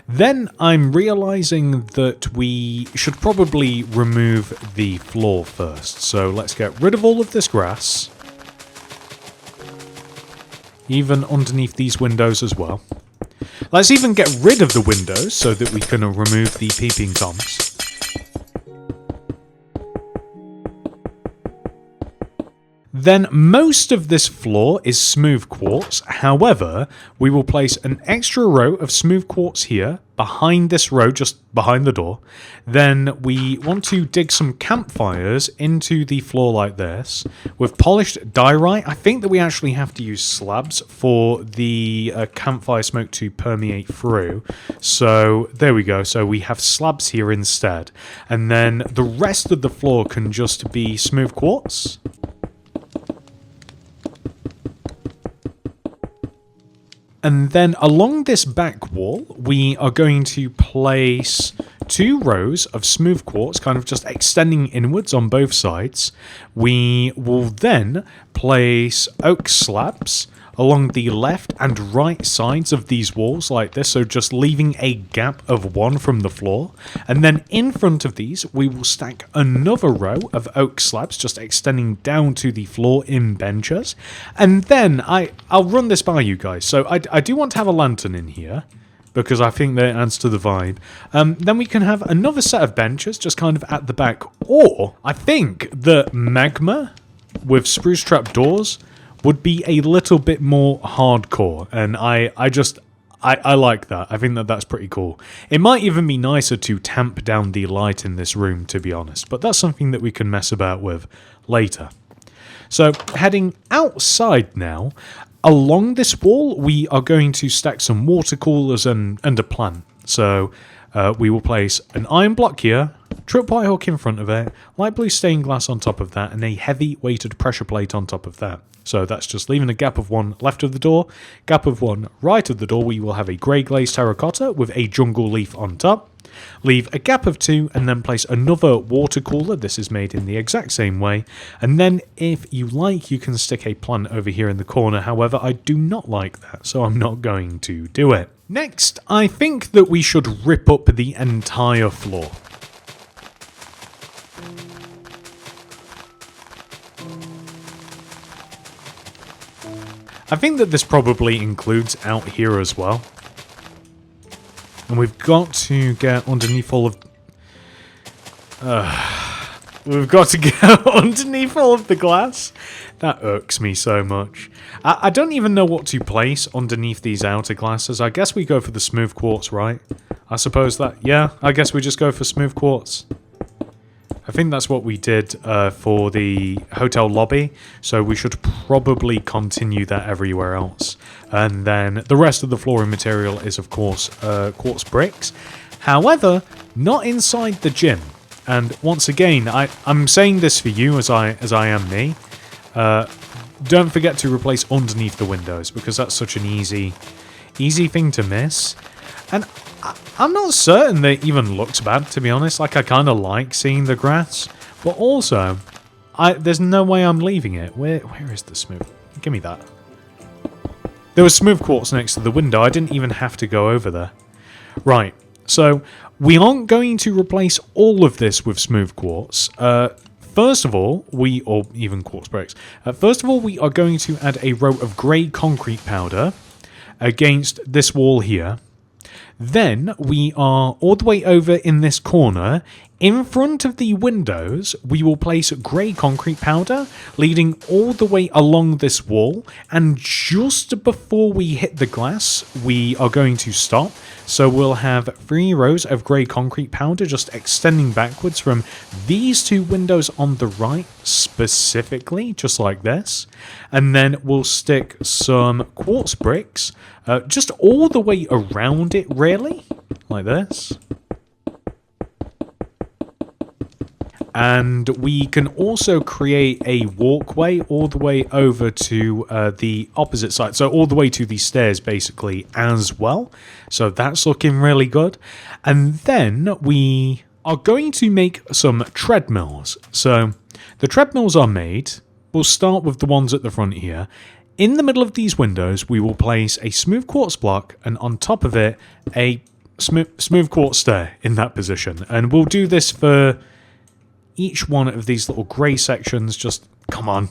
Then I'm realizing that we should probably remove the floor first. So let's get rid of all of this grass. Even underneath these windows as well. Let's even get rid of the windows so that we can remove the peeping toms. Then most of this floor is smooth quartz. However, we will place an extra row of smooth quartz here behind this row, just behind the door. Then we want to dig some campfires into the floor like this with polished diorite. I think that we actually have to use slabs for the campfire smoke to permeate through. So there we go. So we have slabs here instead. And then the rest of the floor can just be smooth quartz. And then along this back wall, we are going to place 2 rows of smooth quartz, kind of just extending inwards on both sides. We will then place oak slabs along the left and right sides of these walls like this, so just leaving a gap of 1 from the floor. And then in front of these, we will stack another row of oak slabs, just extending down to the floor in benches. And then I'll run this by you guys. So I do want to have a lantern in here, because I think that it adds to the vibe. Then we can have another set of benches just kind of at the back. Or I think that magma with spruce trap doors would be a little bit more hardcore, and I like that. I think that that's pretty cool. It might even be nicer to tamp down the light in this room, to be honest, but that's something that we can mess about with later. So heading outside now, along this wall we are going to stack some water coolers and a plant. So we will place an iron block here, tripwire hook in front of it, light blue stained glass on top of that, and a heavy weighted pressure plate on top of that. So that's just leaving a gap of 1 left of the door, gap of 1 right of the door. We will have a grey glazed terracotta with a jungle leaf on top. Leave a gap of 2 and then place another water cooler. This is made in the exact same way. And then if you like, you can stick a plant over here in the corner. However, I do not like that, so I'm not going to do it. Next, I think that we should rip up the entire floor. I think that this probably includes out here as well. And we've got to get underneath all of... we've got to get underneath all of the glass. That irks me so much. I don't even know what to place underneath these outer glasses. I guess we go for the smooth quartz, right? I suppose that... Yeah, I guess we just go for smooth quartz. I think that's what we did for the hotel lobby, so we should probably continue that everywhere else. And then the rest of the flooring material is, of course, quartz bricks. However, not inside the gym. And once again, I'm saying this for you as I am me. Don't forget to replace underneath the windows, because that's such an easy thing to miss. And I'm not certain that it even looks bad, to be honest. Like, I kind of like seeing the grass. But also, there's no way I'm leaving it. Where is the smooth? Give me that. There was smooth quartz next to the window. I didn't even have to go over there. Right. So, we aren't going to replace all of this with smooth quartz. First of all, or even quartz bricks. First of all, we are going to add a row of grey concrete powder against this wall here. Then we are all the way over in this corner In front of the windows, we will place grey concrete powder, leading all the way along this wall, and just before we hit the glass, we are going to stop. So we'll have 3 rows of grey concrete powder just extending backwards from these 2 windows on the right, specifically, just like this. And then we'll stick some quartz bricks, just all the way around it, really, like this. And we can also create a walkway all the way over to the opposite side. So all the way to the stairs, basically, as well. So that's looking really good. And then we are going to make some treadmills. So the treadmills are made. We'll start with the ones at the front here. In the middle of these windows, we will place a smooth quartz block, and on top of it, a smooth quartz stair in that position. And we'll do this for each one of these little grey sections, just, come on,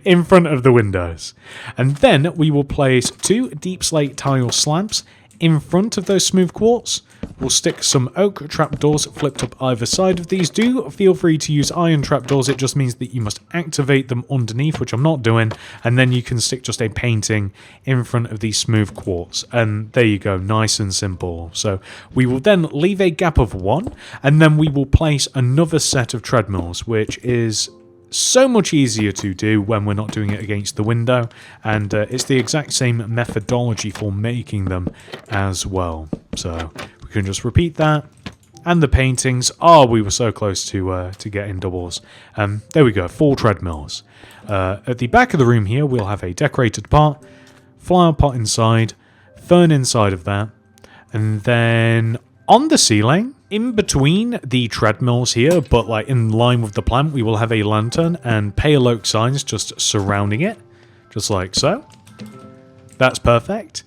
in front of the windows. And then we will place 2 deep slate tile slabs in front of those smooth quartz. We'll stick some oak trapdoors flipped up either side of these. Do feel free to use iron trapdoors, it just means that you must activate them underneath, which I'm not doing, and then you can stick just a painting in front of these smooth quartz. And there you go, nice and simple. So we will then leave a gap of 1, and then we will place another set of treadmills, which is so much easier to do when we're not doing it against the window, and it's the exact same methodology for making them as well. So we can just repeat that. And the paintings, oh, we were so close to getting doubles. There we go, 4 treadmills. At the back of the room here, we'll have a decorated pot, flower pot inside, fern inside of that, and then on the ceiling, in between the treadmills here, but like in line with the plant, we will have a lantern and pale oak signs just surrounding it, just like so. That's perfect.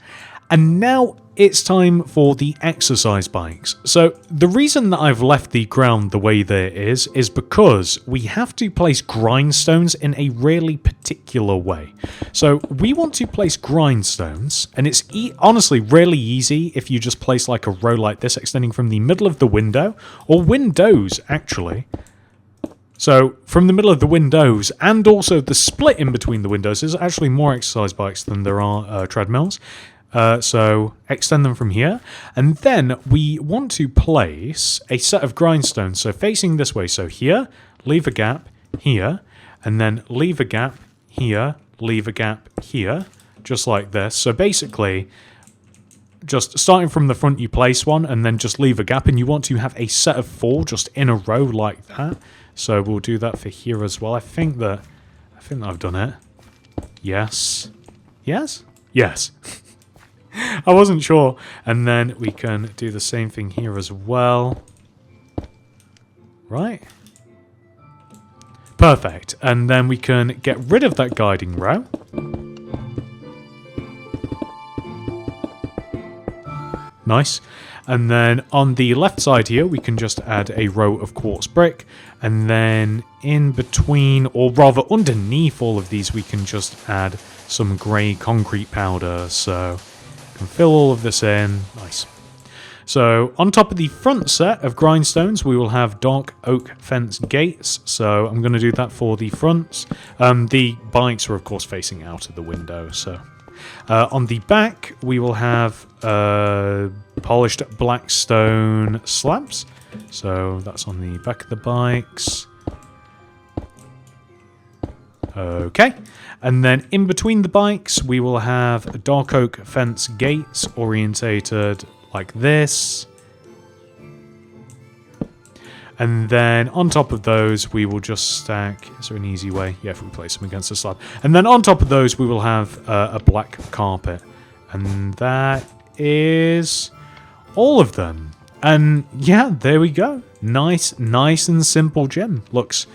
And now it's time for the exercise bikes. So the reason that I've left the ground the way there is because we have to place grindstones in a really particular way. So we want to place grindstones, and it's honestly really easy if you just place like a row like this extending from the middle of the window, or windows actually. So from the middle of the windows, and also the split in between the windows, there's actually more exercise bikes than there are treadmills. So extend them from here, and then we want to place a set of grindstones, so facing this way. So here, leave a gap here, and then leave a gap here, leave a gap here, just like this. So basically, just starting from the front, you place one, and then just leave a gap, and you want to have a set of 4 just in a row like that. So we'll do that for here as well. I think that I've done it. Yes. Yes? Yes. I wasn't sure. And then we can do the same thing here as well. Right. Perfect. And then we can get rid of that guiding row. Nice. And then on the left side here, we can just add a row of quartz brick. And then in between, or rather underneath all of these, we can just add some grey concrete powder. So can fill all of this in. Nice. So on top of the front set of grindstones, we will have dark oak fence gates. So I'm going to do that for the fronts. The bikes are of course facing out of the window. So on the back, we will have polished black stone slabs. So that's on the back of the bikes. Okay. And then in between the bikes, we will have dark oak fence gates orientated like this. And then on top of those, we will just stack... Is there an easy way? Yeah, if we place them against the slab. And then on top of those, we will have a black carpet. And that is all of them. And yeah, there we go. Nice and simple gym. Looks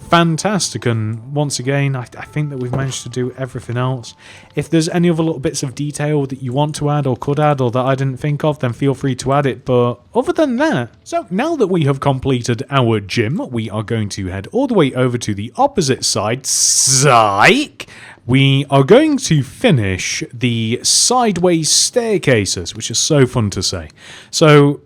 fantastic, and once again, I think that we've managed to do everything else. If there's any other little bits of detail that you want to add or could add or that I didn't think of, then feel free to add it, but other than that... So now that we have completed our gym, we are going to head all the way over to the opposite side. Psych! We are going to finish the sideways staircases, which is so fun to say. So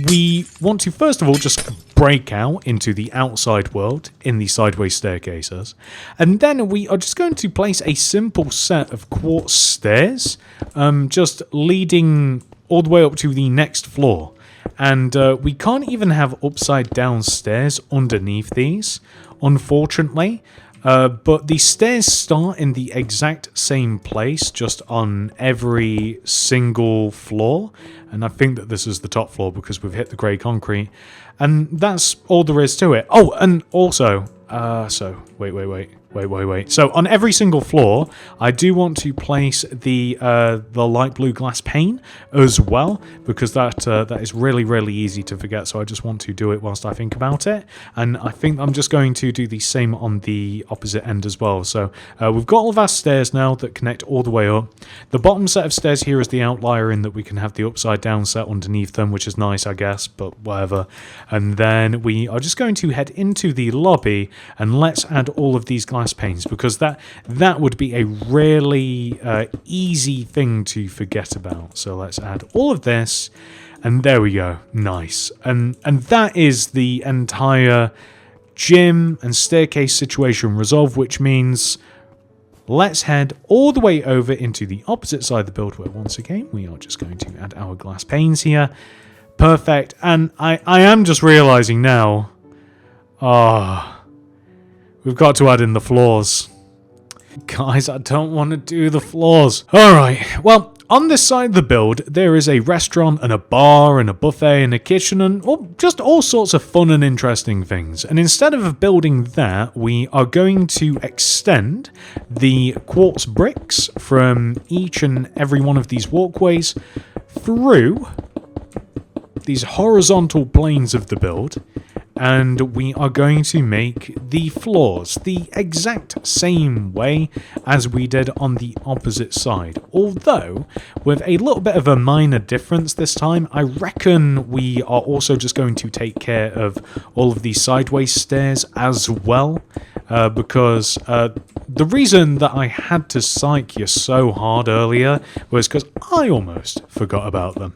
we want to first of all just break out into the outside world in the sideways staircases. And then we are just going to place a simple set of quartz stairs, just leading all the way up to the next floor. And we can't even have upside down stairs underneath these, unfortunately. But the stairs start in the exact same place, just on every single floor. And I think that this is the top floor because we've hit the grey concrete. And that's all there is to it. Oh, and also, wait. So on every single floor, I do want to place the light blue glass pane as well, because that is really, really easy to forget. So I just want to do it whilst I think about it. And I think I'm just going to do the same on the opposite end as well. So we've got all of our stairs now that connect all the way up. The bottom set of stairs here is the outlier in that we can have the upside down set underneath them, which is nice, I guess, but whatever. And then we are just going to head into the lobby, and let's add all of these glass panes, because that would be a really easy thing to forget about. So let's add all of this, and there we go. Nice. And that is the entire gym and staircase situation resolved, which means let's head all the way over into the opposite side of the build, where once again we are just going to add our glass panes here. Perfect. And I am just realizing now, we've got to add in the floors. Guys, I don't want to do the floors. Alright, well, on this side of the build, there is a restaurant and a bar and a buffet and a kitchen and just all sorts of fun and interesting things. And instead of building that, we are going to extend the quartz bricks from each and every one of these walkways through these horizontal planes of the build, and we are going to make the floors the exact same way as we did on the opposite side. Although, with a little bit of a minor difference this time, I reckon we are also just going to take care of all of these sideways stairs as well, because the reason that I had to psych you so hard earlier was because I almost forgot about them.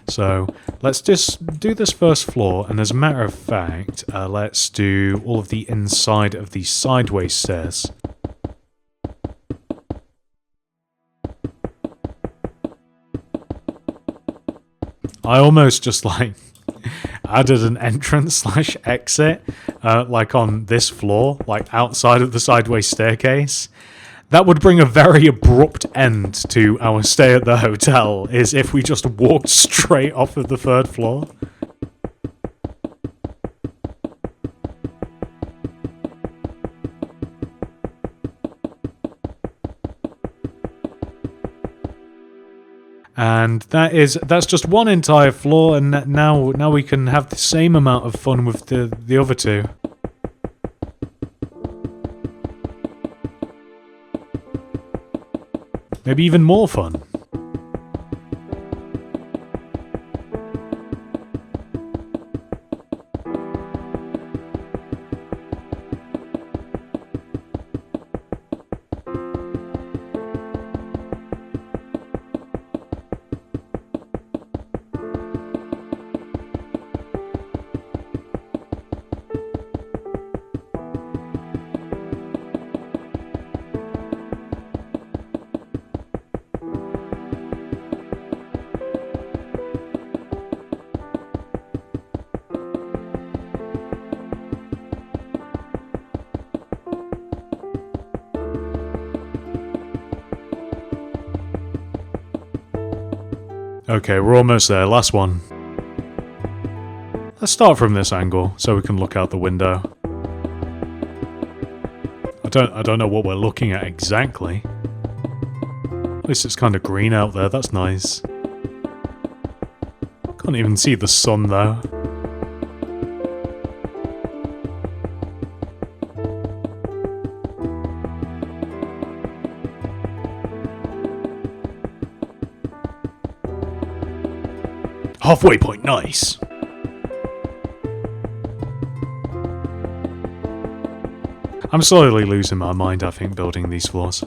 So let's just do this first floor, and as a matter of fact, let's do all of the inside of these sideways stairs. I almost just added an entrance / exit like on this floor, like outside of the sideways staircase. That would bring a very abrupt end to our stay at the hotel, is if we just walked straight off of the third floor. And that's just one entire floor, and now we can have the same amount of fun with the other two. Maybe even more fun. Okay, we're almost there. Last one. Let's start from this angle so we can look out the window. I don't know what we're looking at exactly. At least it's kind of green out there. That's nice. Can't even see the sun though. Halfway point, nice. I'm slowly losing my mind, I think, building these floors.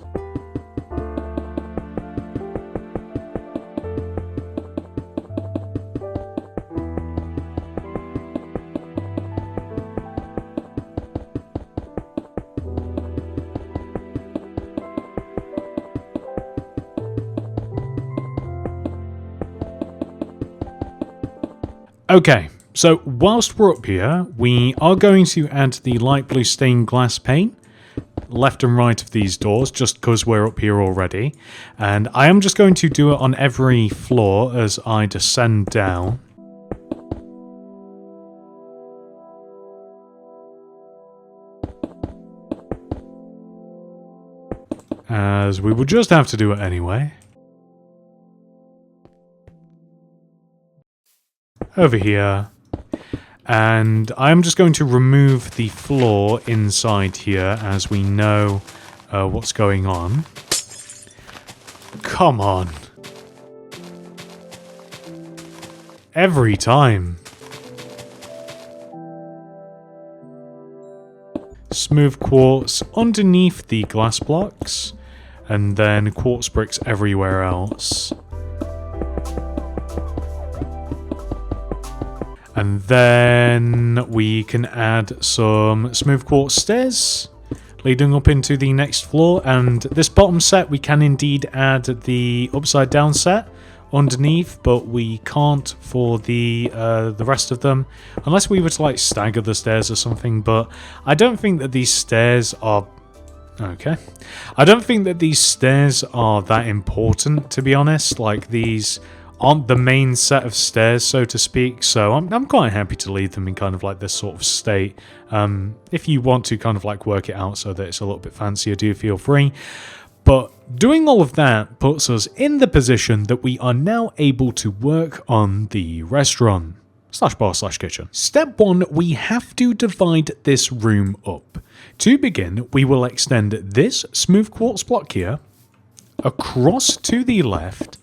Okay, so whilst we're up here, we are going to add the light blue stained glass pane left and right of these doors, just because we're up here already. And I am just going to do it on every floor as I descend down. As we will just have to do it anyway. Over here. And I'm just going to remove the floor inside here as we know what's going on. Come on. Every time. Smooth quartz underneath the glass blocks, and then quartz bricks everywhere else. And then we can add some smooth quartz stairs leading up into the next floor. And this bottom set, we can indeed add the upside down set underneath, but we can't for the rest of them, unless we were to like stagger the stairs or something. But I don't think that these stairs are okay. I don't think that these stairs are that important, to be honest. Like, these aren't the main set of stairs, so to speak, so I'm quite happy to leave them in kind of like this sort of state. If you want to kind of like work it out so that it's a little bit fancier, do feel free. But doing all of that puts us in the position that we are now able to work on the restaurant / bar / kitchen. Step 1, we have to divide this room up. To begin, we will extend this smooth quartz block here across to the left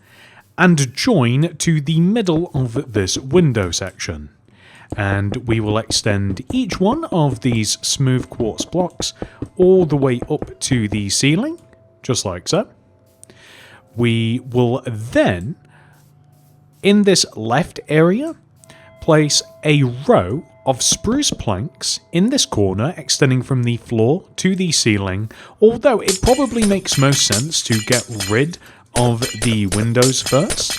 and join to the middle of this window section. And we will extend each one of these smooth quartz blocks all the way up to the ceiling, just like so. We will then, in this left area, place a row of spruce planks in this corner extending from the floor to the ceiling, although it probably makes most sense to get rid of the windows first,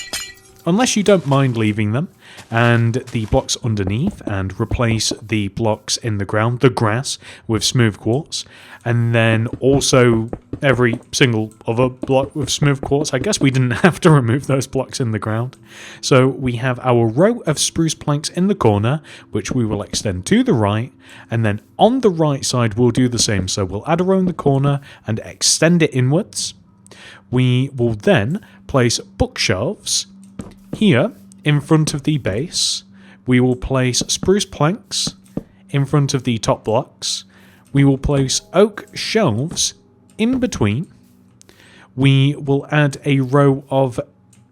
unless you don't mind leaving them, and the blocks underneath, and replace the blocks in the ground, the grass, with smooth quartz, and then also every single other block with smooth quartz. I guess we didn't have to remove those blocks in the ground. So we have our row of spruce planks in the corner, which we will extend to the right, and then on the right side we'll do the same. So we'll add a row in the corner and extend it inwards. We will then place bookshelves here in front of the base. We will place spruce planks in front of the top blocks. We will place oak shelves in between. We will add a row of,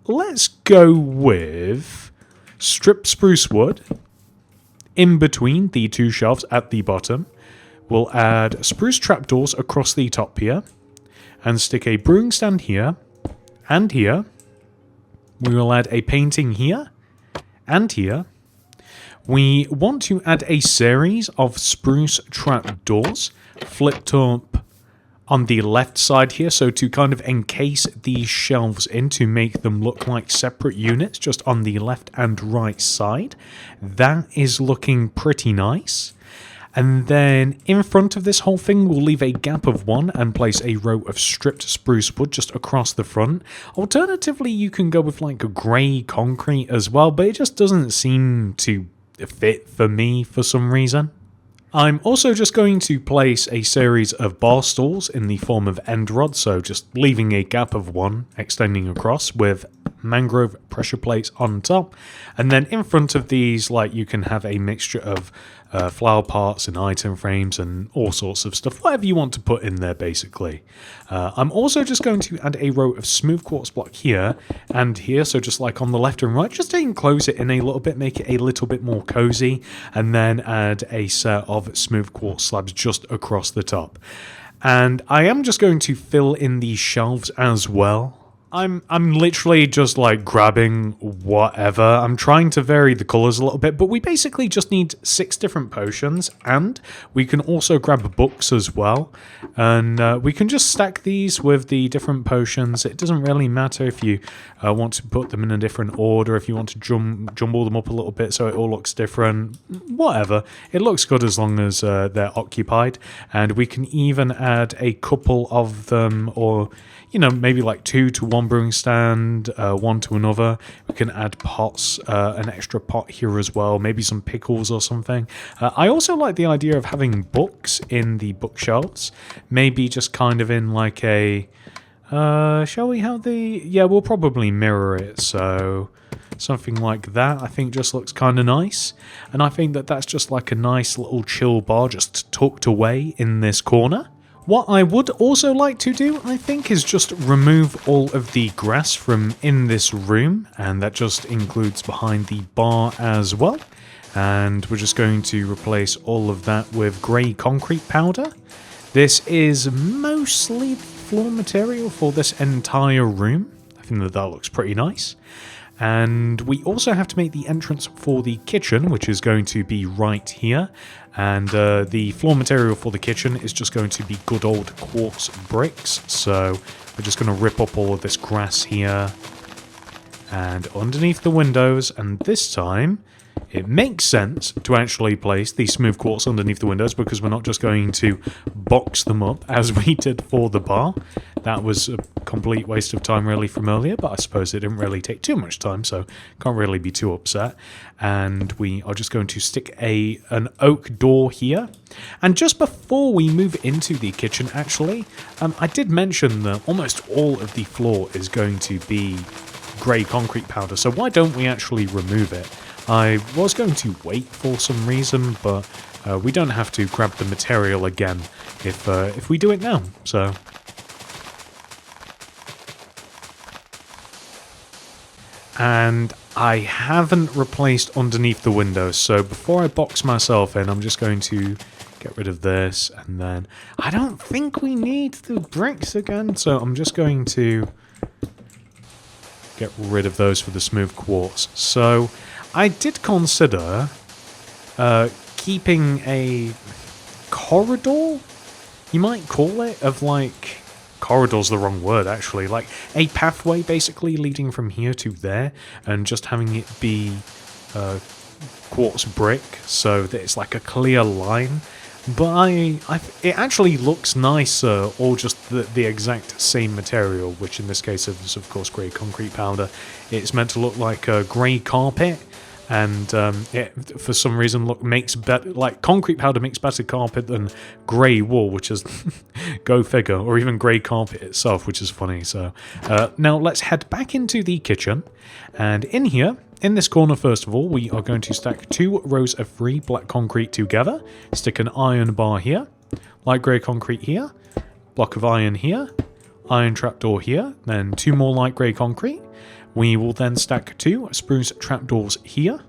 let's go with strip spruce wood in between the two shelves at the bottom. We'll add spruce trapdoors across the top here, and stick a brewing stand here and here. We will add a painting here and here. We want to add a series of spruce trapdoors flipped up on the left side here, so to kind of encase these shelves in to make them look like separate units just on the left and right side. That is looking pretty nice. And then in front of this whole thing, we'll leave a gap of 1 and place a row of stripped spruce wood just across the front. Alternatively, you can go with like a grey concrete as well, but it just doesn't seem to fit for me for some reason. I'm also just going to place a series of bar stools in the form of end rods, so just leaving a gap of 1 extending across with mangrove pressure plates on top. And then in front of these, like, you can have a mixture of flower parts and item frames and all sorts of stuff, whatever you want to put in there basically. I'm also just going to add a row of smooth quartz block here and here, so just like on the left and right, just to enclose it in a little bit, make it a little bit more cozy, and then add a set of smooth quartz slabs just across the top. And I am just going to fill in these shelves as well. I'm literally just like grabbing whatever. I'm trying to vary the colors a little bit, but we basically just need 6 different potions, and we can also grab books as well. And we can just stack these with the different potions. It doesn't really matter if you want to put them in a different order, if you want to jumble them up a little bit so it all looks different, whatever. It looks good as long as they're occupied. And we can even add a couple of them, or you know, maybe like 2 to one brewing stand, 1 to another. We can add pots, an extra pot here as well, maybe some pickles or something. I also like the idea of having books in the bookshelves, maybe just kind of in like a, shall we have the, yeah, we'll probably mirror it, so something like that I think just looks kind of nice. And I think that that's just like a nice little chill bar just tucked away in this corner. What I would also like to do, I think, is just remove all of the grass from in this room, and that just includes behind the bar as well. And we're just going to replace all of that with grey concrete powder. This is mostly the floor material for this entire room. I think that that looks pretty nice. And we also have to make the entrance for the kitchen, which is going to be right here. And the floor material for the kitchen is just going to be good old quartz bricks. So we're just going to rip up all of this grass here and underneath the windows. And this time it makes sense to actually place the smooth quartz underneath the windows, because we're not just going to box them up as we did for the bar. That was a complete waste of time really from earlier, but I suppose it didn't really take too much time, so can't really be too upset. And we are just going to stick an oak door here. And just before we move into the kitchen, actually, I did mention that almost all of the floor is going to be grey concrete powder, so why don't we actually remove it? I was going to wait for some reason, but we don't have to grab the material again if we do it now, so. And I haven't replaced underneath the windows, so before I box myself in, I'm just going to get rid of this, and then I don't think we need the bricks again, so I'm just going to get rid of those for the smooth quartz. So I did consider keeping a corridor, you might call it, of like, corridor's the wrong word actually, like a pathway basically leading from here to there, and just having it be quartz brick so that it's like a clear line. But it actually looks nicer, or just the exact same material, which in this case is of course grey concrete powder. It's meant to look like a grey carpet, and it for some reason makes better, like concrete powder makes better carpet than grey wool, which is go figure, or even grey carpet itself, which is funny. So now let's head back into the kitchen, and in here, in this corner first of all, we are going to stack 2 rows of 3 black concrete together, stick an iron bar here, light grey concrete here, block of iron here, iron trapdoor here, then 2 more light grey concrete. We will then stack 2 spruce trapdoors here.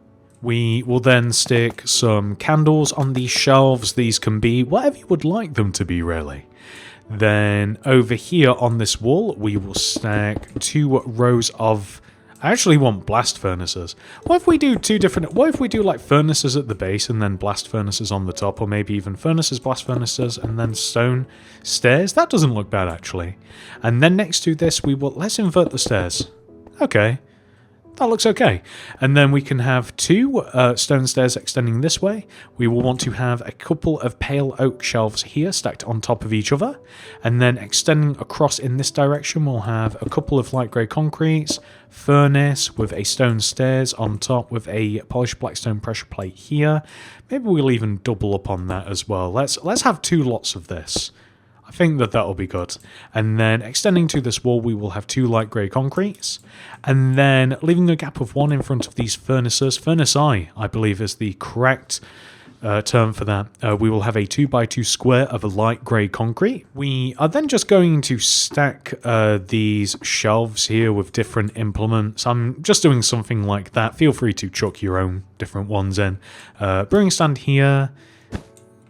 We will then stick some candles on these shelves. These can be whatever you would like them to be, really. Then over here on this wall, we will stack 2 rows of... I actually want blast furnaces. What if we do 2 different... What if we do like furnaces at the base and then blast furnaces on the top, or maybe even furnaces, blast furnaces, and then stone stairs? That doesn't look bad, actually. And then next to this, we will... Let's invert the stairs. Okay. That looks okay. And then we can have 2 stone stairs extending this way. We will want to have a couple of pale oak shelves here stacked on top of each other. And then extending across in this direction, we'll have a couple of light grey concretes, furnace with a stone stairs on top with a polished blackstone pressure plate here. Maybe we'll even double up on that as well. Let's have 2 lots of this. I think that that'll be good. And then extending to this wall, we will have 2 light grey concretes. And then leaving a gap of 1 in front of these furnaces. Furnace I believe, is the correct term for that. We will have a 2x2 square of a light grey concrete. We are then just going to stack these shelves here with different implements. I'm just doing something like that. Feel free to chuck your own different ones in. Brewing stand here.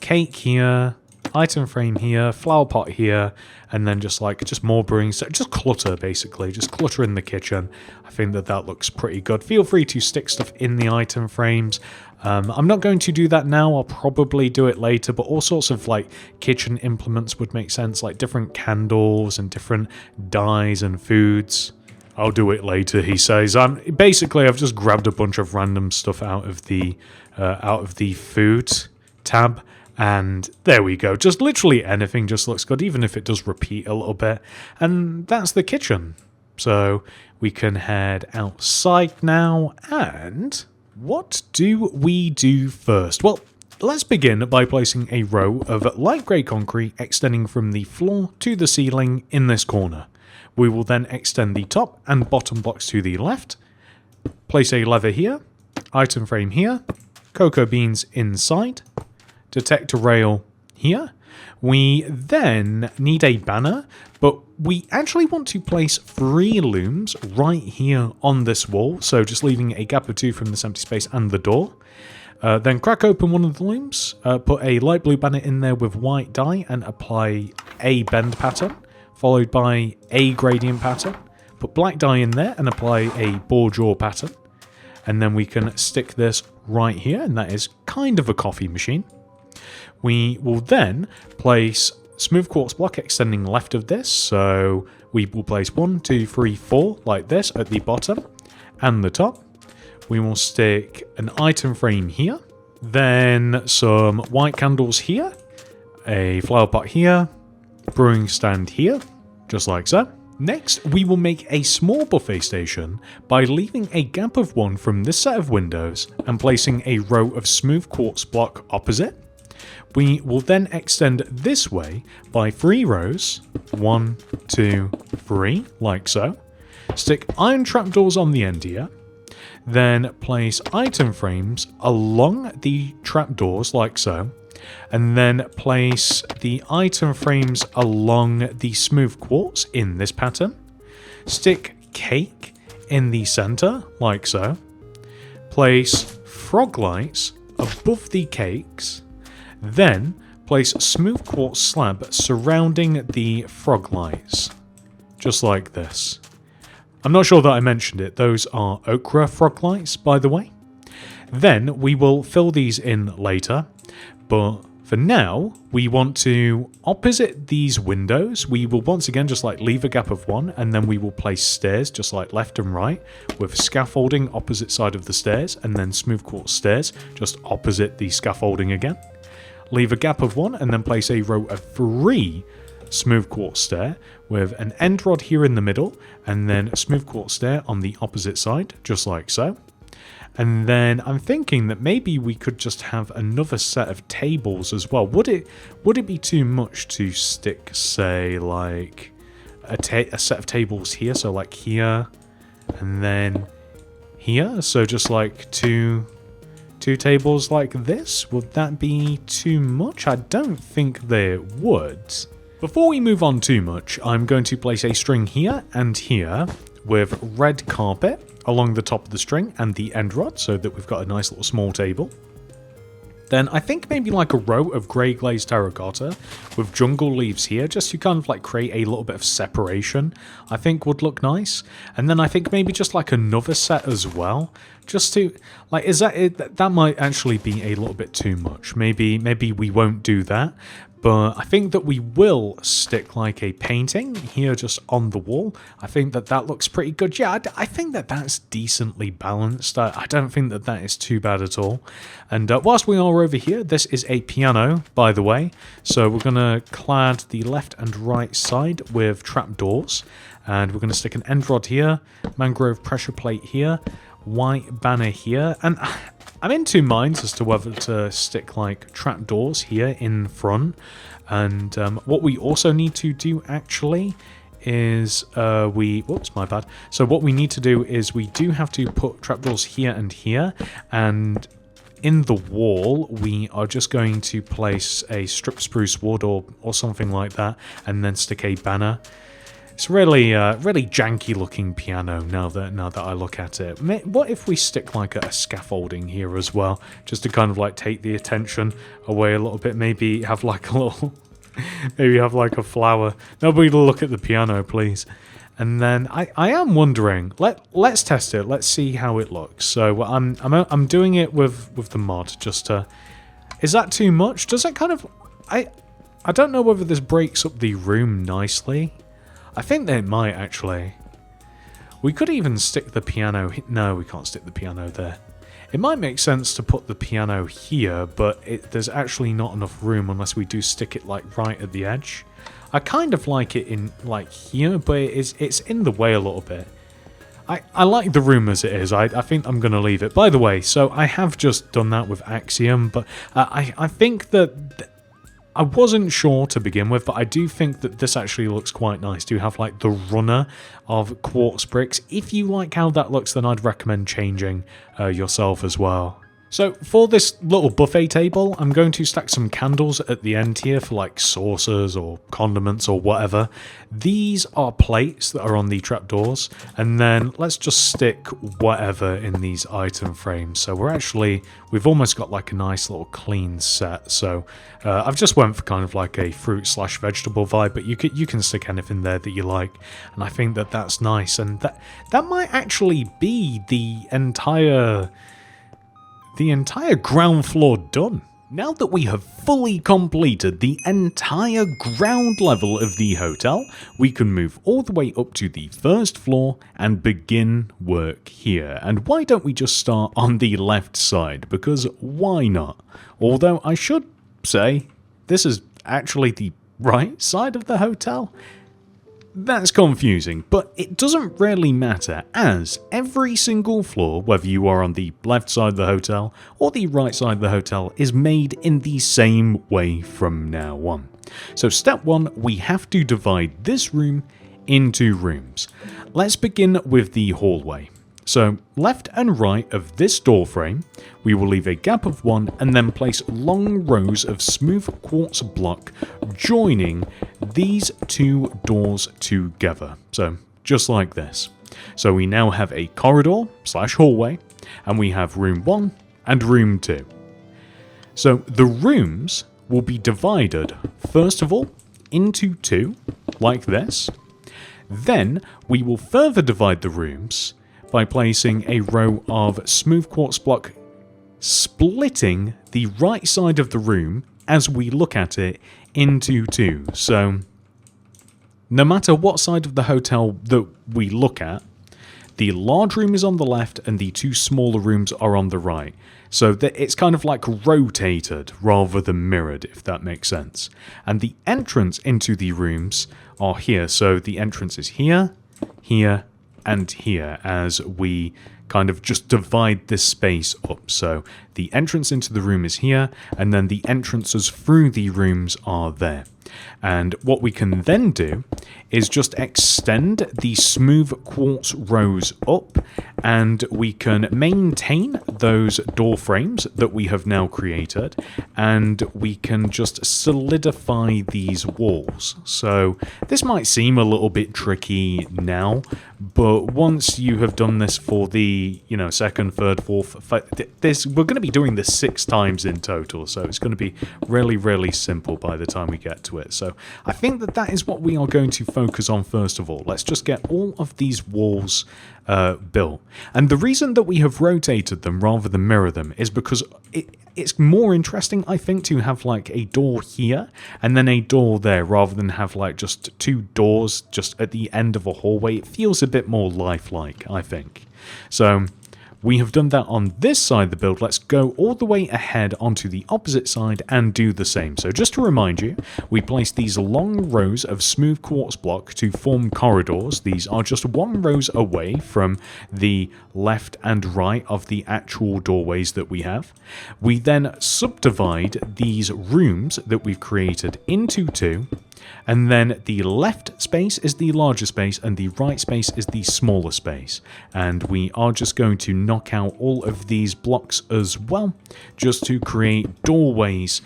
Cake here. item frame here, flower pot here, and then just more brewing stuff. Just clutter, basically. Just clutter in the kitchen. I think that looks pretty good. Feel free to stick stuff in the item frames. I'm not going to do that now. I'll probably do it later, but all sorts of like kitchen implements would make sense, like different candles and different dyes and foods. I'll do it later, he says. Basically, I've just grabbed a bunch of random stuff out of the food tab, and there we go. Just literally anything just looks good, even if it does repeat a little bit. And that's the kitchen. So we can head outside now, and what do we do first? Well, let's begin by placing a row of light grey concrete extending from the floor to the ceiling in this corner. We will then extend the top and bottom blocks to the left, place a lever here, item frame here, cocoa beans inside, detector rail here. We then need a banner, but we actually want to place 3 looms right here on this wall, so just leaving a gap of 2 from this empty space and the door. Then crack open one of the looms, put a light blue banner in there with white dye and apply a bend pattern, followed by a gradient pattern. Put black dye in there and apply a bourgeois pattern. And then we can stick this right here, and that is kind of a coffee machine. We will then place smooth quartz block extending left of this, so we will place 1, 2, 3, 4 like this at the bottom and the top. We will stick an item frame here, then some white candles here, a flower pot here, brewing stand here, just like so. Next, we will make a small buffet station by leaving a gap of 1 from this set of windows and placing a row of smooth quartz block opposite. We will then extend this way by 3 rows, 1, 2, 3, like so. Stick iron trapdoors on the end here. Then place item frames along the trapdoors, like so. And then place the item frames along the smooth quartz in this pattern. Stick cake in the center, like so. Place frog lights above the cakes. Then place smooth quartz slab surrounding the frog lights, just like this. I'm not sure that I mentioned it. Those are ochre frog lights, by the way. Then we will fill these in later, but for now, we want to, opposite these windows, we will once again just like leave a gap of 1, and then we will place stairs just like left and right with scaffolding opposite side of the stairs, and then smooth quartz stairs just opposite the scaffolding again. Leave a gap of 1 and then place a row of 3 smooth quartz stair with an end rod here in the middle, and then a smooth quartz stair on the opposite side, just like so. And then I'm thinking that maybe we could just have another set of tables as well. Would it be too much to stick, say, like a set of tables here? So like here and then here. So just like two tables like this. Would that be too much? I don't think they would. Before we move on too much, I'm going to place a string here and here with red carpet along the top of the string and the end rod, so that we've got a nice little small table. Then I think maybe like a row of grey glazed terracotta with jungle leaves here, just to kind of like create a little bit of separation, I think would look nice. And then I think maybe just like another set as well, just to like, is that it? That might actually be a little bit too much. Maybe we won't do that. But I think that we will stick like a painting here just on the wall. I think that looks pretty good. Yeah, I think that's decently balanced. I don't think that is too bad at all. And whilst we are over here, this is a piano, by the way. So we're going to clad the left and right side with trapdoors. And we're going to stick an end rod here, mangrove pressure plate here, white banner here. And I'm in 2 minds as to whether to stick like trapdoors here in front. And what we also need to do actually is whoops, my bad. So what we need to do is we do have to put trapdoors here and here, and in the wall we are just going to place a strip spruce wood or something like that, and then stick a banner. It's really, really janky looking piano now that I look at it. What if we stick like a scaffolding here as well, just to kind of like take the attention away a little bit? Maybe have like a little, maybe have like a flower. Nobody look at the piano, please. And then I am wondering. Let's test it. Let's see how it looks. So I'm doing it with the mod just to. Is that too much? Does it kind of? I don't know whether this breaks up the room nicely. I think they might, actually. We could even stick the piano... No, we can't stick the piano there. It might make sense to put the piano here, but there's actually not enough room unless we do stick it, like, right at the edge. I kind of like it in, like, here, but it's in the way a little bit. I like the room as it is. I think I'm going to leave it. By the way, so I have just done that with Axiom, but I think that... I wasn't sure to begin with, but I do think that this actually looks quite nice to have like the runner of quartz bricks. If you like how that looks, then I'd recommend changing yourself as well. So for this little buffet table, I'm going to stack some candles at the end here for like sauces or condiments or whatever. These are plates that are on the trapdoors, and then let's just stick whatever in these item frames. So we've almost got like a nice little clean set. So I've just went for kind of like a fruit/vegetable vibe, but you can stick anything there that you like, and I think that that's nice, and that might actually be the entire ground floor done. Now that we have fully completed the entire ground level of the hotel, we can move all the way up to the first floor and begin work here. And why don't we just start on the left side? Because why not? Although I should say, this is actually the right side of the hotel. That's confusing, but it doesn't really matter, as every single floor, whether you are on the left side of the hotel or the right side of the hotel, is made in the same way from now on. So step 1, we have to divide this room into rooms. Let's begin with the hallway. So left and right of this door frame, we will leave a gap of 1 and then place long rows of smooth quartz block joining these two doors together. So just like this. So we now have a corridor/hallway, and we have room 1 and room 2. So the rooms will be divided, first of all, into 2, like this. Then we will further divide the rooms by placing a row of smooth quartz block splitting the right side of the room as we look at it into 2. So no matter what side of the hotel that we look at, the large room is on the left and the 2 smaller rooms are on the right. So that it's kind of like rotated rather than mirrored, if that makes sense. And the entrance into the rooms are here. So the entrance is here, here, and here, as we kind of just divide this space up. So the entrance into the room is here, and then the entrances through the rooms are there. And what we can then do is just extend the smooth quartz rows up, and we can maintain those door frames that we have now created, and we can just solidify these walls. So this might seem a little bit tricky now, but once you have done this for the, second, third, fourth, fifth, we're going to be doing this 6 times in total, so it's going to be really, really simple by the time we get to it. So I think that is what we are going to focus on first of all. Let's just get all of these walls built. And the reason that we have rotated them rather than mirror them is because it's more interesting, I think, to have like a door here and then a door there rather than have like just 2 doors just at the end of a hallway. It feels a bit more lifelike, I think. So we have done that on this side of the build. Let's go all the way ahead onto the opposite side and do the same. So just to remind you, we placed these long rows of smooth quartz block to form corridors. These are just 1 rows away from the left and right of the actual doorways that we have. We then subdivide these rooms that we've created into 2. And then the left space is the larger space and the right space is the smaller space. And we are just going to knock knock out all of these blocks as well, just to create doorways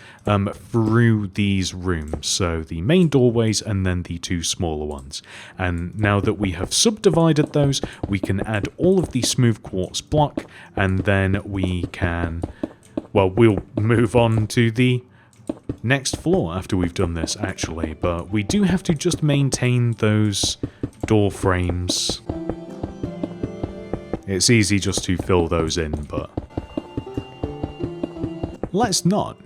through these rooms. So the main doorways and then the two smaller ones. And now that we have subdivided those, we can add all of the smooth quartz block, and then we can, well, we'll move on to the next floor after we've done this, actually. But we do have to just maintain those door frames. It's easy just to fill those in, but let's not.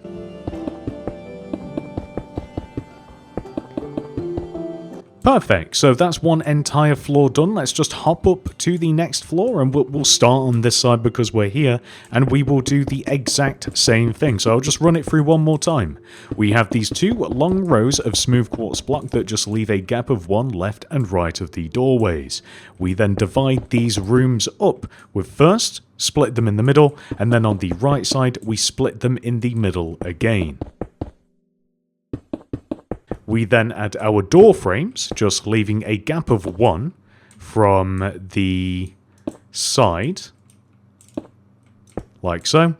Perfect, so that's one entire floor done. Let's just hop up to the next floor, and we'll start on this side because we're here, and we will do the exact same thing. So I'll just run it through one more time. We have these two long rows of smooth quartz block that just leave a gap of one left and right of the doorways. We then divide these rooms up with first split them in the middle, and then on the right side we split them in the middle again. We then add our door frames, just leaving a gap of one from the side, like so.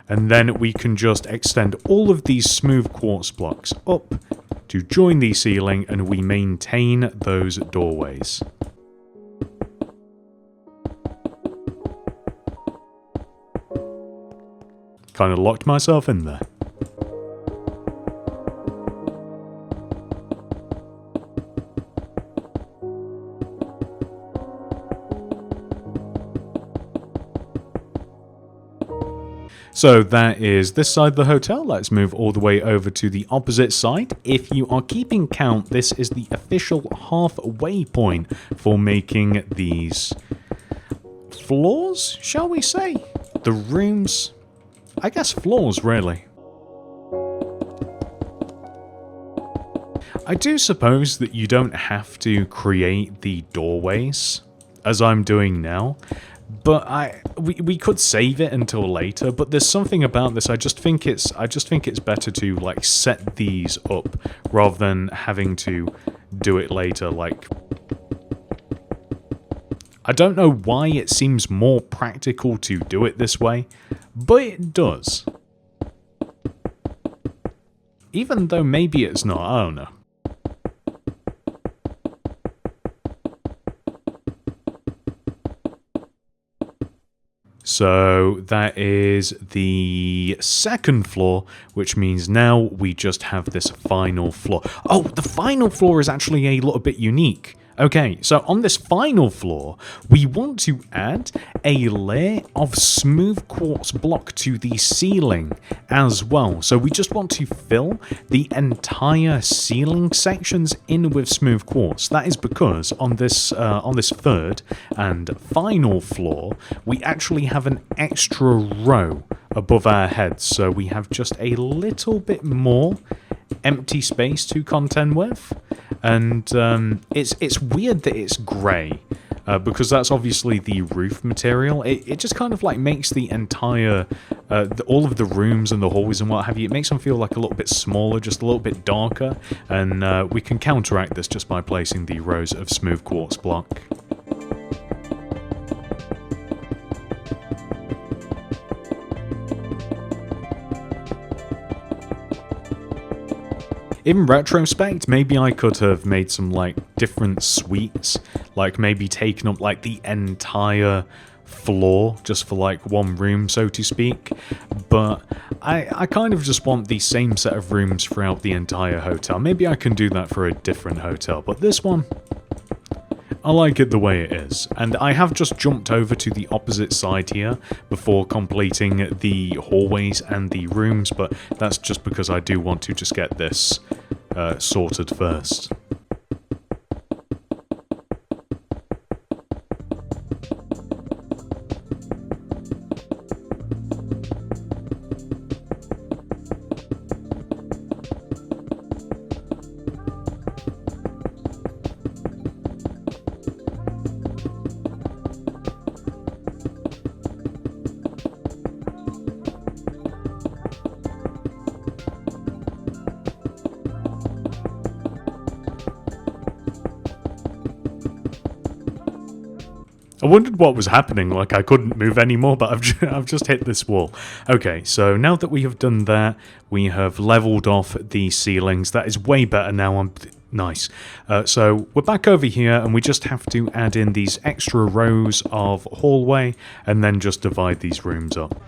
And then we can just extend all of these smooth quartz blocks up to join the ceiling, and we maintain those doorways. Kind of locked myself in there. So that is this side of the hotel. Let's move all the way over to the opposite side. If you are keeping count, this is the official halfway point for making these floors, shall we say? The rooms, I guess floors, really. I do suppose that you don't have to create the doorways, as I'm doing now. But we could save it until later, but there's something about this. I just think it's better to like set these up rather than having to do it later. Like, I don't know why it seems more practical to do it this way, but it does. Even though maybe it's not, I don't know. So that is the second floor, which means now we just have this final floor. Oh, the final floor is actually a little bit unique. Okay, so on this final floor, we want to add a layer of smooth quartz block to the ceiling as well. So we just want to fill the entire ceiling sections in with smooth quartz. That is because on this third and final floor, we actually have an extra row above our heads. So we have just a little bit more empty space to contend with, and it's weird that it's grey because that's obviously the roof material. It just kind of like makes the entire all of the rooms and the hallways and what have you, it makes them feel like a little bit smaller, just a little bit darker, and we can counteract this just by placing the rows of smooth quartz block. In retrospect, maybe I could have made some like different suites, like maybe taken up like the entire floor just for like one room, so to speak. But I kind of just want the same set of rooms throughout the entire hotel. Maybe I can do that for a different hotel, but this one, I like it the way it is. And I have just jumped over to the opposite side here before completing the hallways and the rooms, but that's just because I do want to just get this sorted first. I wondered what was happening, like I couldn't move anymore, but I've just hit this wall. Okay, so now that we have done that, we have leveled off the ceilings. That is way better now. Nice. So we're back over here, and we just have to add in these extra rows of hallway, and then just divide these rooms up.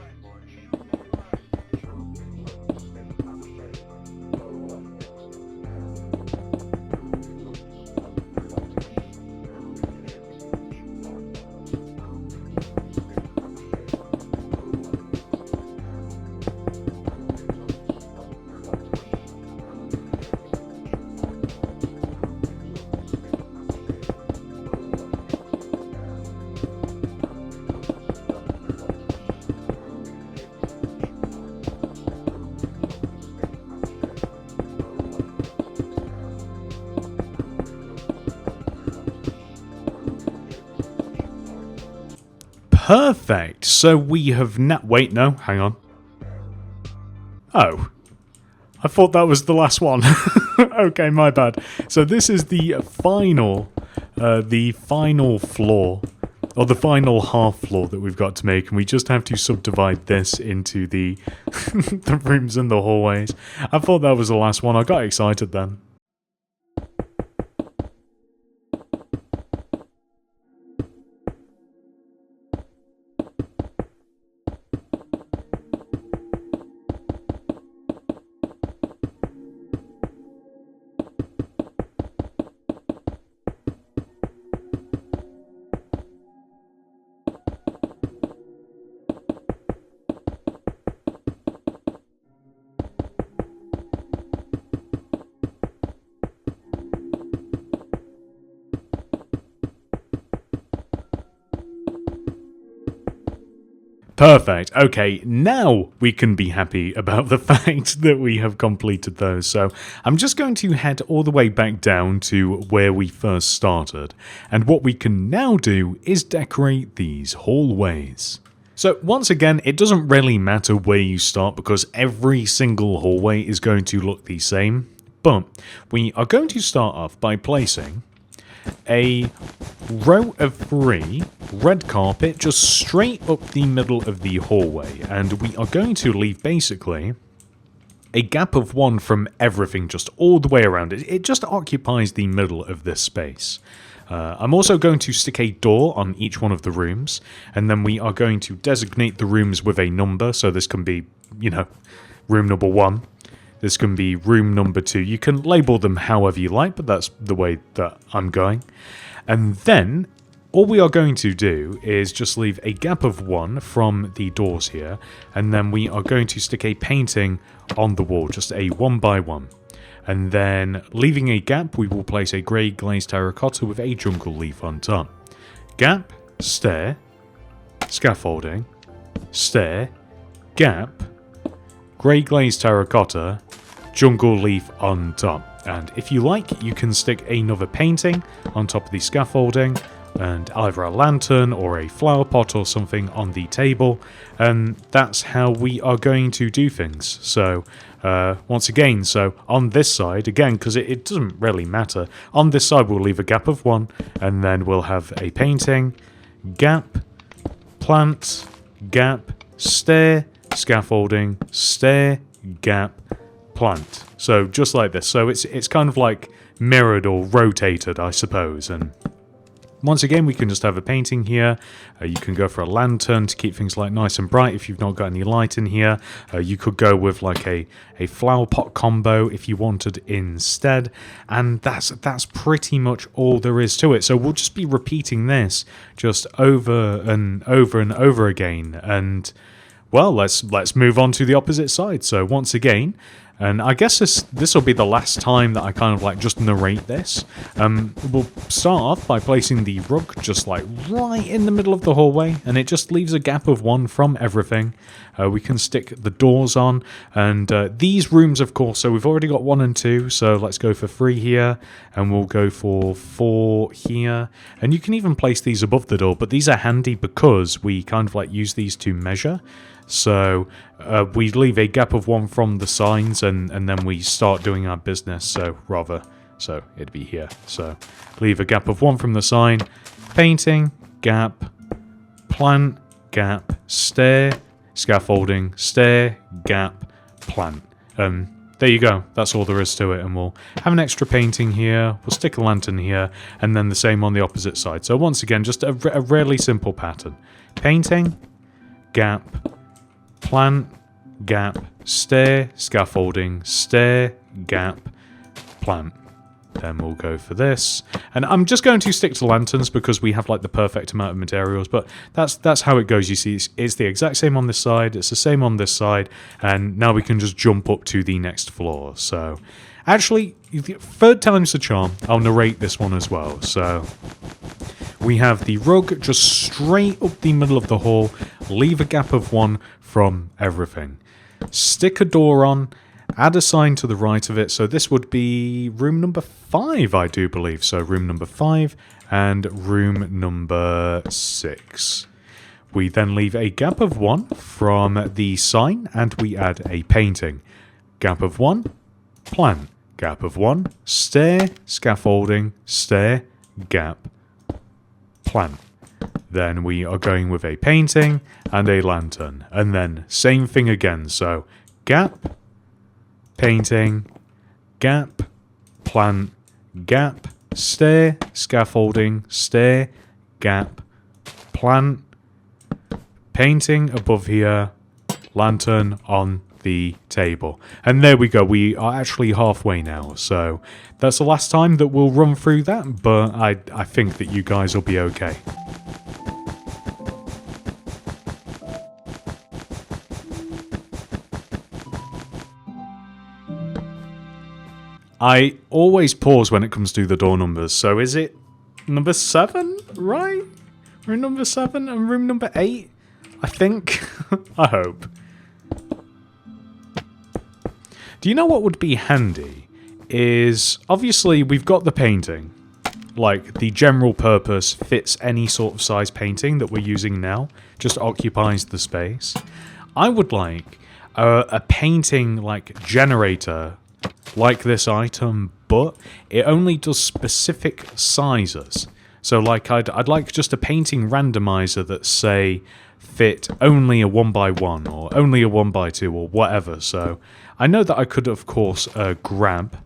Perfect. So we have now... Wait, no, hang on. Oh. I thought that was the last one. Okay, my bad. So this is the final floor, or the final half floor that we've got to make, and we just have to subdivide this into the, the rooms and the hallways. I thought that was the last one. I got excited then. Perfect. Okay, now we can be happy about the fact that we have completed those. So I'm just going to head all the way back down to where we first started. And what we can now do is decorate these hallways. So once again, it doesn't really matter where you start because every single hallway is going to look the same. But we are going to start off by placing a row of 3 red carpet just straight up the middle of the hallway, and we are going to leave basically a gap of 1 from everything just all the way around it. It just occupies the middle of this space. I'm also going to stick a door on each one of the rooms, and then we are going to designate the rooms with a number, so this can be, you know, room number 1. This can be room number 2. You can label them however you like, but that's the way that I'm going. And then all we are going to do is just leave a gap of 1 from the doors here, and then we are going to stick a painting on the wall, just a 1 by 1. And then leaving a gap, we will place a grey glazed terracotta with a jungle leaf on top. Gap, stair, scaffolding, stair, gap, grey glazed terracotta, jungle leaf on top. And if you like, you can stick another painting on top of the scaffolding and either a lantern or a flower pot or something on the table, and that's how we are going to do things. So once again, so on this side, again, because it doesn't really matter, on this side we'll leave a gap of 1, and then we'll have a painting, gap, plant, gap, stair, scaffolding, stair, gap, plant. So just like this. So it's kind of like mirrored or rotated, I suppose. And once again, we can just have a painting here. You can go for a lantern to keep things like nice and bright if you've not got any light in here. You could go with like a flower pot combo if you wanted instead. And that's pretty much all there is to it. So we'll just be repeating this just over and over and over again. And well, let's move on to the opposite side. So once again, and I guess this will be the last time that I kind of like just narrate this. We'll start off by placing the rug just like right in the middle of the hallway, and it just leaves a gap of 1 from everything. We can stick the doors on, and these rooms, of course, so we've already got 1 and 2, so let's go for 3 here, and we'll go for 4 here. And you can even place these above the door, but these are handy because we kind of like use these to measure. So we leave a gap of 1 from the signs, and then we start doing our business. So it'd be here. So leave a gap of 1 from the sign, painting, gap, plant, gap, stair, scaffolding, stair, gap, plant. There you go. That's all there is to it. And we'll have an extra painting here. We'll stick a lantern here. And then the same on the opposite side. So once again, just a really simple pattern. Painting, gap, plant, gap, stair, scaffolding, stair, gap, plant. Then we'll go for this. And I'm just going to stick to lanterns because we have like the perfect amount of materials, but that's how it goes. You see, it's the exact same on this side, it's the same on this side, and now we can just jump up to the next floor. So actually, third time's the charm. I'll narrate this one as well. So we have the rug just straight up the middle of the hall, leave a gap of 1 from everything. Stick a door on, add a sign to the right of it. So this would be room number 5, I do believe. So room number 5 and room number 6. We then leave a gap of 1 from the sign and we add a painting. Gap of 1, plant. Gap of 1, stair, scaffolding, stair, gap, plant. Then we are going with a painting and a lantern. And then same thing again. So gap, painting, gap, plant, gap, stair, scaffolding, stair, gap, plant, painting above here, lantern on the table. And there we go, we are actually halfway now. So that's the last time that we'll run through that, but I think that you guys will be okay. I always pause when it comes to the door numbers, so is it number 7, right? Room number 7 and room number 8, I think. I hope. Do you know what would be handy? Is, obviously, we've got the painting. Like, the general purpose fits any sort of size painting that we're using now. Just occupies the space. I would like a painting, like, generator like this item, but it only does specific sizes. So like I'd like just a painting randomizer that say fit only a 1x1 or only a 1x2 or whatever. So I know that I could of course grab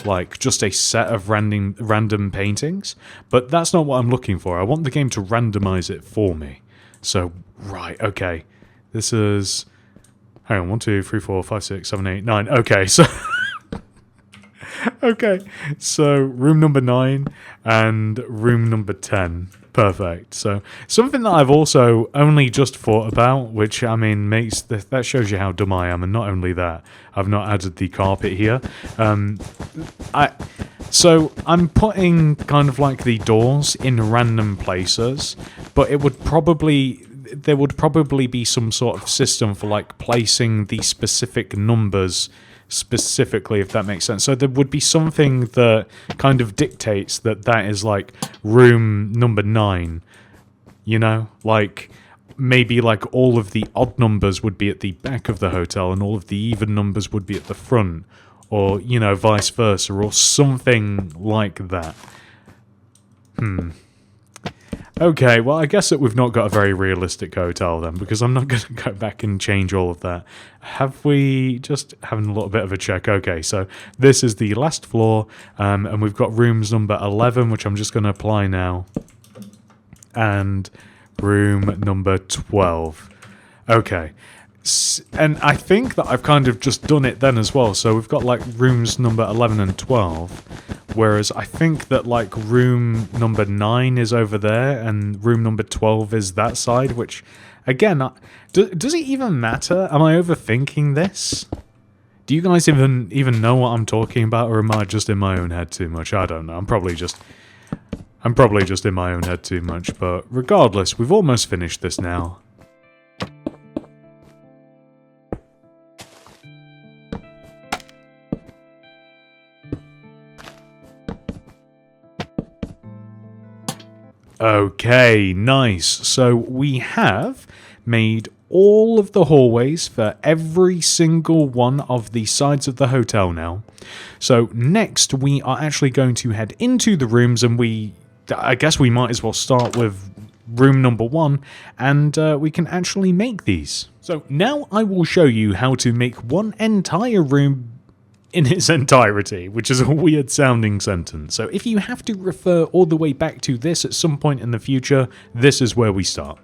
like just a set of random paintings, but that's not what I'm looking for. I want the game to randomize it for me. So right, okay, this is, hang on, 1 2 3 4 5 6 7 8 9. Okay, so okay, so room number 9 and room number 10. Perfect. So something that I've also only just thought about, which I mean makes that shows you how dumb I am, and not only that, I've not added the carpet here. So I'm putting kind of like the doors in random places, but there would probably be some sort of system for like placing the specific numbers specifically, if that makes sense. So there would be something that kind of dictates that is like room number 9, you know, like maybe like all of the odd numbers would be at the back of the hotel and all of the even numbers would be at the front, or you know, vice versa, or something like that. Okay, well, I guess that we've not got a very realistic hotel then, because I'm not going to go back and change all of that. Have we? Just having a little bit of a check. Okay, so this is the last floor, and we've got rooms number 11, which I'm just going to apply now, and room number 12. Okay, and I think that I've kind of just done it then as well. So we've got like rooms number 11 and 12. Whereas I think that like room number 9 is over there and room number 12 is that side, which again, does it even matter? Am I overthinking this? Do you guys even know what I'm talking about, or am I just in my own head too much? I don't know. I'm probably just in my own head too much, but regardless, we've almost finished this now. Okay, nice. So we have made all of the hallways for every single one of the sides of the hotel now. So next we are actually going to head into the rooms, and I guess we might as well start with room number 1, and we can actually make these. So now I will show you how to make one entire room in its entirety, which is a weird sounding sentence. So if you have to refer all the way back to this at some point in the future, this is where we start.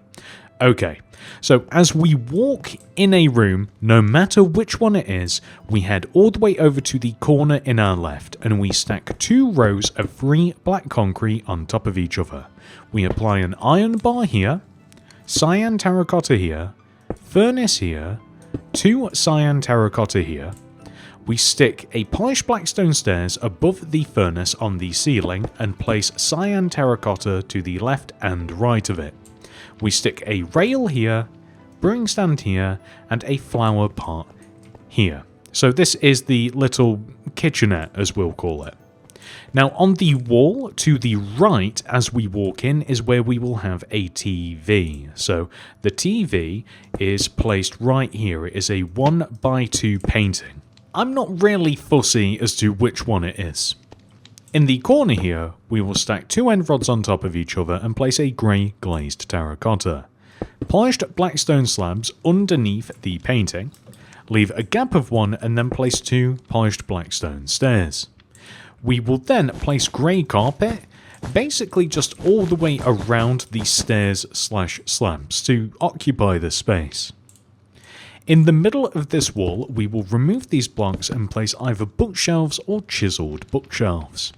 Okay, so as we walk in a room, no matter which one it is, we head all the way over to the corner in our left, and we stack 2 rows of 3 black concrete on top of each other. We apply an iron bar here, cyan terracotta here, furnace here, 2 cyan terracotta here. We stick a polished blackstone stairs above the furnace on the ceiling and place cyan terracotta to the left and right of it. We stick a rail here, brewing stand here, and a flower pot here. So this is the little kitchenette, as we'll call it. Now on the wall to the right as we walk in is where we will have a TV. So the TV is placed right here. It is a 1x2 painting. I'm not really fussy as to which one it is. In the corner here, we will stack 2 end rods on top of each other and place a grey glazed terracotta. Polished blackstone slabs underneath the painting. Leave a gap of 1 and then place 2 polished blackstone stairs. We will then place grey carpet, basically just all the way around the stairs/slabs to occupy the space. In the middle of this wall, we will remove these blocks and place either bookshelves or chiselled bookshelves.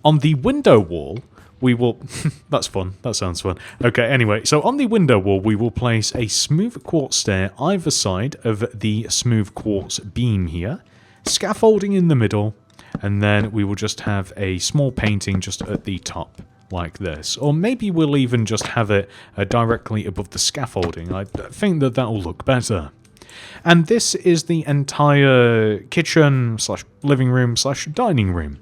On the window wall, we will... That's fun. That sounds fun. Okay, anyway, so on the window wall, we will place a smooth quartz stair either side of the smooth quartz beam here, scaffolding in the middle, and then we will just have a small painting just at the top, like this. Or maybe we'll even just have it directly above the scaffolding. I think that will look better. And this is the entire kitchen/living room/dining room,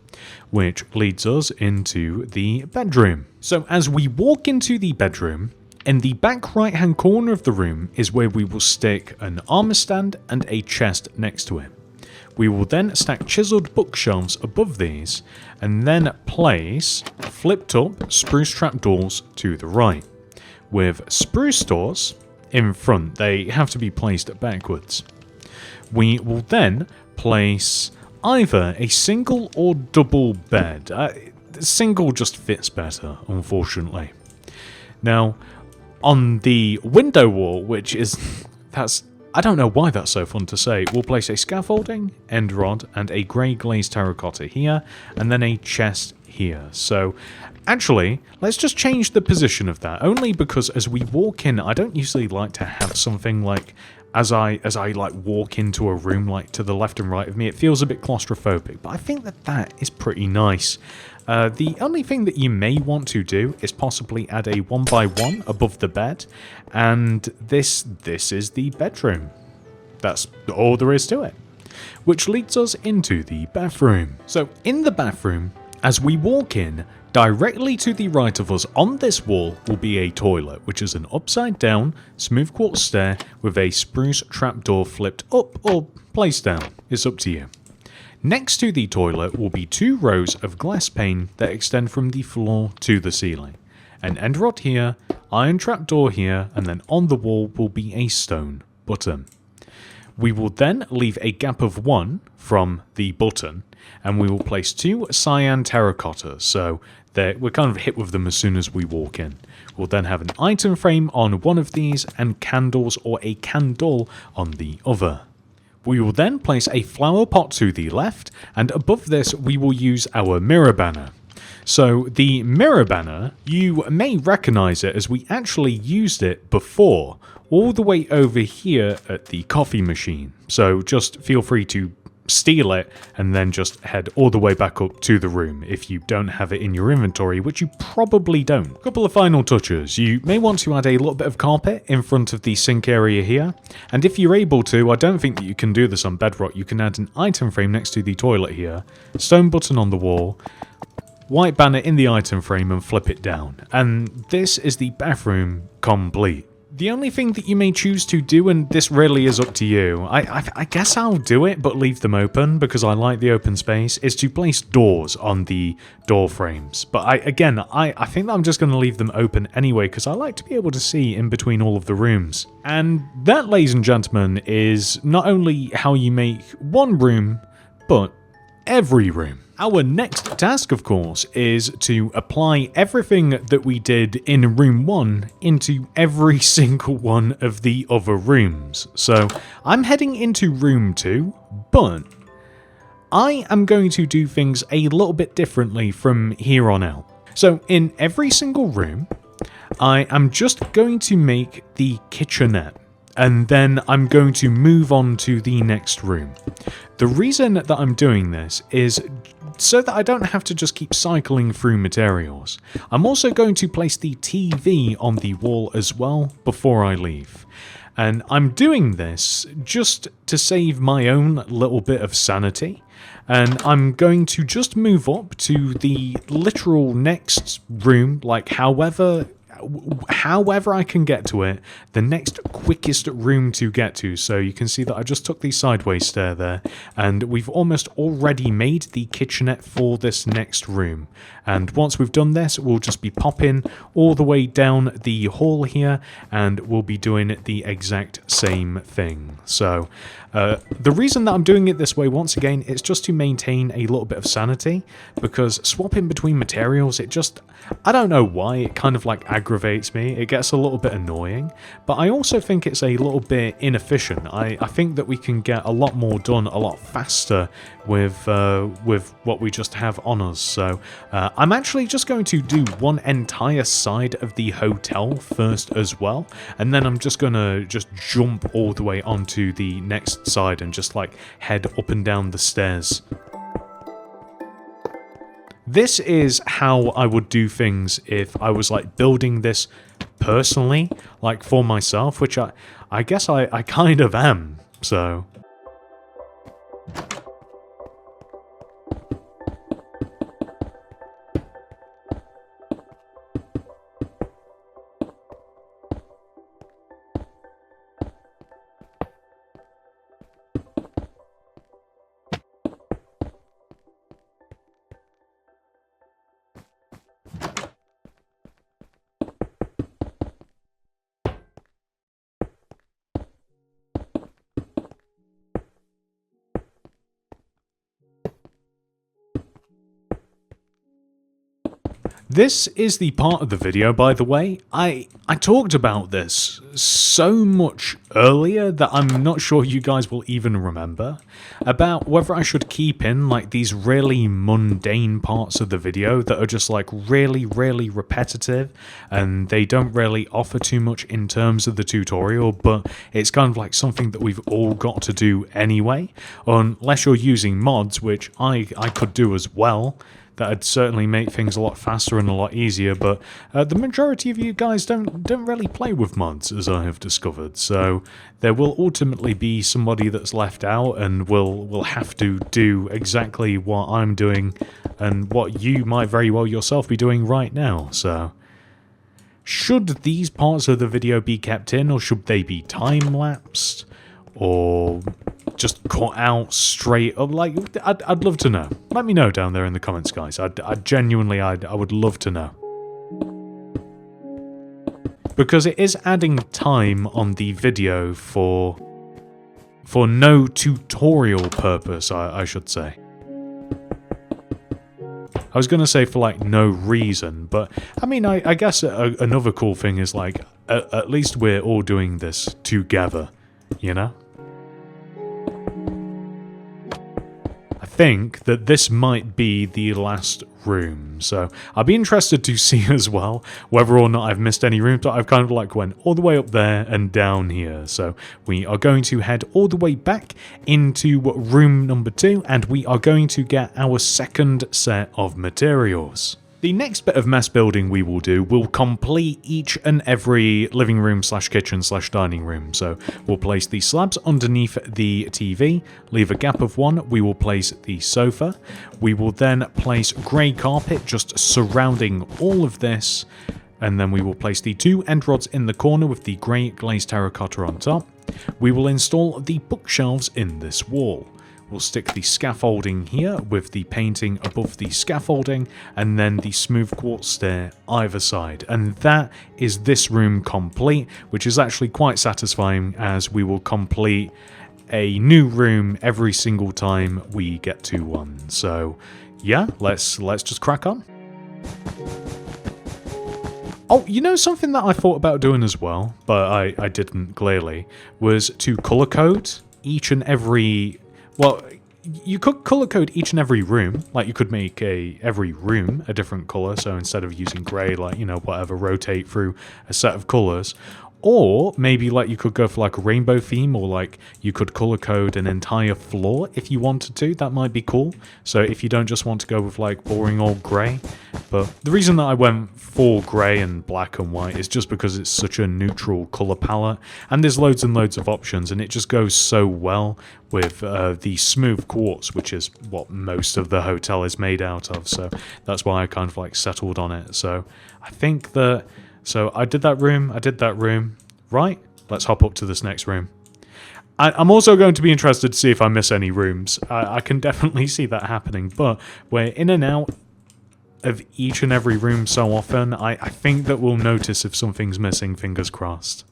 which leads us into the bedroom. So as we walk into the bedroom, in the back right hand corner of the room is where we will stick an armor stand and a chest next to it. We will then stack chiselled bookshelves above these, and then place flipped up spruce trapdoors to the right. With spruce doors in front, they have to be placed backwards. We will then place either a single or double bed. Single just fits better, unfortunately. Now, on the window wall, which is... I don't know why that's so fun to say. We'll place a scaffolding, end rod, and a grey glazed terracotta here, and then a chest here. So, actually, let's just change the position of that, only because as we walk in, I don't usually like to have something like, as I like walk into a room like to the left and right of me, it feels a bit claustrophobic, but I think that is pretty nice. The only thing that you may want to do is possibly add a 1x1 above the bed, and this is the bedroom. That's all there is to it. Which leads us into the bathroom. So in the bathroom, as we walk in, directly to the right of us on this wall will be a toilet, which is an upside down, smooth quartz stair with a spruce trapdoor flipped up or placed down. It's up to you. Next to the toilet will be 2 rows of glass pane that extend from the floor to the ceiling. An end rod here, iron trapdoor here, and then on the wall will be a stone button. We will then leave a gap of 1 from the button, and we will place 2 cyan terracotta, so we're kind of hit with them as soon as we walk in. We'll then have an item frame on one of these, and candles or a candle on the other. We will then place a flower pot to the left, and above this we will use our mirror banner. So the mirror banner, you may recognise it as we actually used it before, all the way over here at the coffee machine. So just feel free to steal it and then just head all the way back up to the room if you don't have it in your inventory, which you probably don't. Couple of final touches. You may want to add a little bit of carpet in front of the sink area here, and if you're able to, I don't think that you can do this on bedrock, you can add an item frame next to the toilet here, stone button on the wall, white banner in the item frame and flip it down. And this is the bathroom complete. The only thing that you may choose to do, and this really is up to you, I guess I'll do it but leave them open because I like the open space, is to place doors on the door frames. But I think that I'm just going to leave them open anyway because I like to be able to see in between all of the rooms. And that, ladies and gentlemen, is not only how you make one room, but every room. Our next task, of course, is to apply everything that we did in room 1 into every single one of the other rooms. So I'm heading into room 2, but I am going to do things a little bit differently from here on out. So in every single room, I am just going to make the kitchenette, and then I'm going to move on to the next room. The reason that I'm doing this is so that I don't have to just keep cycling through materials. I'm also going to place the TV on the wall as well before I leave. And I'm doing this just to save my own little bit of sanity. And I'm going to just move up to the literal next room, like however I can get to it, the next quickest room to get to. So you can see that I just took the sideways stair there, and we've almost already made the kitchenette for this next room. And once we've done this, we'll just be popping all the way down the hall here, and we'll be doing the exact same thing. So the reason that I'm doing it this way, once again, it's just to maintain a little bit of sanity, because swapping between materials, I don't know why, it kind of like aggravates me. It gets a little bit annoying, but I also think it's a little bit inefficient. I think that we can get a lot more done a lot faster with what we just have on us. So I'm actually just going to do one entire side of the hotel first as well, and then I'm just gonna jump all the way onto the next side and just like head up and down the stairs. This is how I would do things if I was like building this personally, like for myself, which I guess I kind of am, so. This is the part of the video, by the way, I talked about this so much earlier that I'm not sure you guys will even remember, about whether I should keep in like these really mundane parts of the video that are just like really repetitive and they don't really offer too much in terms of the tutorial, but it's kind of like something that we've all got to do anyway, unless you're using mods, which I could do as well. That'd certainly make things a lot faster and a lot easier, but the majority of you guys don't really play with mods, as I have discovered, so there will ultimately be somebody that's left out and will have to do exactly what I'm doing and what you might very well yourself be doing right now. So should these parts of the video be kept in, or should they be time-lapsed, or just cut out straight up? Like, I'd love to know. Let me know down there in the comments, guys. I would love to know. Because it is adding time on the video for no tutorial purpose, I should say. I was going to say for like no reason, but I mean, I guess another cool thing is like, at least we're all doing this together, you know? I think that this might be the last room, so I'll be interested to see as well whether or not I've missed any rooms, but I've kind of like went all the way up there and down here, so we are going to head all the way back into room number 2, and we are going to get our second set of materials. The next bit of mess building we will do will complete each and every living room slash kitchen slash dining room. So we'll place the slabs underneath the TV, leave a gap of 1, we will place the sofa, we will then place grey carpet just surrounding all of this, and then we will place the 2 end rods in the corner with the grey glazed terracotta on top. We will install the bookshelves in this wall. We'll stick the scaffolding here with the painting above the scaffolding, and then the smooth quartz stair either side. And that is this room complete, which is actually quite satisfying, as we will complete a new room every single time we get to one. So yeah, let's just crack on. Oh, you know, something that I thought about doing as well, but I didn't clearly, was to color code each and every... Well, you could color code each and every room. Like, you could make every room a different color, so instead of using grey, like, you know, whatever, rotate through a set of colors. Or maybe, like, you could go for, like, a rainbow theme, or, like, you could color code an entire floor if you wanted to. That might be cool. So if you don't just want to go with, like, boring old grey. But the reason that I went for grey and black and white is just because it's such a neutral color palette. And there's loads and loads of options, and it just goes so well with the smooth quartz, which is what most of the hotel is made out of. So that's why I kind of, like, settled on it. So I think that... So I did that room, right? Let's hop up to this next room. I'm also going to be interested to see if I miss any rooms. I can definitely see that happening, but we're in and out of each and every room so often, I think that we'll notice if something's missing, fingers crossed.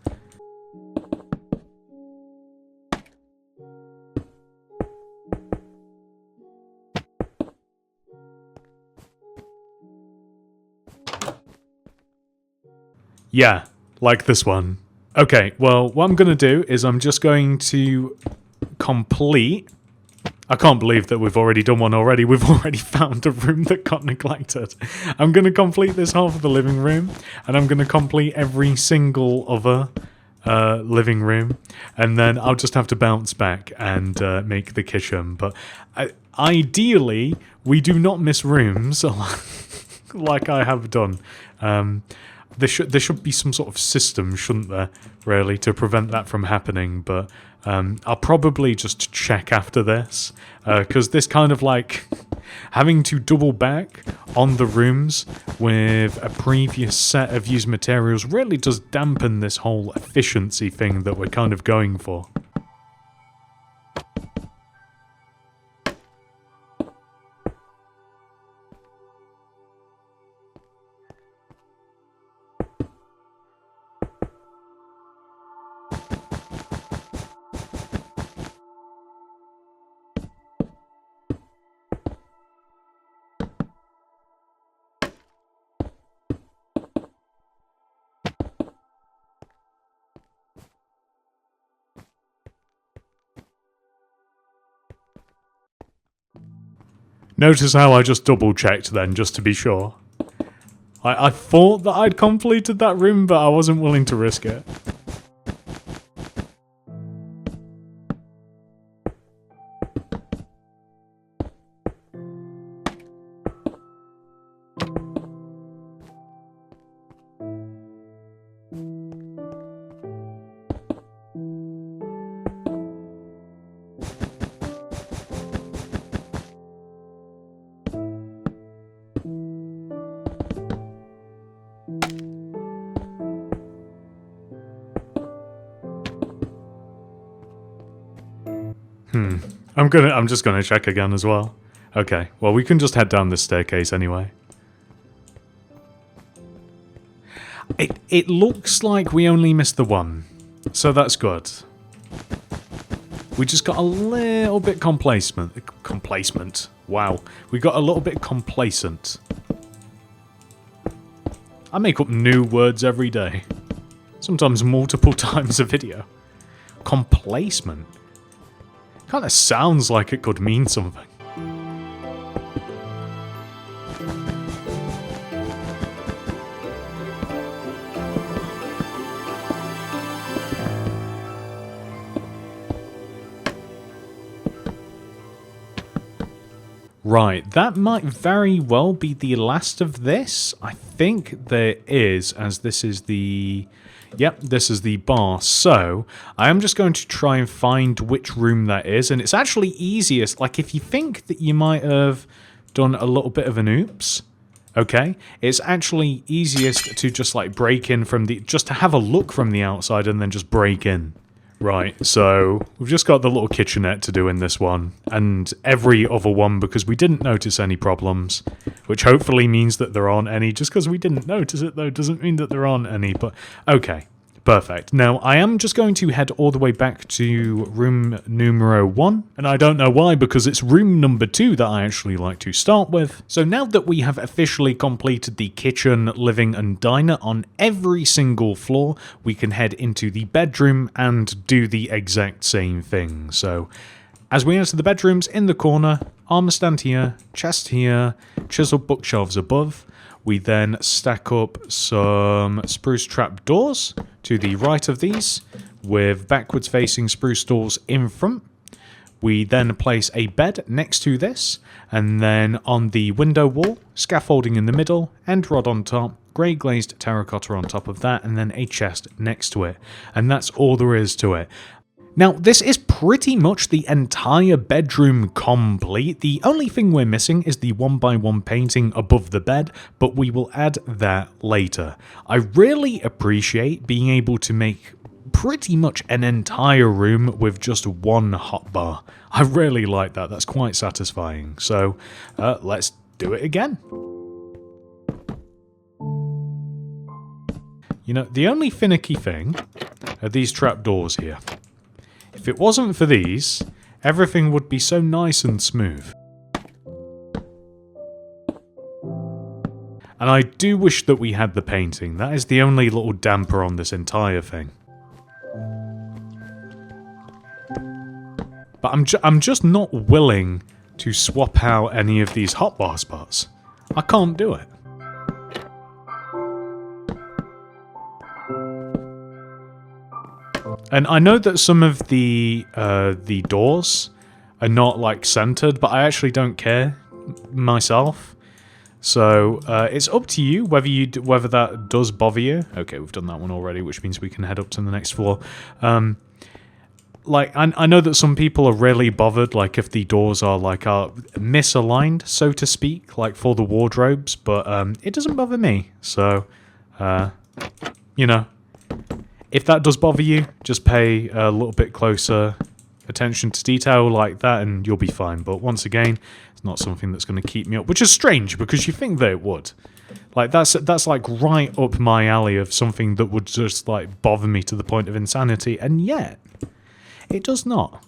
Yeah, like this one. Okay, well, what I'm going to do is I'm just going to complete... I can't believe that we've already done one already. We've already found a room that got neglected. I'm going to complete this half of the living room, and I'm going to complete every single other living room, and then I'll just have to bounce back and make the kitchen. But ideally, we do not miss rooms like I have done. There should be some sort of system, shouldn't there, really, to prevent that from happening, but I'll probably just check after this, because this kind of, like, having to double back on the rooms with a previous set of used materials really does dampen this whole efficiency thing that we're kind of going for. Notice how I just double-checked then, just to be sure. I thought that I'd completed that room, but I wasn't willing to risk it. I'm just gonna check again as well. Okay, well, we can just head down this staircase anyway. It looks like we only missed the one, so that's good. We just got a little bit complacent. Wow, we got a little bit complacent. I make up new words every day, sometimes multiple times a video. Complacent. Kind of sounds like it could mean something. Right, that might very well be the last of this. I think there is, as this is the... Yep, this is the bar. So, I am just going to try and find which room that is. And it's actually easiest, like, if you think that you might have done a little bit of an oops, Okay, it's actually easiest to just like break in from just to have a look from the outside and then just break in. Right, so we've just got the little kitchenette to do in this one, and every other one because we didn't notice any problems, which hopefully means that there aren't any. Just because we didn't notice it, though, doesn't mean that there aren't any, but okay. Perfect. Now, I am just going to head all the way back to room numero 1, and I don't know why, because it's room number 2 that I actually like to start with. So now that we have officially completed the kitchen, living, and diner on every single floor, we can head into the bedroom and do the exact same thing. So, as we enter the bedrooms, in the corner, armor stand here, chest here, chiseled bookshelves above. We then stack up some spruce trap doors to the right of these, with backwards facing spruce doors in front. We then place a bed next to this, and then on the window wall, scaffolding in the middle, end rod on top, grey glazed terracotta on top of that, and then a chest next to it. And that's all there is to it. Now, this is pretty much the entire bedroom complete. The only thing we're missing is the 1x1 painting above the bed, but we will add that later. I really appreciate being able to make pretty much an entire room with just one hotbar. I really like that. That's quite satisfying. So, let's do it again. You know, the only finicky thing are these trapdoors here. If it wasn't for these, everything would be so nice and smooth. And I do wish that we had the painting. That is the only little damper on this entire thing. But I'm just not willing to swap out any of these hotbar spots. I can't do it. And I know that some of the doors are not like centered, but I actually don't care myself. So it's up to you whether that does bother you. Okay, we've done that one already, which means we can head up to the next floor. Like I know that some people are really bothered, like if the doors are misaligned, so to speak, like for the wardrobes, but it doesn't bother me. So you know. If that does bother you, just pay a little bit closer attention to detail like that and you'll be fine. But once again, it's not something that's going to keep me up, which is strange because you think that it would. Like that's like right up my alley of something that would just like bother me to the point of insanity, and yet it does not.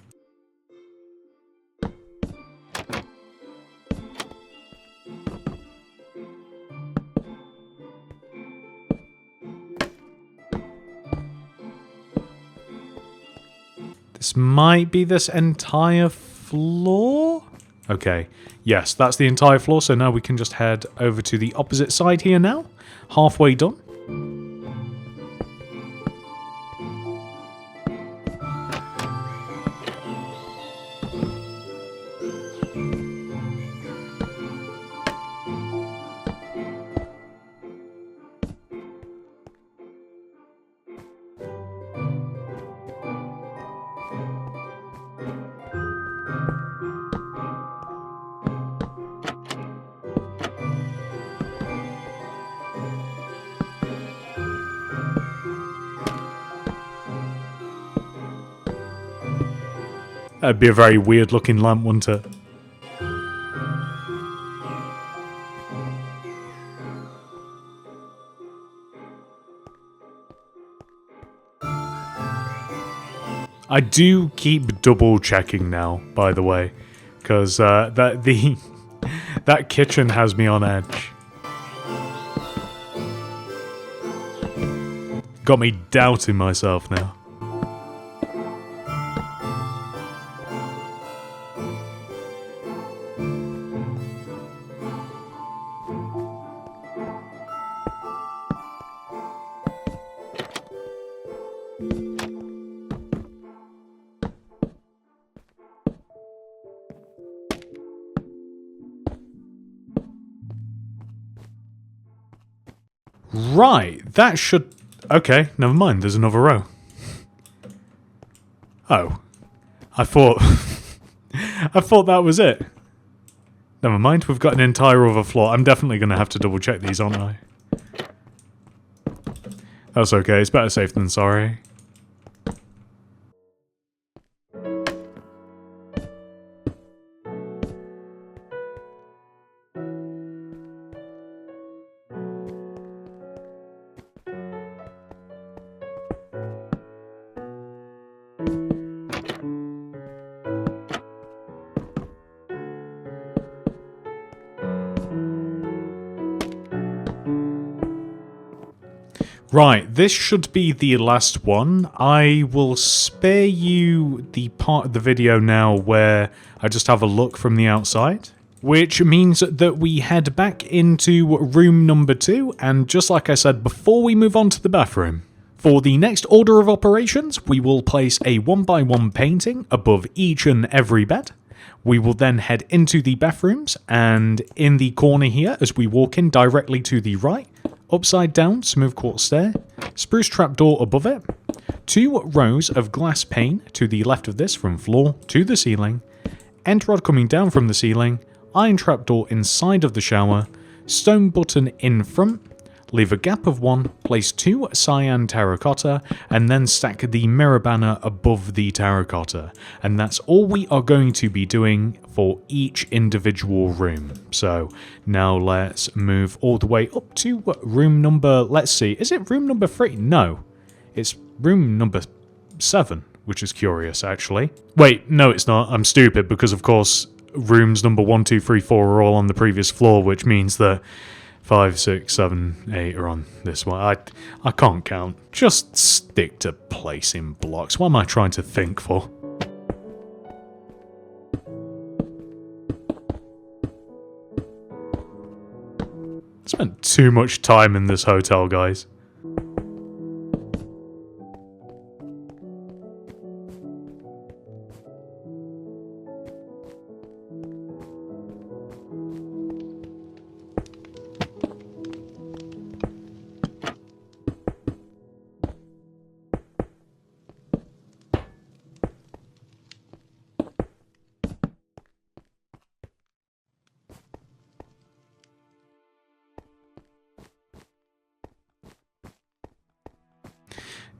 This might be this entire floor? Okay, yes, that's the entire floor, so now we can just head over to the opposite side here now. Halfway done. That'd be a very weird looking lamp, wouldn't it? I do keep double checking now, by the way, because that kitchen has me on edge. Got me doubting myself now. Right, that should... Okay, never mind, there's another row. Oh. I thought... I thought that was it. Never mind, we've got an entire other floor. I'm definitely going to have to double check these, aren't I? That's okay, it's better safe than sorry. Right, this should be the last one. I will spare you the part of the video now where I just have a look from the outside. Which means that we head back into room number 2, and just like I said before we move on to the bathroom. For the next order of operations, we will place a 1x1 painting above each and every bed. We will then head into the bathrooms, and in the corner here, as we walk in directly to the right, upside down smooth quartz stair, spruce trapdoor above it, 2 rows of glass pane to the left of this from floor to the ceiling, end rod coming down from the ceiling, iron trapdoor inside of the shower, stone button in front, leave a gap of 1, place 2 cyan terracotta, and then stack the mirror banner above the terracotta. And that's all we are going to be doing for each individual room. So now let's move all the way up to room number, let's see, is it room number 3? No, it's room number 7, which is curious actually. Wait, no it's not, I'm stupid because of course rooms number 1, 2, 3, 4 are all on the previous floor, which means that 5, 6, 7, 8 are on this one. I can't count. Just stick to placing blocks. What am I trying to think for? Spent too much time in this hotel, guys.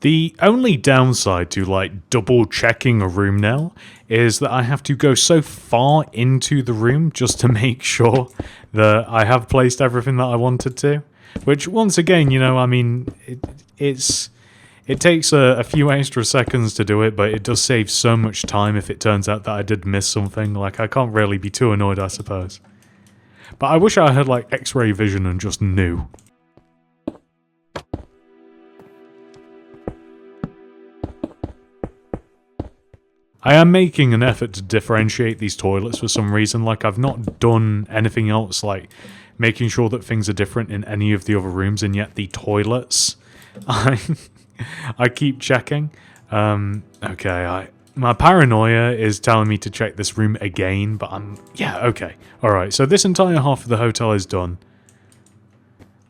The only downside to like double checking a room now is that I have to go so far into the room just to make sure that I have placed everything that I wanted to. Which once again, you know, I mean, it takes a few extra seconds to do it, but it does save so much time if it turns out that I did miss something. Like, I can't really be too annoyed, I suppose. But I wish I had like X-ray vision and just knew. I am making an effort to differentiate these toilets for some reason. Like, I've not done anything else, like making sure that things are different in any of the other rooms, and yet the toilets, I keep checking. Okay, my paranoia is telling me to check this room again, but yeah, okay. Alright, so this entire half of the hotel is done.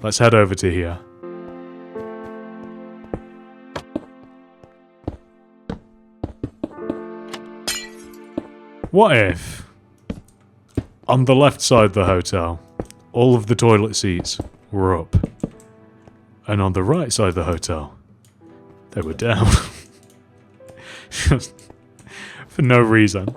Let's head over to here. What if, on the left side of the hotel, all of the toilet seats were up, and on the right side of the hotel, they were down? Just for no reason.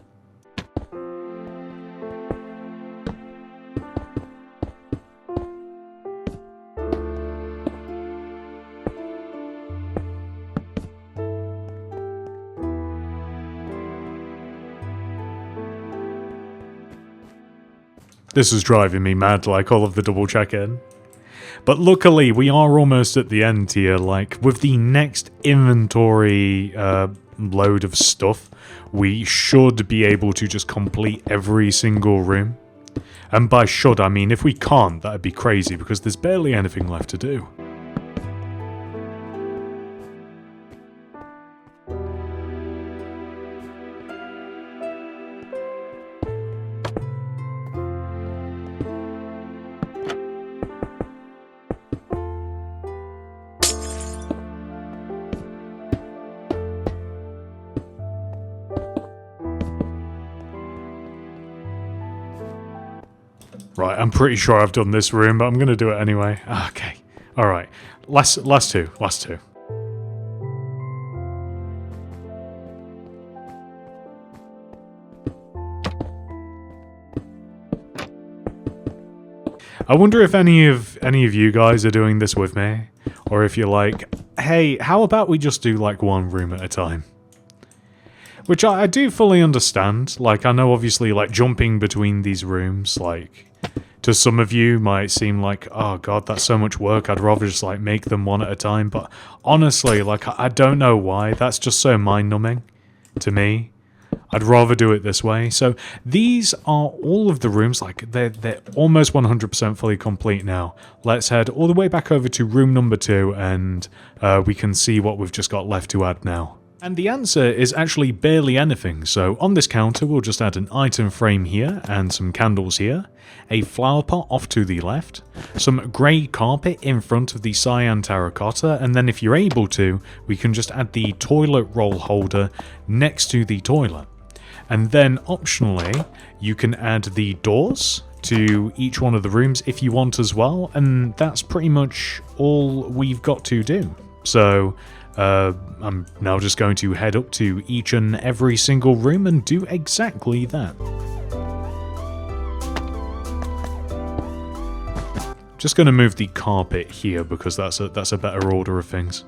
This is driving me mad, like all of the double check-in. But luckily, we are almost at the end here. Like, with the next inventory load of stuff, we should be able to just complete every single room. And by should, I mean if we can't, that'd be crazy, because there's barely anything left to do. Right, I'm pretty sure I've done this room, but I'm going to do it anyway. Okay. Alright. Last two. I wonder if any of you guys are doing this with me, or if you're like, hey, how about we just do like one room at a time? Which I do fully understand. Like, I know obviously like jumping between these rooms, like, to some of you might seem like, oh god, that's so much work, I'd rather just like make them one at a time, but honestly, like, I don't know why, that's just so mind-numbing to me. I'd rather do it this way. So these are all of the rooms, like they're almost 100% fully complete now. Let's head all the way back over to room number 2 and we can see what we've just got left to add now. And the answer is actually barely anything, so on this counter we'll just add an item frame here and some candles here, a flower pot off to the left, some grey carpet in front of the cyan terracotta, and then if you're able to, we can just add the toilet roll holder next to the toilet. And then optionally, you can add the doors to each one of the rooms if you want as well, and that's pretty much all we've got to do. So I'm now just going to head up to each and every single room and do exactly that. Just going to move the carpet here because that's a better order of things.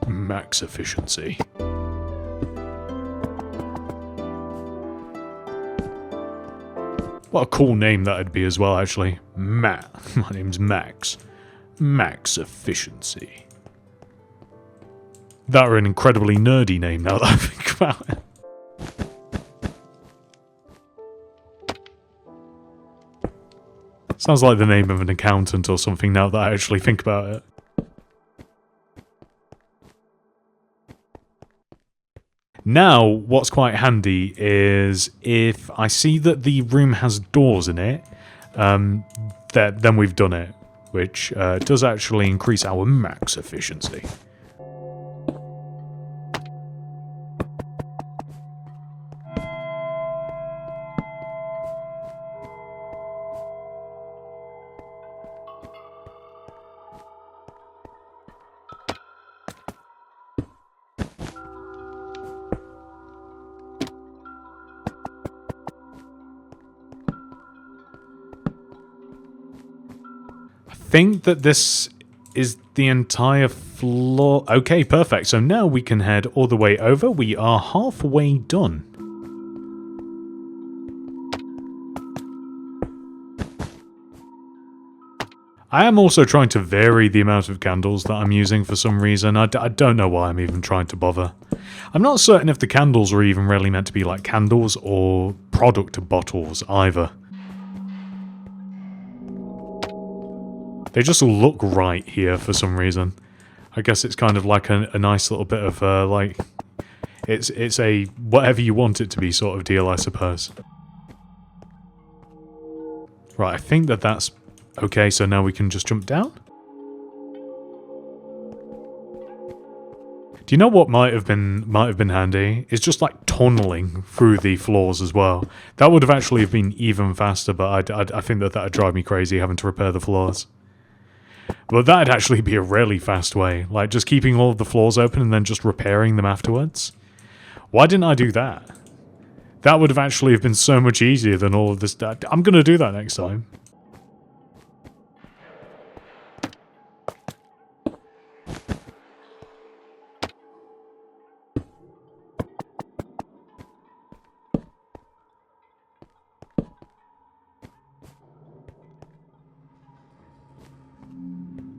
Max efficiency. What a cool name that'd be as well, actually. My name's Max. Max efficiency. That are an incredibly nerdy name now that I think about it. Sounds like the name of an accountant or something now that I actually think about it. Now, what's quite handy is if I see that the room has doors in it, then we've done it, which does actually increase our max efficiency. I think that this is the entire floor. Okay, perfect. So now we can head all the way over. We are halfway done. I am also trying to vary the amount of candles that I'm using for some reason. I don't know why I'm even trying to bother. I'm not certain if the candles are even really meant to be like candles or product bottles either. They just look right here for some reason. I guess it's kind of like a nice little bit of like, it's a whatever you want it to be sort of deal, I suppose. Right, I think that's okay, so now we can just jump down. Do you know what might have been handy? It's just like tunneling through the floors as well. That would have actually been even faster, but I think that would drive me crazy having to repair the floors. But that'd actually be a really fast way, like just keeping all of the floors open and then just repairing them afterwards. Why didn't I do that? That would have actually been so much easier than all of this. I'm going to do that next time.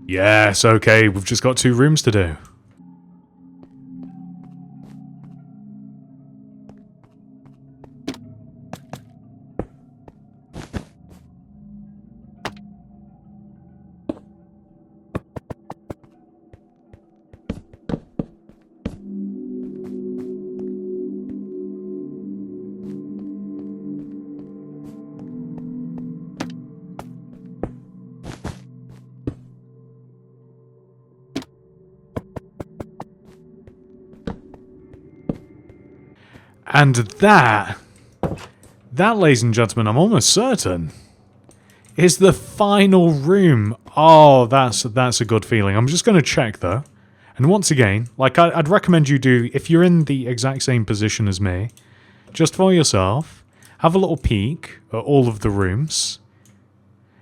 Yes, okay, we've just got 2 rooms to do. And that, ladies and gentlemen, I'm almost certain, is the final room. Oh, that's a good feeling. I'm just going to check though. And once again, like I'd recommend you do, if you're in the exact same position as me, just for yourself, have a little peek at all of the rooms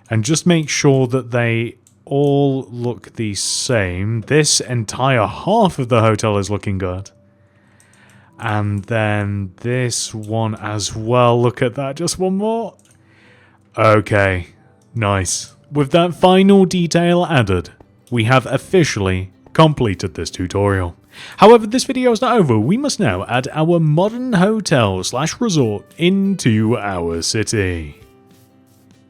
and just make sure that they all look the same. This entire half of the hotel is looking good. And then this one as well. Look at that. Just one more. Okay. Nice. With that final detail added, we have officially completed this tutorial. However, this video is not over. We must now add our modern hotel / resort into our city.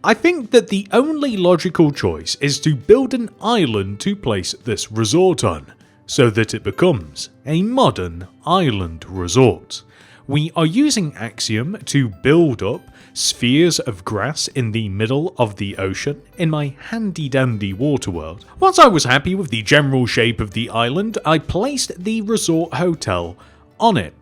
I think that the only logical choice is to build an island to place this resort on, so that it becomes a modern island resort. We are using Axiom to build up spheres of grass in the middle of the ocean in my handy dandy water world. Once I was happy with the general shape of the island, I placed the resort hotel on it.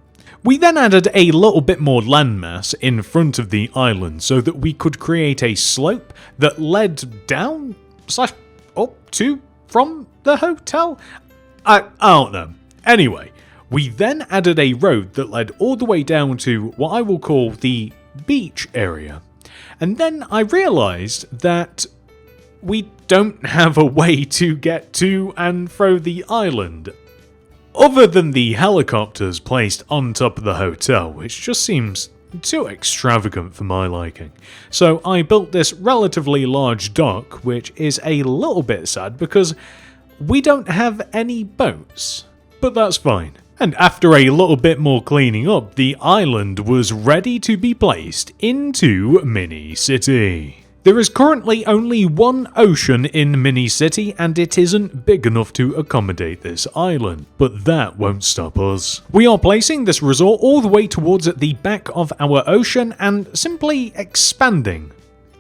We then added a little bit more landmass in front of the island so that we could create a slope that led down / up to from the hotel. I don't know. Anyway, we then added a road that led all the way down to what I will call the beach area. And then I realized that we don't have a way to get to and fro the island, other than the helicopters placed on top of the hotel, which just seems too extravagant for my liking. So I built this relatively large dock, which is a little bit sad because we don't have any boats. But that's fine. And after a little bit more cleaning up, the island was ready to be placed into Mini City. There is currently only one ocean in Mini City and it isn't big enough to accommodate this island, but that won't stop us. We are placing this resort all the way towards the back of our ocean and simply expanding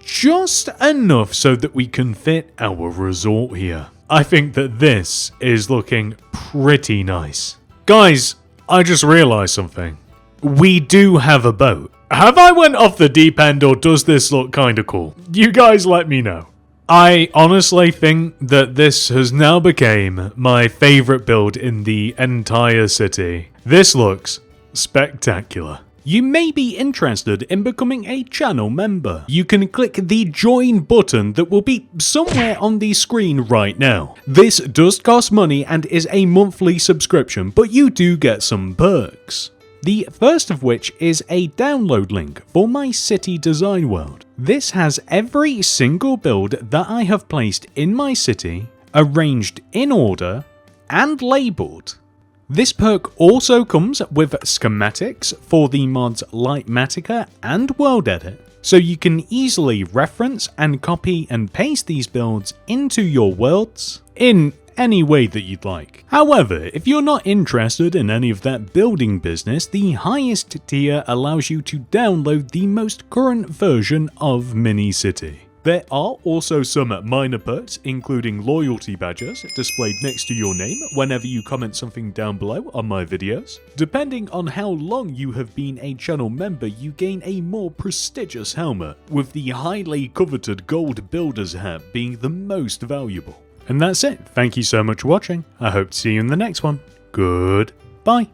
just enough so that we can fit our resort here. I think that this is looking pretty nice. Guys, I just realized something. We do have a boat. Have I went off the deep end or does this look kinda cool? You guys let me know. I honestly think that this has now become my favorite build in the entire city. This looks spectacular. You may be interested in becoming a channel member. You can click the join button that will be somewhere on the screen right now. This does cost money and is a monthly subscription, but you do get some perks. The first of which is a download link for my city design world. This has every single build that I have placed in my city, arranged in order, and labelled. This perk also comes with schematics for the mods Lightmatica and World Edit, so you can easily reference and copy and paste these builds into your worlds in any way that you'd like. However, if you're not interested in any of that building business, the highest tier allows you to download the most current version of Mini City. There are also some minor perks, including loyalty badges displayed next to your name whenever you comment something down below on my videos. Depending on how long you have been a channel member, you gain a more prestigious helmet, with the highly coveted gold builder's hat being the most valuable. And that's it. Thank you so much for watching. I hope to see you in the next one. Goodbye.